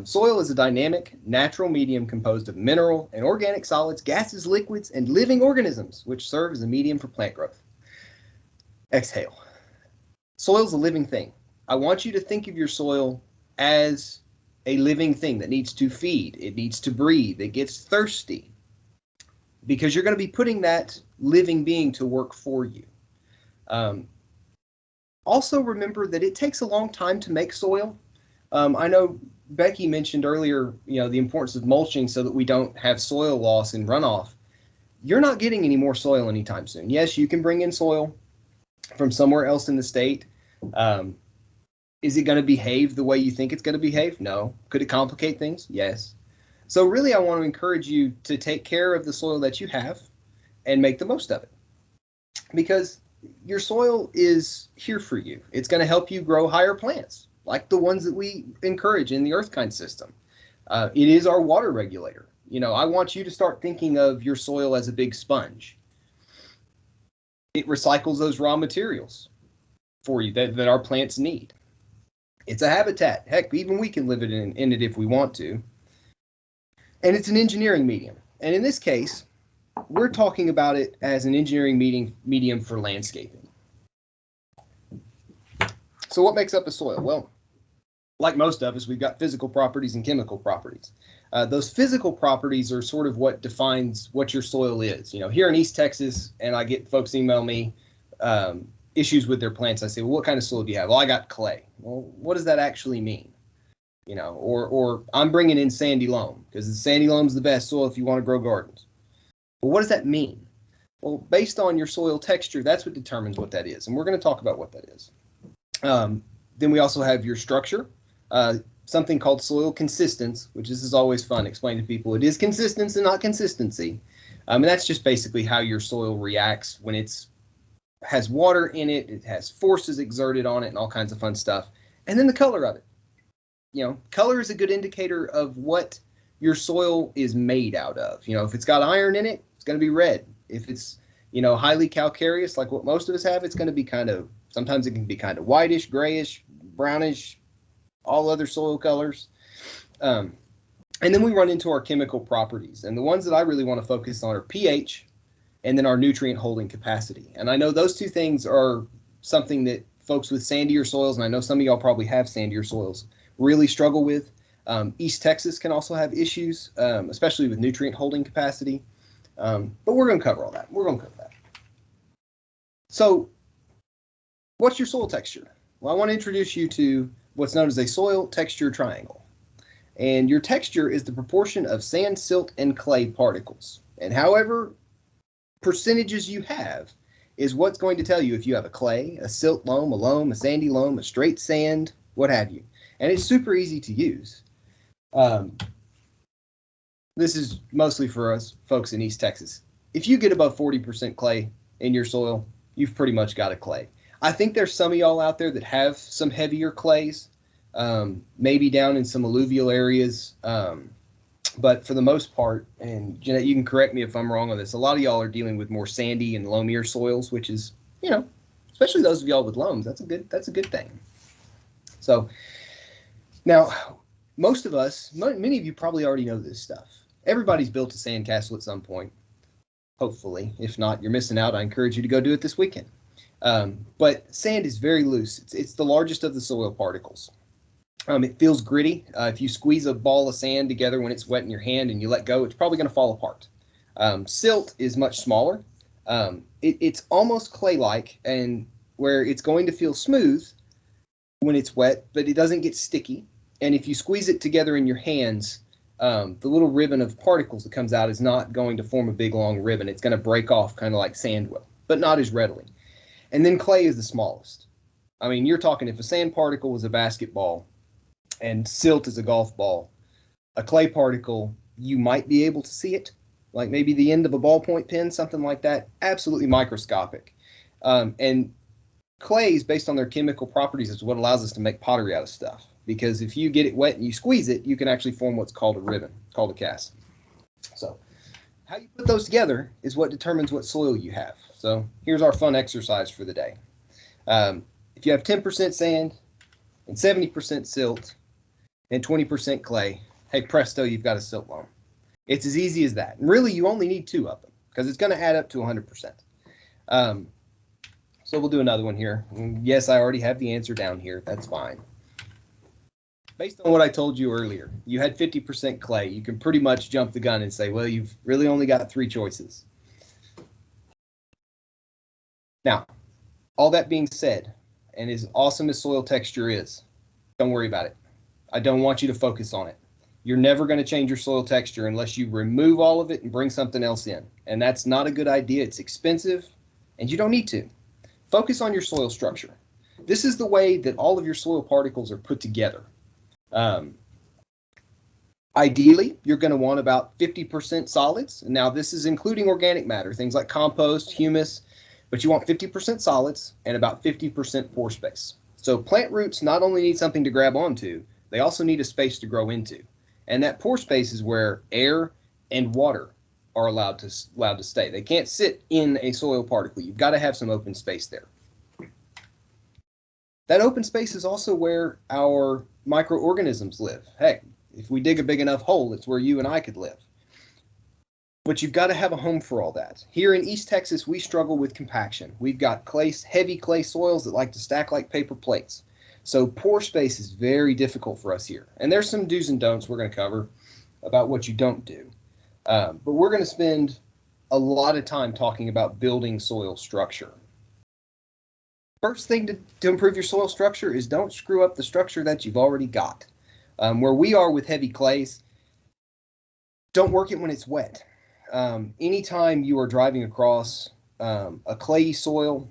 D: Soil is a dynamic, natural medium composed of mineral and organic solids, gases, liquids, and living organisms, which serve as a medium for plant growth. Exhale. Soil is a living thing. I want you to think of your soil as a living thing that needs to feed. It needs to breathe. It gets thirsty because you're going to be putting that living being to work for you. Also remember that it takes a long time to make soil. I know Becky mentioned earlier, the importance of mulching so that we don't have soil loss and runoff. You're not getting any more soil anytime soon. Yes, you can bring in soil from somewhere else in the state. Is it going to behave the way you think it's going to behave? No. Could it complicate things? Yes. So really, I want to encourage you to take care of the soil that you have and make the most of it because your soil is here for you. It's going to help you grow higher plants, like the ones that we encourage in the earth-kind system. It is our water regulator. I want you to start thinking of your soil as a big sponge. It recycles those raw materials for you that our plants need. It's a habitat. Heck, even we can live in it if we want to. And it's an engineering medium. And in this case, we're talking about it as an engineering medium for landscaping. So what makes up a soil? Well, like most of us, we've got physical properties and chemical properties. Those physical properties are sort of what defines what your soil is. Here in East Texas, and I get folks email me issues with their plants. I say, well, what kind of soil do you have? Well, I got clay. Well, what does that actually mean? Or I'm bringing in sandy loam because the sandy loam is the best soil if you want to grow gardens. Well, what does that mean? Well, based on your soil texture, that's what determines what that is. And we're going to talk about what that is. Then we also have your structure, something called soil consistence, which is always fun explaining to people. It is consistency and not consistency. And that's just basically how your soil reacts when it's has water in it, it has forces exerted on it, and all kinds of fun stuff. And then the color of it. Color is a good indicator of what your soil is made out of. If it's got iron in it, it's going to be red. If it's, highly calcareous, like what most of us have, it's going to be sometimes it can be kind of whitish, grayish, brownish, all other soil colors. And then we run into our chemical properties. And the ones that I really want to focus on are pH and then our nutrient holding capacity. And I know those two things are something that folks with sandier soils, and I know some of y'all probably have sandier soils, really struggle with. East Texas can also have issues, especially with nutrient holding capacity. But we're going to cover all that. So what's your soil texture? Well, I want to introduce you to what's known as a soil texture triangle. And your texture is the proportion of sand, silt, and clay particles. And however percentages you have is what's going to tell you if you have a clay, a silt loam, a sandy loam, a straight sand, what have you. And it's super easy to use. This is mostly for us folks in East Texas. If you get above 40% clay in your soil, you've pretty much got a clay. I think there's some of y'all out there that have some heavier clays, maybe down in some alluvial areas. But for the most part, and Jeanette, you can correct me if I'm wrong on this, a lot of y'all are dealing with more sandy and loamier soils, which is, especially those of y'all with loams, that's a good thing. So now, most of us, many of you probably already know this stuff. Everybody's built a sandcastle at some point, hopefully. If not, you're missing out. I encourage you to go do it this weekend. But sand is very loose. It's the largest of the soil particles. It feels gritty. If you squeeze a ball of sand together when it's wet in your hand and you let go, it's probably going to fall apart. Silt is much smaller. It's almost clay-like, and where it's going to feel smooth when it's wet, but it doesn't get sticky. And if you squeeze it together in your hands, the little ribbon of particles that comes out is not going to form a big long ribbon. It's going to break off kind of like sand will, but not as readily. And then clay is the smallest. I mean, you're talking if a sand particle was a basketball and silt is a golf ball, a clay particle, you might be able to see it, like maybe the end of a ballpoint pen, something like that, absolutely microscopic. And clays, based on their chemical properties, is what allows us to make pottery out of stuff. Because if you get it wet and you squeeze it, you can actually form what's called a ribbon, called a cast. So how you put those together is what determines what soil you have. So here's our fun exercise for the day. If you have 10% sand and 70% silt and 20% clay, hey, presto, you've got a silt loam. It's as easy as that. And really, you only need 2 of them because it's going to add up to 100%. So we'll do another one here. Yes, I already have the answer down here. That's fine. Based on what I told you earlier, you had 50% clay. You can pretty much jump the gun and say, well, you've really only got 3 choices. Now, all that being said, and as awesome as soil texture is, don't worry about it. I don't want you to focus on it. You're never going to change your soil texture unless you remove all of it and bring something else in. And that's not a good idea. It's expensive, and you don't need to. Focus on your soil structure. This is the way that all of your soil particles are put together. Ideally, you're going to want about 50% solids. Now, this is including organic matter, things like compost, humus, but you want 50% solids and about 50% pore space. So plant roots not only need something to grab onto, they also need a space to grow into. And that pore space is where air and water are allowed to stay. They can't sit in a soil particle. You've got to have some open space there. That open space is also where our microorganisms live. Heck, if we dig a big enough hole, it's where you and I could live. But you've got to have a home for all that. Here in East Texas, we struggle with compaction. We've got heavy clay soils that like to stack like paper plates. So pore space is very difficult for us here. And there's some do's and don'ts we're going to cover. about what you don't do. But we're going to spend a lot of time talking about building soil structure. First thing to improve your soil structure is don't screw up the structure that you've already got. Where we are with heavy clays, don't work it when it's wet. Anytime you are driving across a clayey soil,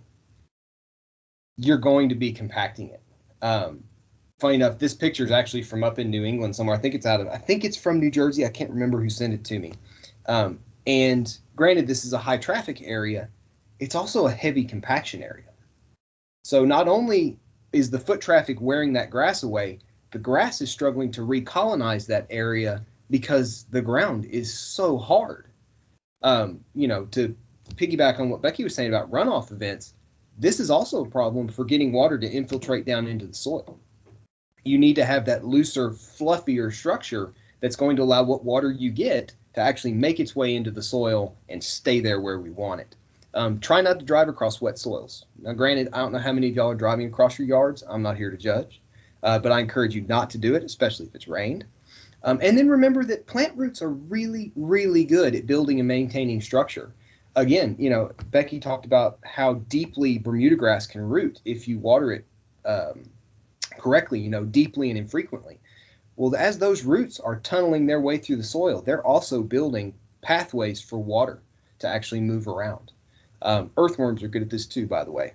D: you're going to be compacting it. Funny enough, this picture is actually from up in New England somewhere. I think it's from New Jersey. I can't remember who sent it to me. And granted, this is a high traffic area. It's also a heavy compaction area. So not only is the foot traffic wearing that grass away, the grass is struggling to recolonize that area because the ground is so hard. To piggyback on what Becky was saying about runoff events, this is also a problem for getting water to infiltrate down into the soil. You need to have that looser, fluffier structure that's going to allow what water you get to actually make its way into the soil and stay there where we want it. Try not to drive across wet soils. Now, granted, I don't know how many of y'all are driving across your yards. I'm not here to judge, but I encourage you not to do it, especially if it's rained. And then remember that plant roots are really, really good at building and maintaining structure. Again, Becky talked about how deeply Bermuda grass can root if you water it correctly, deeply and infrequently. Well, as those roots are tunneling their way through the soil, they're also building pathways for water to actually move around. Earthworms are good at this too, by the way.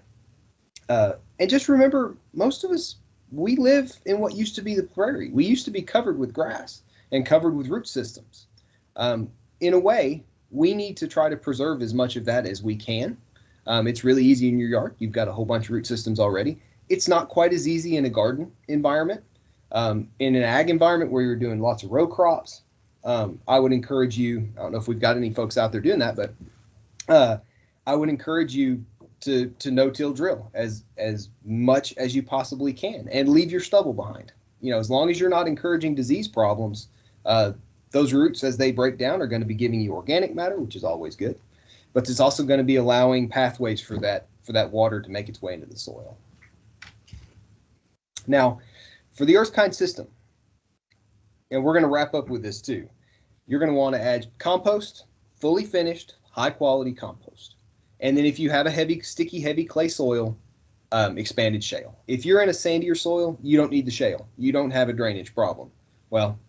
D: And just remember, most of us, we live in what used to be the prairie. We used to be covered with grass and covered with root systems. In a way, we need to try to preserve as much of that as we can. It's really easy in your yard. You've got a whole bunch of root systems already. It's not quite as easy in a garden environment. In an ag environment where you're doing lots of row crops, I would encourage you, I don't know if we've got any folks out there doing that, but I would encourage you to no-till drill as much as you possibly can and leave your stubble behind. As long as you're not encouraging disease problems, those roots, as they break down, are going to be giving you organic matter, which is always good, but it's also going to be allowing pathways for that water to make its way into the soil. Now, for the earth-kind system, and we're going to wrap up with this too, you're going to want to add compost, fully finished, high-quality compost. And then if you have a sticky, heavy clay soil, expanded shale. If you're in a sandier soil, you don't need the shale. You don't have a drainage problem. Well,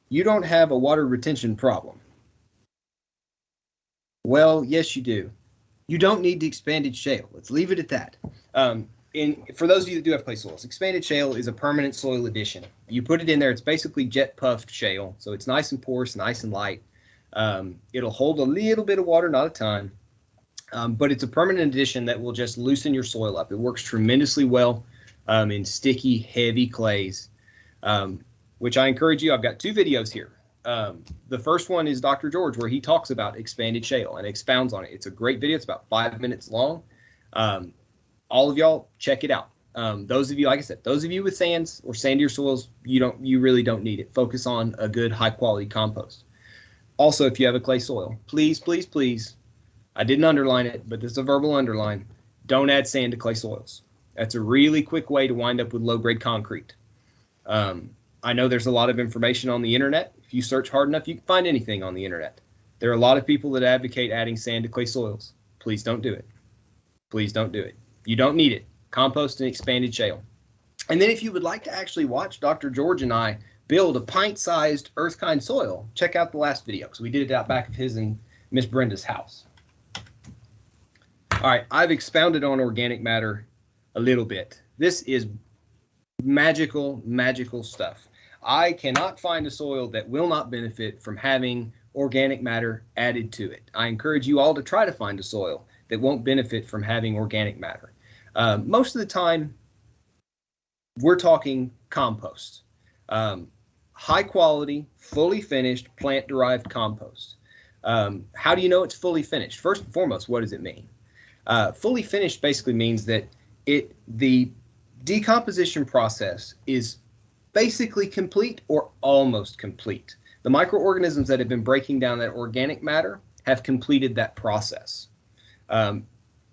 D: you don't have a water retention problem. Well, yes, you do. You don't need the expanded shale. Let's leave it at that. For those of you that do have clay soils, expanded shale is a permanent soil addition. You put it in there, it's basically jet puffed shale. So it's nice and porous, nice and light. It'll hold a little bit of water, not a ton. But it's a permanent addition that will just loosen your soil up. It works tremendously well in sticky, heavy clays, which I encourage you. I've got 2 videos here. The first one is Dr. George, where he talks about expanded shale and expounds on it. It's a great video. It's about 5 minutes long. All of y'all, check it out. Those of you, like I said, those of you with sands or sandier soils, you really don't need it. Focus on a good, high-quality compost. Also, if you have a clay soil, please, please, please, I didn't underline it, but this is a verbal underline. Don't add sand to clay soils. That's a really quick way to wind up with low-grade concrete. I know there's a lot of information on the internet. If you search hard enough, you can find anything on the internet. There are a lot of people that advocate adding sand to clay soils. Please don't do it. Please don't do it. You don't need it. Compost and expanded shale. And then if you would like to actually watch Dr. George and I build a pint-sized earth-kind soil, check out the last video, because we did it out back of his and Miss Brenda's house. All right, I've expounded on organic matter a little bit. This is magical, magical stuff. I cannot find a soil that will not benefit from having organic matter added to it. I encourage you all to try to find a soil that won't benefit from having organic matter. Most of the time, we're talking compost. High quality, fully finished, plant-derived compost. How do you know it's fully finished? First and foremost, what does it mean? Fully finished basically means that the decomposition process is basically complete or almost complete. The microorganisms that have been breaking down that organic matter have completed that process.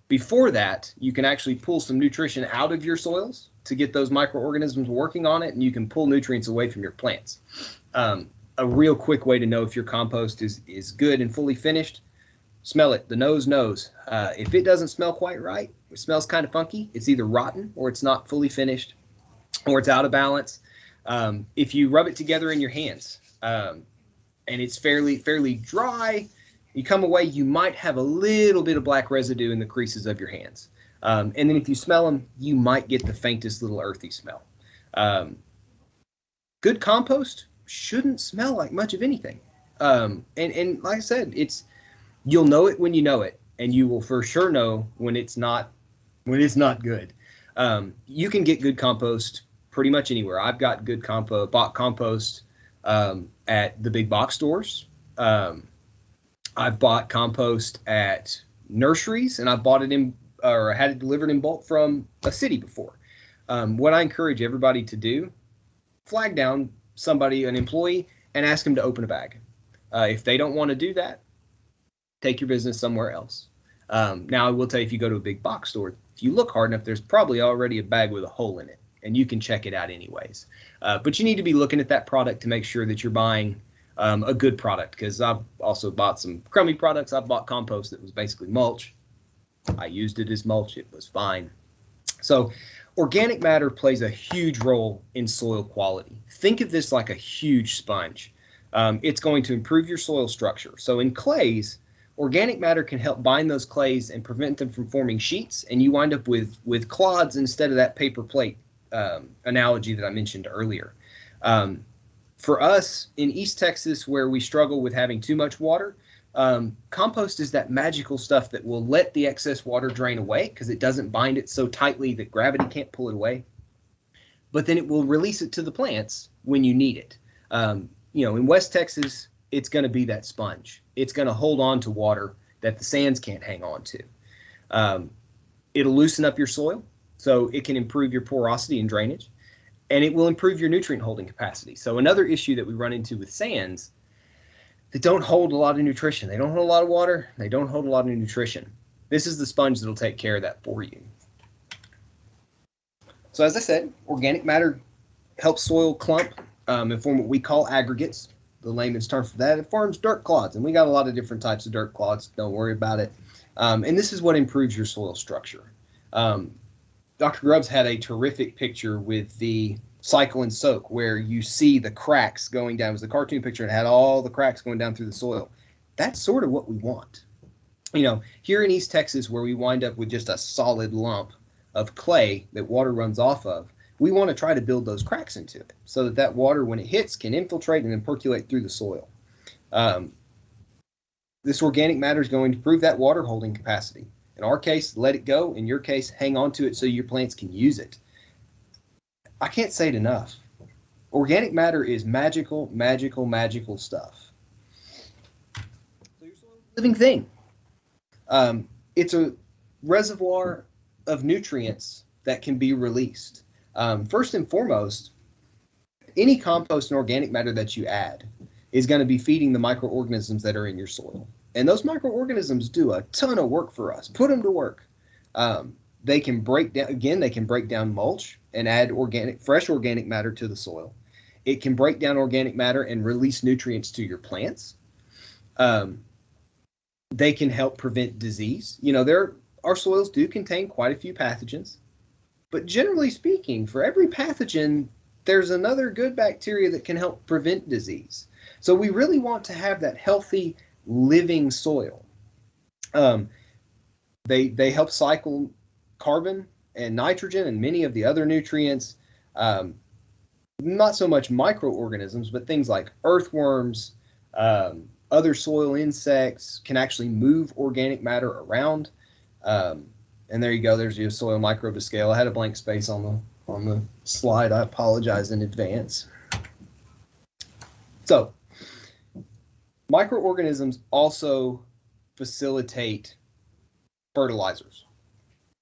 D: Before that, you can actually pull some nutrition out of your soils to get those microorganisms working on it, and you can pull nutrients away from your plants. a real quick way to know if your compost is good and fully finished, smell it. The nose knows. If it doesn't smell quite right, it smells kind of funky, it's either rotten or it's not fully finished or it's out of balance. If you rub it together in your hands and it's fairly dry, you come away, you might have a little bit of black residue in the creases of your hands. And then if you smell them, you might get the faintest little earthy smell. Good compost shouldn't smell like much of anything. And like I said, you'll know it when you know it, and you will for sure know when it's not good. You can get good compost pretty much anywhere. I've got good bought compost at the big box stores. I've bought compost at nurseries, and I've bought it in or had it delivered in bulk from a city before. What I encourage everybody to do, flag down somebody, an employee, and ask them to open a bag. If they don't want to do that, take your business somewhere else. Now, I will tell you, if you go to a big box store, if you look hard enough, there's probably already a bag with a hole in it, and you can check it out anyways. But you need to be looking at that product to make sure that you're buying a good product, because I've also bought some crummy products. I've bought compost that was basically mulch. I used it as mulch. It was fine. So organic matter plays a huge role in soil quality. Think of this like a huge sponge. It's going to improve your soil structure. So in clays, organic matter can help bind those clays and prevent them from forming sheets, and you wind up with clods instead of that paper plate analogy that I mentioned earlier. For us in East Texas, where we struggle with having too much water, compost is that magical stuff that will let the excess water drain away because it doesn't bind it so tightly that gravity can't pull it away. But then it will release it to the plants when you need it. In West Texas, it's going to be that sponge. It's going to hold on to water that the sands can't hang on to. It'll loosen up your soil so it can improve your porosity and drainage, and it will improve your nutrient holding capacity. So another issue that we run into with sands that don't hold a lot of nutrition. They don't hold a lot of water. They don't hold a lot of nutrition. This is the sponge that'll take care of that for you. So as I said, organic matter helps soil clump and form what we call aggregates. The layman's term for that, it forms dirt clods. And we got a lot of different types of dirt clods. Don't worry about it. And this is what improves your soil structure. Dr. Grubbs had a terrific picture with the cycle and soak where you see the cracks going down. It was a cartoon picture and it had all the cracks going down through the soil. That's sort of what we want. Here in East Texas, where we wind up with just a solid lump of clay that water runs off of, we want to try to build those cracks into it so that water, when it hits, can infiltrate and then percolate through the soil. This organic matter is going to improve that water holding capacity. In our case, let it go. In your case, hang on to it so your plants can use it. I can't say it enough. Organic matter is magical, magical, magical stuff. So your soil is a living thing. It's a reservoir of nutrients that can be released. First and foremost, any compost and organic matter that you add is going to be feeding the microorganisms that are in your soil. And those microorganisms do a ton of work for us. Put them to work. They can break down mulch and add fresh organic matter to the soil. It can break down organic matter and release nutrients to your plants. They can help prevent disease. Our soils do contain quite a few pathogens, but generally speaking, for every pathogen, there's another good bacteria that can help prevent disease. So we really want to have that healthy, living soil. They help cycle carbon and nitrogen and many of the other nutrients. Not so much microorganisms, but things like earthworms, other soil insects can actually move organic matter around. And there you go. There's your soil microbe to scale. I had a blank space on the slide. I apologize in advance. So microorganisms also facilitate fertilizers.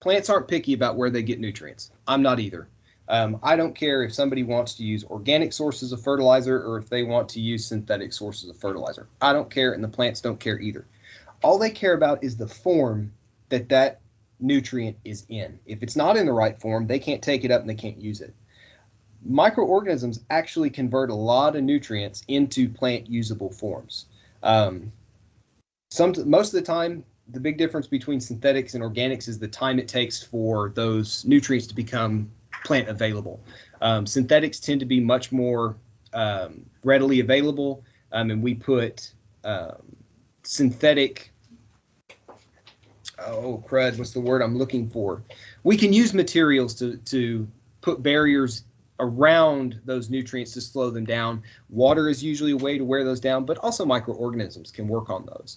D: Plants aren't picky about where they get nutrients. I'm not either. I don't care if somebody wants to use organic sources of fertilizer or if they want to use synthetic sources of fertilizer. I don't care, and the plants don't care either. All they care about is the form that nutrient is in. If it's not in the right form, they can't take it up and they can't use it. microorganisms actually convert a lot of nutrients into plant usable forms. Most of the time, the big difference between synthetics and organics is the time it takes for those nutrients to become plant available. Synthetics tend to be much more readily available, and we put synthetic, oh crud, what's the word I'm looking for? We can use materials to put barriers around those nutrients to slow them down. Water is usually a way to wear those down, but also microorganisms can work on those.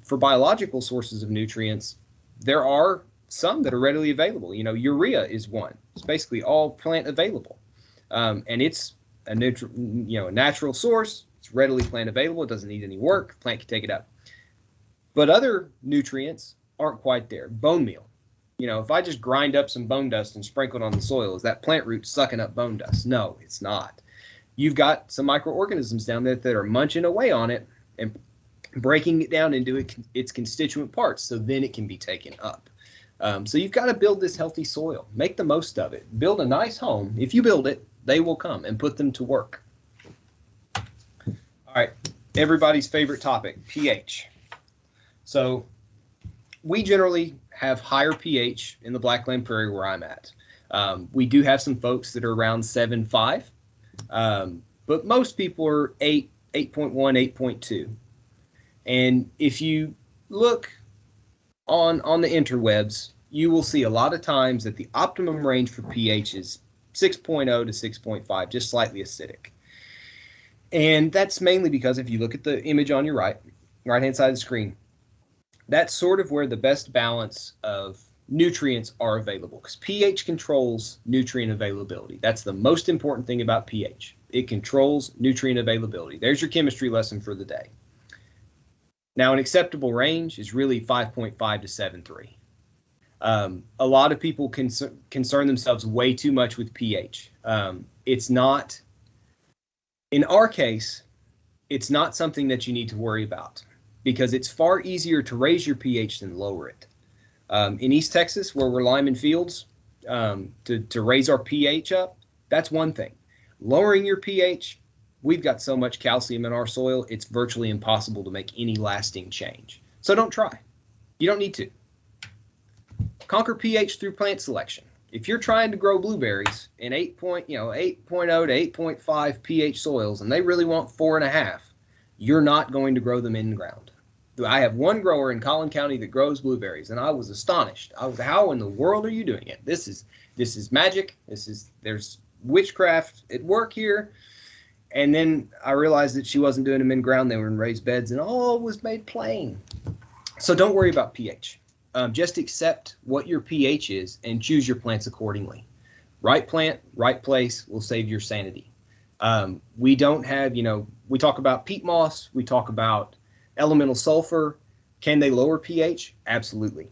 D: For biological sources of nutrients, there are some that are readily available. You know, urea is one. It's basically all plant available, and it's a natural source. It's readily plant available. It doesn't need any work. Plant can take it up. But other nutrients aren't quite there. Bone meal. You know, if I just grind up some bone dust and sprinkle it on the soil, is that plant root sucking up bone dust? No, it's not. You've got some microorganisms down there that are munching away on it and breaking it down into its constituent parts, so then it can be taken up. So you've got to build this healthy soil. Make the most of it. Build a nice home. If you build it, they will come, and put them to work. All right, everybody's favorite topic, pH. So we generally have higher pH in the Blackland Prairie where I'm at. We do have some folks that are around 7.5, but most people are 8, 8.1, 8.2. And if you look on the interwebs, you will see a lot of times that the optimum range for pH is 6.0 to 6.5, just slightly acidic. And that's mainly because if you look at the image on your right-hand side of the screen, that's sort of where the best balance of nutrients are available, because pH controls nutrient availability. That's the most important thing about pH. It controls nutrient availability. There's your chemistry lesson for the day. Now, an acceptable range is really 5.5 to 7.3. A lot of people concern themselves way too much with pH. It's not, in our case, it's not something that you need to worry about, because it's far easier to raise your pH than lower it. In East Texas, where we're Lyman Fields, to raise our pH up, that's one thing. Lowering your pH, we've got so much calcium in our soil, it's virtually impossible to make any lasting change. So don't try. You don't need to. Conquer pH through plant selection. If you're trying to grow blueberries in 8.0 to 8.5 pH soils, and they really want 4.5, you're not going to grow them in ground. I have one grower in Collin County that grows blueberries, and I was astonished. How in the world are you doing it? This is magic. There's witchcraft at work here. And then I realized that she wasn't doing them in ground. They were in raised beds, and all was made plain. So don't worry about pH. Just accept what your pH is and choose your plants accordingly. Right plant, right place will save your sanity. We don't have, we talk about peat moss, we talk about elemental sulfur. Can they lower pH? Absolutely.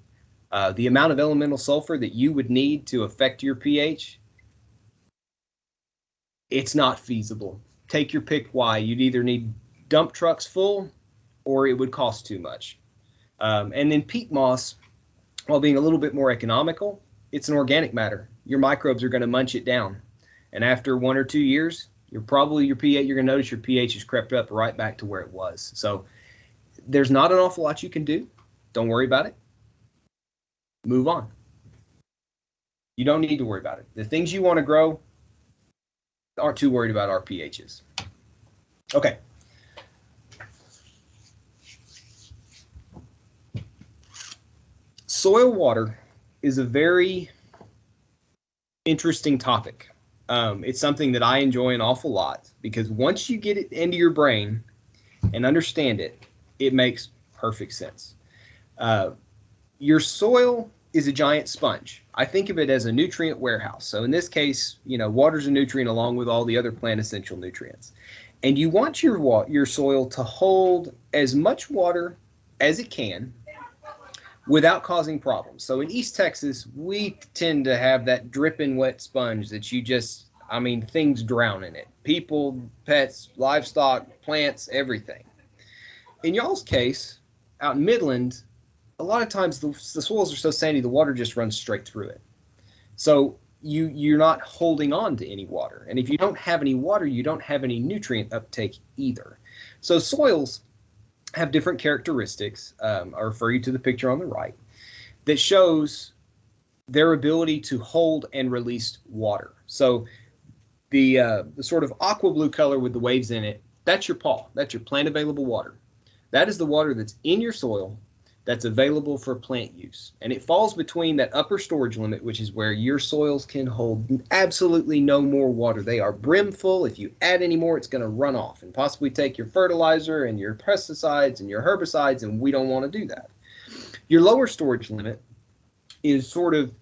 D: The amount of elemental sulfur that you would need to affect your pH, it's not feasible. Take your pick why. You'd either need dump trucks full, or it would cost too much. And then peat moss, while being a little bit more economical, it's an organic matter. Your microbes are going to munch it down. And after 1 or 2 years, you're going to notice your pH has crept up right back to where it was. So there's not an awful lot you can do. Don't worry about it. Move on. You don't need to worry about it. The things you want to grow aren't too worried about our pHs. Okay. Soil water is a very interesting topic. It's something that I enjoy an awful lot, because once you get it into your brain and understand it, it makes perfect sense. Your soil is a giant sponge. I think of it as a nutrient warehouse. So in this case, water's a nutrient along with all the other plant essential nutrients. And you want your soil to hold as much water as it can without causing problems. So in East Texas, we tend to have that dripping wet sponge that things drown in it. People, pets, livestock, plants, everything. In y'all's case, out in Midland, a lot of times the soils are so sandy, the water just runs straight through it. So you're not holding on to any water. And if you don't have any water, you don't have any nutrient uptake either. So soils have different characteristics. I'll refer you to the picture on the right that shows their ability to hold and release water. So the sort of aqua blue color with the waves in it, that's your PAW. That's your plant available water. That is the water that's in your soil that's available for plant use. And it falls between that upper storage limit, which is where your soils can hold absolutely no more water. They are brimful. If you add any more, it's going to run off and possibly take your fertilizer and your pesticides and your herbicides, and we don't want to do that. Your lower storage limit is sort of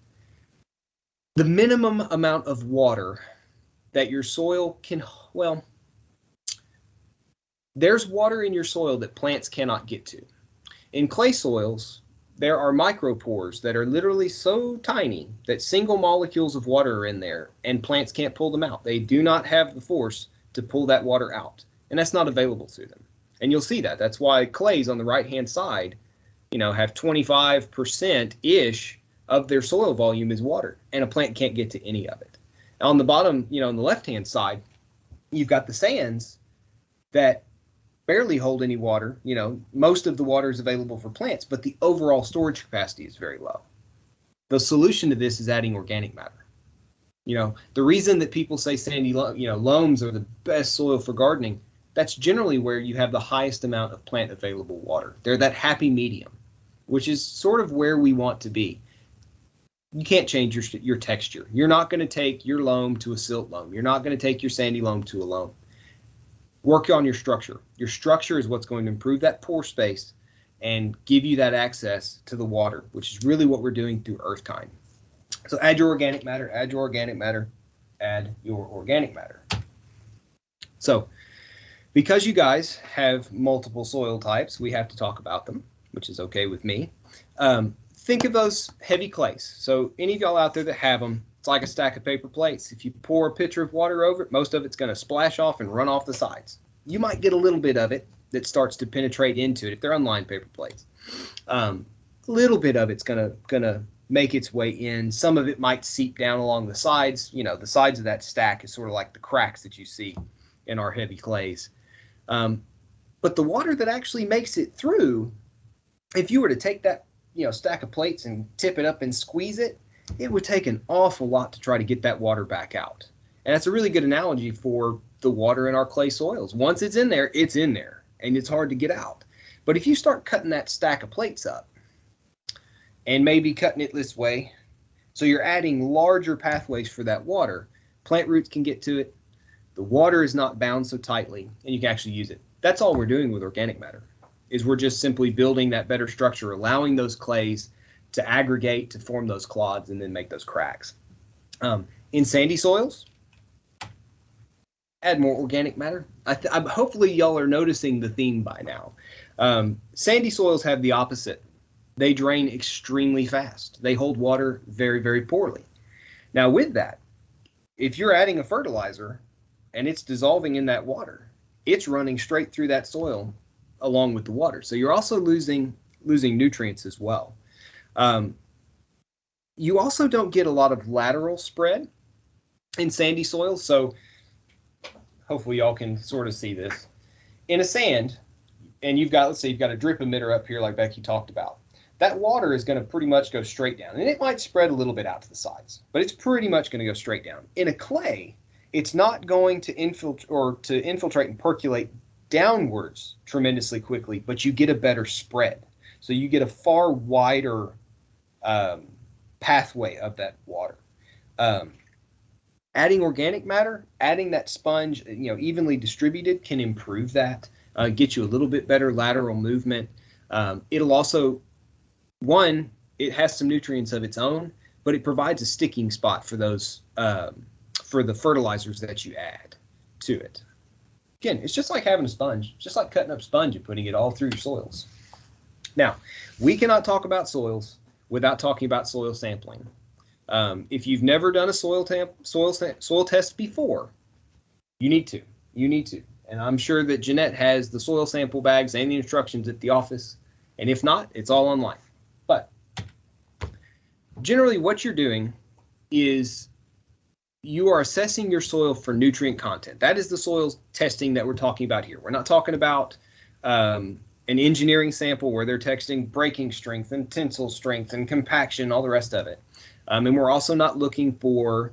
D: the minimum amount of water that your soil can, well, there's water in your soil that plants cannot get to. In clay soils, there are micropores that are literally so tiny that single molecules of water are in there and plants can't pull them out. They do not have the force to pull that water out, and that's not available to them. And you'll see that. That's why clays on the right-hand side, have 25%-ish of their soil volume is water, and a plant can't get to any of it. On the bottom, on the left-hand side, you've got the sands that barely hold any water. Most of the water is available for plants, but the overall storage capacity is very low. The solution to this is adding organic matter. The reason that people say sandy, loams are the best soil for gardening, that's generally where you have the highest amount of plant available water. They're that happy medium, which is sort of where we want to be. You can't change your texture. You're not going to take your loam to a silt loam. You're not going to take your sandy loam to a loam. Work on your structure. Your structure is what's going to improve that pore space and give you that access to the water, which is really what we're doing through Earthkind. So add your organic matter, add your organic matter, add your organic matter. So because you guys have multiple soil types, we have to talk about them, which is okay with me. Think of those heavy clays. So any of y'all out there that have them, it's like a stack of paper plates. If you pour a pitcher of water over it, most of it's going to splash off and run off the sides. You might get a little bit of it that starts to penetrate into it if they're unlined paper plates. A little bit of it's gonna make its way in. Some of it might seep down along the sides. The sides of that stack is sort of like the cracks that you see in our heavy clays. But the water that actually makes it through, if you were to take that stack of plates and tip it up and squeeze it, it would take an awful lot to try to get that water back out. And that's a really good analogy for the water in our clay soils. Once it's in there, and it's hard to get out. But if you start cutting that stack of plates up and maybe cutting it this way, so you're adding larger pathways for that water, plant roots can get to it. The water is not bound so tightly, and you can actually use it. That's all we're doing with organic matter, is we're just simply building that better structure, allowing those clays to aggregate, to form those clods, and then make those cracks. In sandy soils, add more organic matter. Hopefully y'all are noticing the theme by now. Sandy soils have the opposite. They drain extremely fast. They hold water very, very poorly. Now with that, if you're adding a fertilizer and it's dissolving in that water, it's running straight through that soil along with the water. So you're also losing nutrients as well. You also don't get a lot of lateral spread in sandy soils. So hopefully y'all can sort of see this. In a sand, and let's say you've got a drip emitter up here like Becky talked about. That water is going to pretty much go straight down. And it might spread a little bit out to the sides, but it's pretty much going to go straight down. In a clay, it's not going to infiltrate and percolate downwards tremendously quickly, but you get a better spread. So you get a far wider pathway of that water. Adding organic matter, adding that sponge, evenly distributed, can improve that, get you a little bit better lateral movement. It'll also, it has some nutrients of its own, but it provides a sticking spot for those, for the fertilizers that you add to it. Again, it's just like having a sponge, just like cutting up sponge and putting it all through your soils. Now, we cannot talk about soils without talking about soil sampling. If you've never done a soil test before, you need to. And I'm sure that Jeanette has the soil sample bags and the instructions at the office. And if not, it's all online. But generally what you're doing is you are assessing your soil for nutrient content. That is the soil testing that we're talking about here. We're not talking about an engineering sample where they're testing breaking strength and tensile strength and compaction, all the rest of it. And we're also not looking for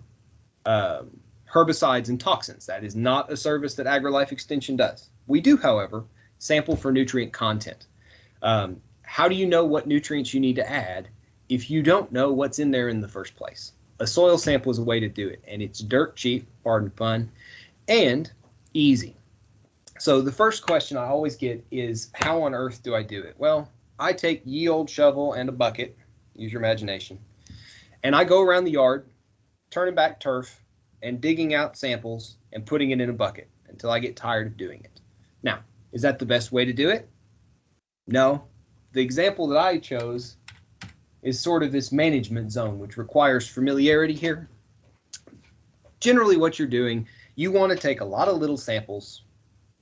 D: herbicides and toxins. That is not a service that AgriLife Extension does. We do, however, sample for nutrient content. How do you know what nutrients you need to add if you don't know what's in there in the first place? A soil sample is a way to do it, and it's dirt cheap, pardon pun, and easy. So the first question I always get is, how on earth do I do it? Well, I take ye old shovel and a bucket, use your imagination, and I go around the yard, turning back turf, and digging out samples and putting it in a bucket until I get tired of doing it. Now, is that the best way to do it? No. The example that I chose is sort of this management zone, which requires familiarity here. Generally, what you're doing, you want to take a lot of little samples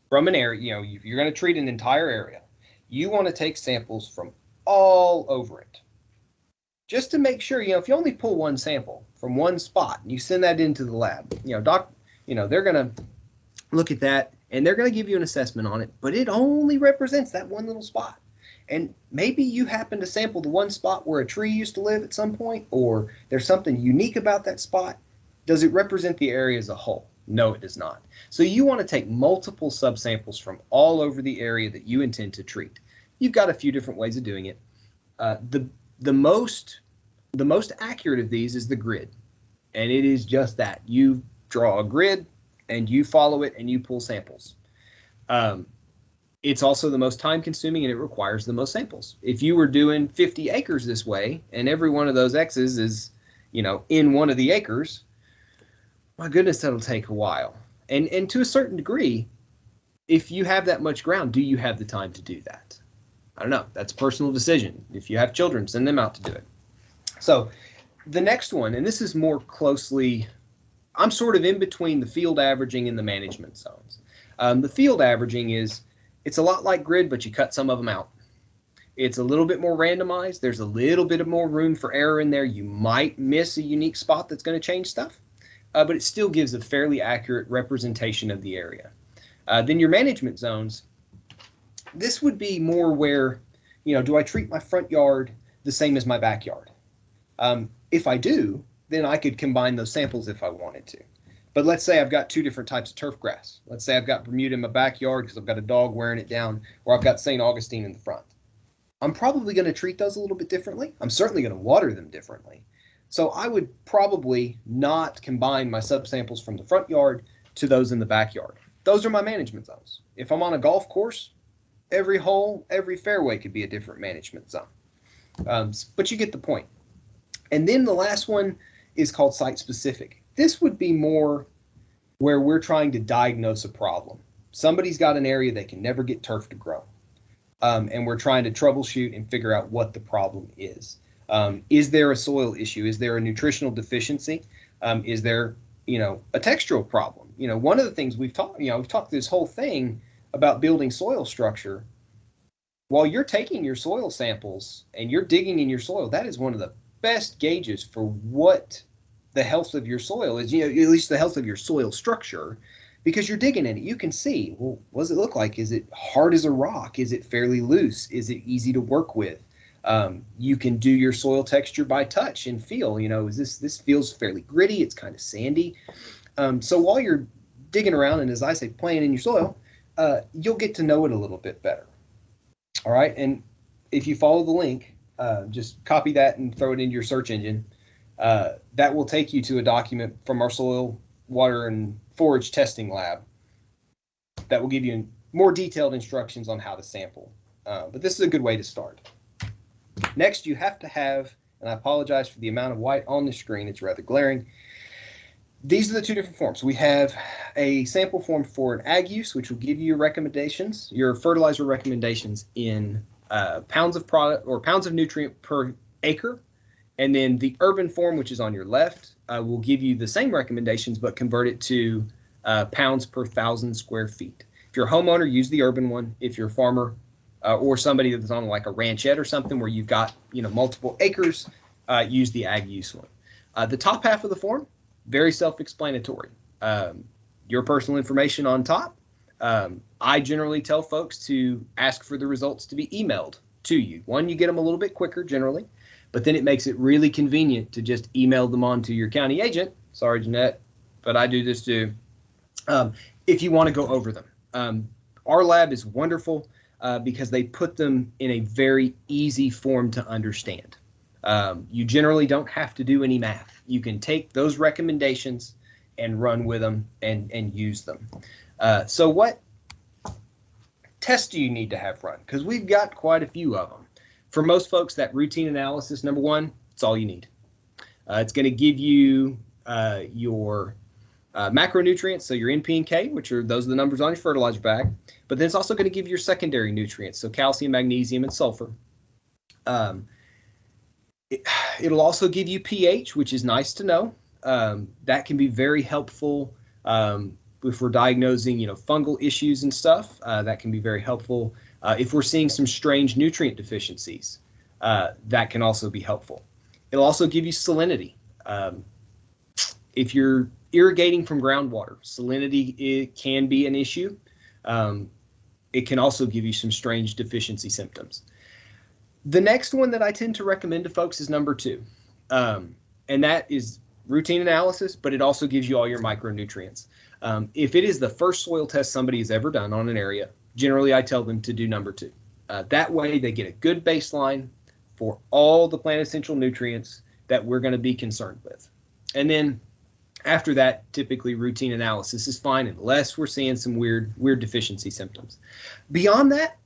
D: from an area. You know, if you're going to treat an entire area, you want to take samples from all over it. Just to make sure, you know, if you only pull one sample from one spot and you send that into the lab, they're going to look at that and they're going to give you an assessment on it, but it only represents that one little spot. And maybe you happen to sample the one spot where a tree used to live at some point, or there's something unique about that spot. Does it represent the area as a whole? No, it does not. So you want to take multiple subsamples from all over the area that you intend to treat. You've got a few different ways of doing it. The most accurate of these is the grid, and it is just that. You draw a grid and you follow it and you pull samples. It's also the most time consuming and it requires the most samples. If you were doing 50 acres this way and every one of those X's is, in one of the acres, my goodness, that'll take a while. And to a certain degree, if you have that much ground, do you have the time to do that? I don't know. That's a personal decision. If you have children, send them out to do it. So the next one, and this is more closely, I'm sort of in between the field averaging and the management zones. The field averaging it's a lot like grid, but you cut some of them out. It's a little bit more randomized. There's a little bit of more room for error in there. You might miss a unique spot that's going to change stuff, but it still gives a fairly accurate representation of the area. Then your management zones, this would be more where, do I treat my front yard the same as my backyard? If I do, then I could combine those samples if I wanted to. But let's say I've got two different types of turf grass. Let's say I've got Bermuda in my backyard because I've got a dog wearing it down, or I've got St. Augustine in the front. I'm probably going to treat those a little bit differently. I'm certainly going to water them differently. So I would probably not combine my subsamples from the front yard to those in the backyard. Those are my management zones. If I'm on a golf course, every hole, every fairway could be a different management zone. But you get the point. And then the last one is called site-specific. This would be more where we're trying to diagnose a problem. Somebody's got an area they can never get turf to grow. And we're trying to troubleshoot and figure out what the problem is. Is there a soil issue? Is there a nutritional deficiency? Is there, a textural problem? One of the things we've talked this whole thing about building soil structure. While you're taking your soil samples and you're digging in your soil, that is one of the best gauges for what the health of your soil is, at least the health of your soil structure, because you're digging in it. You can see, well, what does it look like? Is it hard as a rock? Is it fairly loose? Is it easy to work with? You can do your soil texture by touch and feel, this feels fairly gritty. It's kind of sandy. So while you're digging around and, as I say, playing in your soil, you'll get to know it a little bit better. All right. And if you follow the link, just copy that and throw it into your search engine. That will take you to a document from our soil, water, and forage testing lab that will give you more detailed instructions on how to sample. But this is a good way to start. Next, you have to have, and I apologize for the amount of white on the screen, it's rather glaring. These are the two different forms. We have a sample form for an ag use, which will give you your recommendations, your fertilizer recommendations in pounds of product or pounds of nutrient per acre. And then the urban form, which is on your left, will give you the same recommendations, but convert it to pounds per 1,000 square feet. If you're a homeowner, use the urban one. If you're a farmer or somebody that's on like a ranchette or something where you've got multiple acres, use the ag use one. The top half of the form very self-explanatory. Your personal information on top. I generally tell folks to ask for the results to be emailed to you. One, you get them a little bit quicker generally, but then it makes it really convenient to just email them on to your county agent. Sorry, Jeanette, but I do this too. If you want to go over them. Our lab is wonderful because they put them in a very easy form to understand. You generally don't have to do any math. You can take those recommendations and run with them and use them. So what tests do you need to have run? Because we've got quite a few of them. For most folks, that routine analysis, number one, it's all you need. It's going to give you your macronutrients, so your NP and K, those are the numbers on your fertilizer bag. But then it's also going to give you your secondary nutrients, so calcium, magnesium, and sulfur. It'll also give you pH, which is nice to know. That can be very helpful if we're diagnosing, fungal issues and stuff. That can be very helpful. If we're seeing some strange nutrient deficiencies, that can also be helpful. It'll also give you salinity. If you're irrigating from groundwater, salinity can be an issue. It can also give you some strange deficiency symptoms. The next one that I tend to recommend to folks is number 2, and that is routine analysis, but it also gives you all your micronutrients. If it is the first soil test somebody has ever done on an area, generally I tell them to do number 2. That way they get a good baseline for all the plant essential nutrients that we're going to be concerned with. And then after that, typically routine analysis is fine unless we're seeing some weird deficiency symptoms. Beyond that,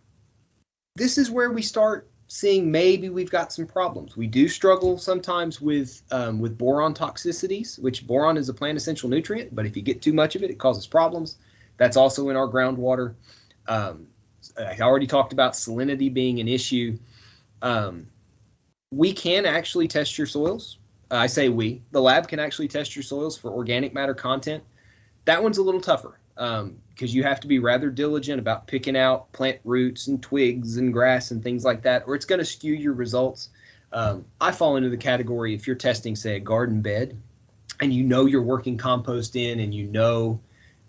D: this is where we start seeing maybe we've got some problems. We do struggle sometimes with boron toxicities, which boron is a plant essential nutrient, but if you get too much of it, it causes problems. That's also in our groundwater. I already talked about salinity being an issue. We can actually test your soils. I say we. The lab can actually test your soils for organic matter content. That one's a little tougher because you have to be rather diligent about picking out plant roots and twigs and grass and things like that, or it's going to skew your results. I fall into the category if you're testing, say, a garden bed, and you're working compost in and you know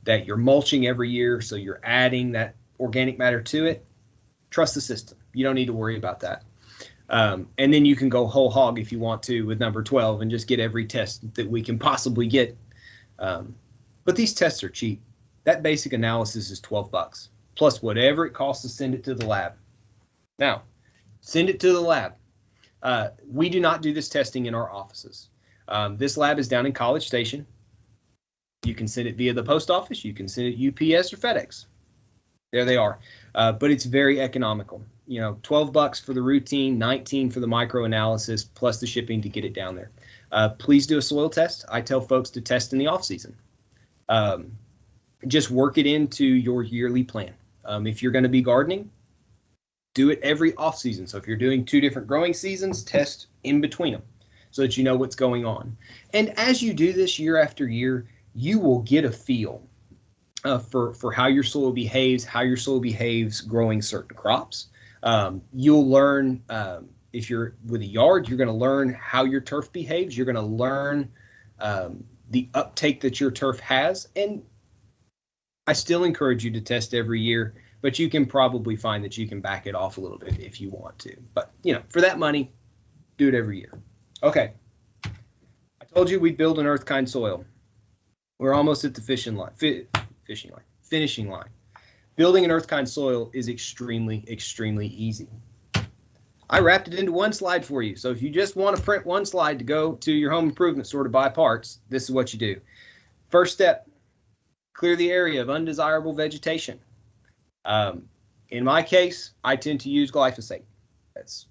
D: that you're mulching every year, so you're adding that organic matter to it, trust the system. You don't need to worry about that. And then you can go whole hog if you want to with number 12 and just get every test that we can possibly get. But these tests are cheap. That basic analysis is $12 plus whatever it costs to send it to the lab. Now, send it to the lab. We do not do this testing in our offices. This lab is down in College Station. You can send it via the post office. You can send it UPS or FedEx. There they are. But it's very economical. $12 for the routine, $19 for the microanalysis, plus the shipping to get it down there. Please do a soil test. I tell folks to test in the off season. Just work it into your yearly plan. If you're going to be gardening, do it every off season. So if you're doing 2 different growing seasons, test in between them so that you know what's going on. And as you do this year after year, you will get a feel for how your soil behaves growing certain crops. You'll learn, if you're with a yard, you're going to learn how your turf behaves. You're going to learn the uptake that your turf has. And I still encourage you to test every year, but you can probably find that you can back it off a little bit if you want to. But, for that money, do it every year. Okay. I told you we'd build an earth-kind soil. We're almost at the finishing line. Building an earth-kind soil is extremely, extremely easy. I wrapped it into one slide for you. So if you just want to print one slide to go to your home improvement store to buy parts, this is what you do. First step, clear the area of undesirable vegetation. In my case, I tend to use glyphosate. That's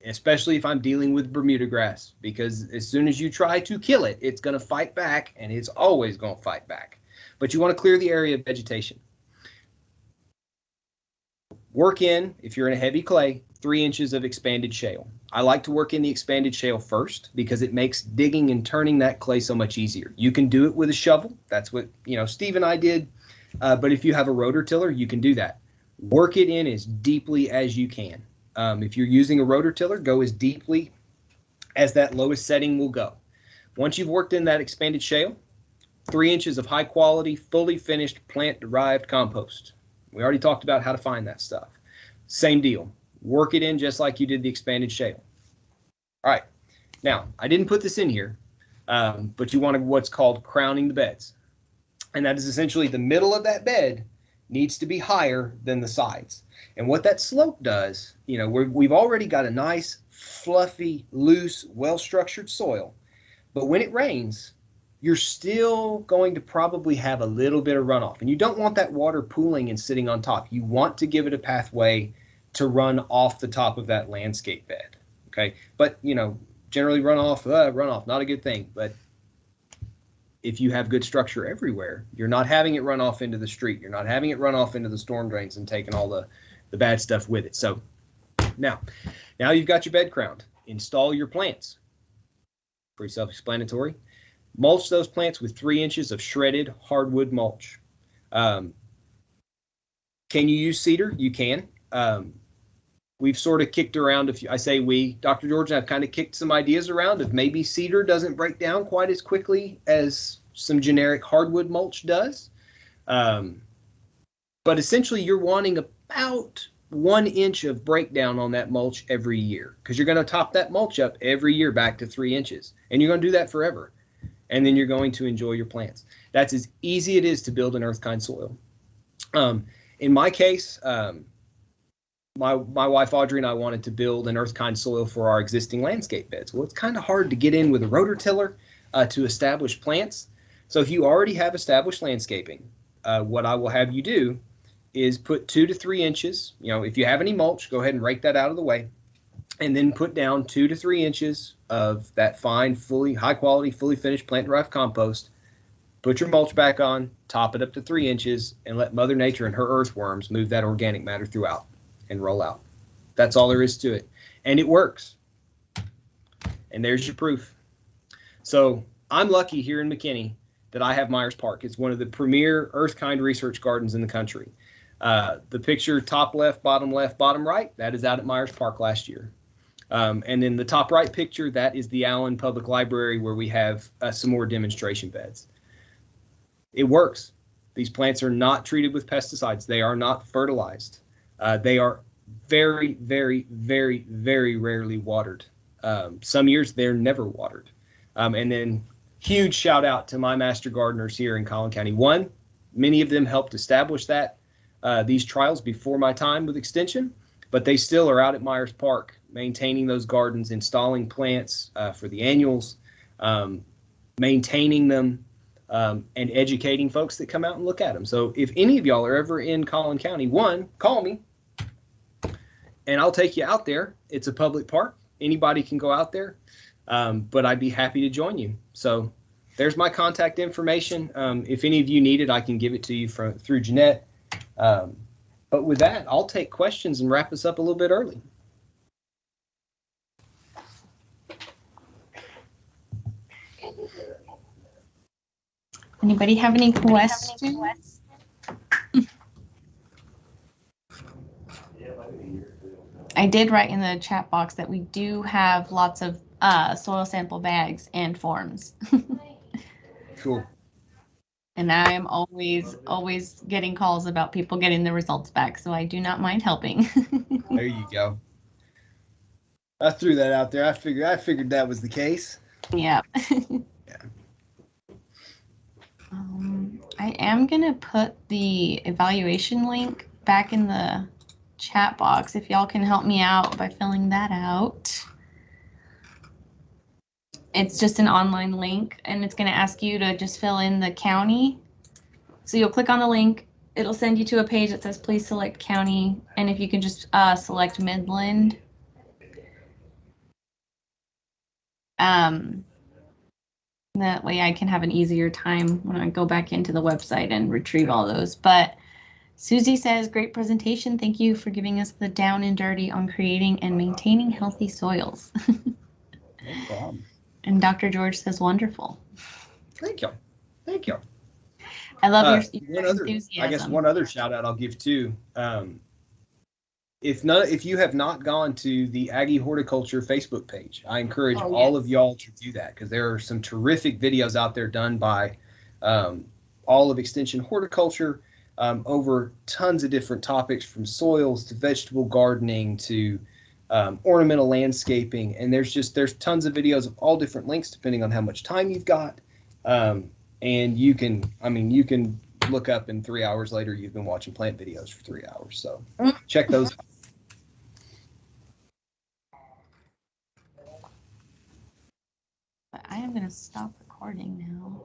D: especially if I'm dealing with Bermuda grass, because as soon as you try to kill it, it's going to fight back, and it's always going to fight back. But you want to clear the area of vegetation. Work in, if you're in a heavy clay, 3 inches of expanded shale. I like to work in the expanded shale first because it makes digging and turning that clay so much easier. You can do it with a shovel. That's what, Steve and I did. But if you have a rototiller, you can do that. Work it in as deeply as you can. If you're using a rototiller, go as deeply as that lowest setting will go. Once you've worked in that expanded shale, 3 inches of high quality, fully finished plant-derived compost. We already talked about how to find that stuff. Same deal. Work it in just like you did the expanded shale. All right. Now, I didn't put this in here, but you want what's called crowning the beds. And that is essentially the middle of that bed needs to be higher than the sides. And what that slope does, you know, we've already got a nice, fluffy, loose, well-structured soil. But when it rains, you're still going to probably have a little bit of runoff. And you don't want that water pooling and sitting on top. You want to give it a pathway to run off the top of that landscape bed. Okay. But, you know, generally runoff, not a good thing. But if you have good structure everywhere, you're not having it run off into the street. You're not having it run off into the storm drains and taking all the bad stuff with it. So now you've got your bed crowned. Install your plants. Pretty self-explanatory. Mulch those plants with 3 inches of shredded hardwood mulch. Can you use cedar? You can. We've sort of kicked around, I say we, Dr. George and I've kind of kicked some ideas around if maybe cedar doesn't break down quite as quickly as some generic hardwood mulch does. But essentially you're wanting about 1 inch of breakdown on that mulch every year because you're going to top that mulch up every year back to 3 inches. And you're going to do that forever. And then you're going to enjoy your plants. That's as easy it is to build an earth-kind soil. In my case, my wife Audrey and I wanted to build an earth-kind soil for our existing landscape beds. Well, it's kind of hard to get in with a rototiller to establish plants. So if you already have established landscaping, what I will have you do is put 2 to 3 inches. You know, if you have any mulch, go ahead and rake that out of the way. And then put down 2 to 3 inches of that fine, high quality, fully finished plant-derived compost. Put your mulch back on, top it up to 3 inches, and let Mother Nature and her earthworms move that organic matter throughout and roll out. That's all there is to it. And it works. And there's your proof. So I'm lucky here in McKinney that I have Myers Park. It's one of the premier earth-kind research gardens in the country. The picture top left, bottom right, that is out at Myers Park last year. And then the top right picture, that is the Allen Public Library where we have some more demonstration beds. It works. These plants are not treated with pesticides. They are not fertilized. They are very, very, very, very rarely watered. Some years they're never watered. And then huge shout out to my master gardeners here in Collin County. One, many of them helped establish these trials before my time with Extension, but they still are out at Myers Park maintaining those gardens, installing plants for the annuals, maintaining them, and educating folks that come out and look at them. So if any of y'all are ever in Collin County, one, call me and I'll take you out there. It's a public park. Anybody can go out there, but I'd be happy to join you. So there's my contact information. If any of you need it, I can give it to you through Jeanette. But with that, I'll take questions and wrap us up a little bit early.
B: Anybody have any questions? I did write in the chat box that we do have lots of soil sample bags and forms.
D: Cool.
B: And I am always getting calls about people getting the results back, so I do not mind helping.
D: There you go. I threw that out there. I figured that was the case.
B: Yeah.
D: Yeah.
B: I am gonna put the evaluation link back in the chat box if y'all can help me out by filling that out. It's just an online link and it's gonna ask you to just fill in the county. So you'll click on the link, it'll send you to a page that says please select county, and if you can just select Midland. That way I can have an easier time when I go back into the website and retrieve all those. But Susie says, great presentation. Thank you for giving us the down and dirty on creating and maintaining healthy soils.
D: No problem.
B: And Dr. George says, wonderful.
D: Thank you. Thank you.
B: I love your enthusiasm.
D: I guess one other shout out I'll give too. if you have not gone to the Aggie Horticulture Facebook page, I encourage
C: Oh,
D: all
C: yes.
D: of y'all to do that, because there are some terrific videos out there done by all of Extension Horticulture over tons of different topics, from soils to vegetable gardening to ornamental landscaping. And there's tons of videos of all different lengths depending on how much time you've got. And you can look up, and 3 hours later you've been watching plant videos for 3 hours. So check those out.
B: But I am going to stop recording now.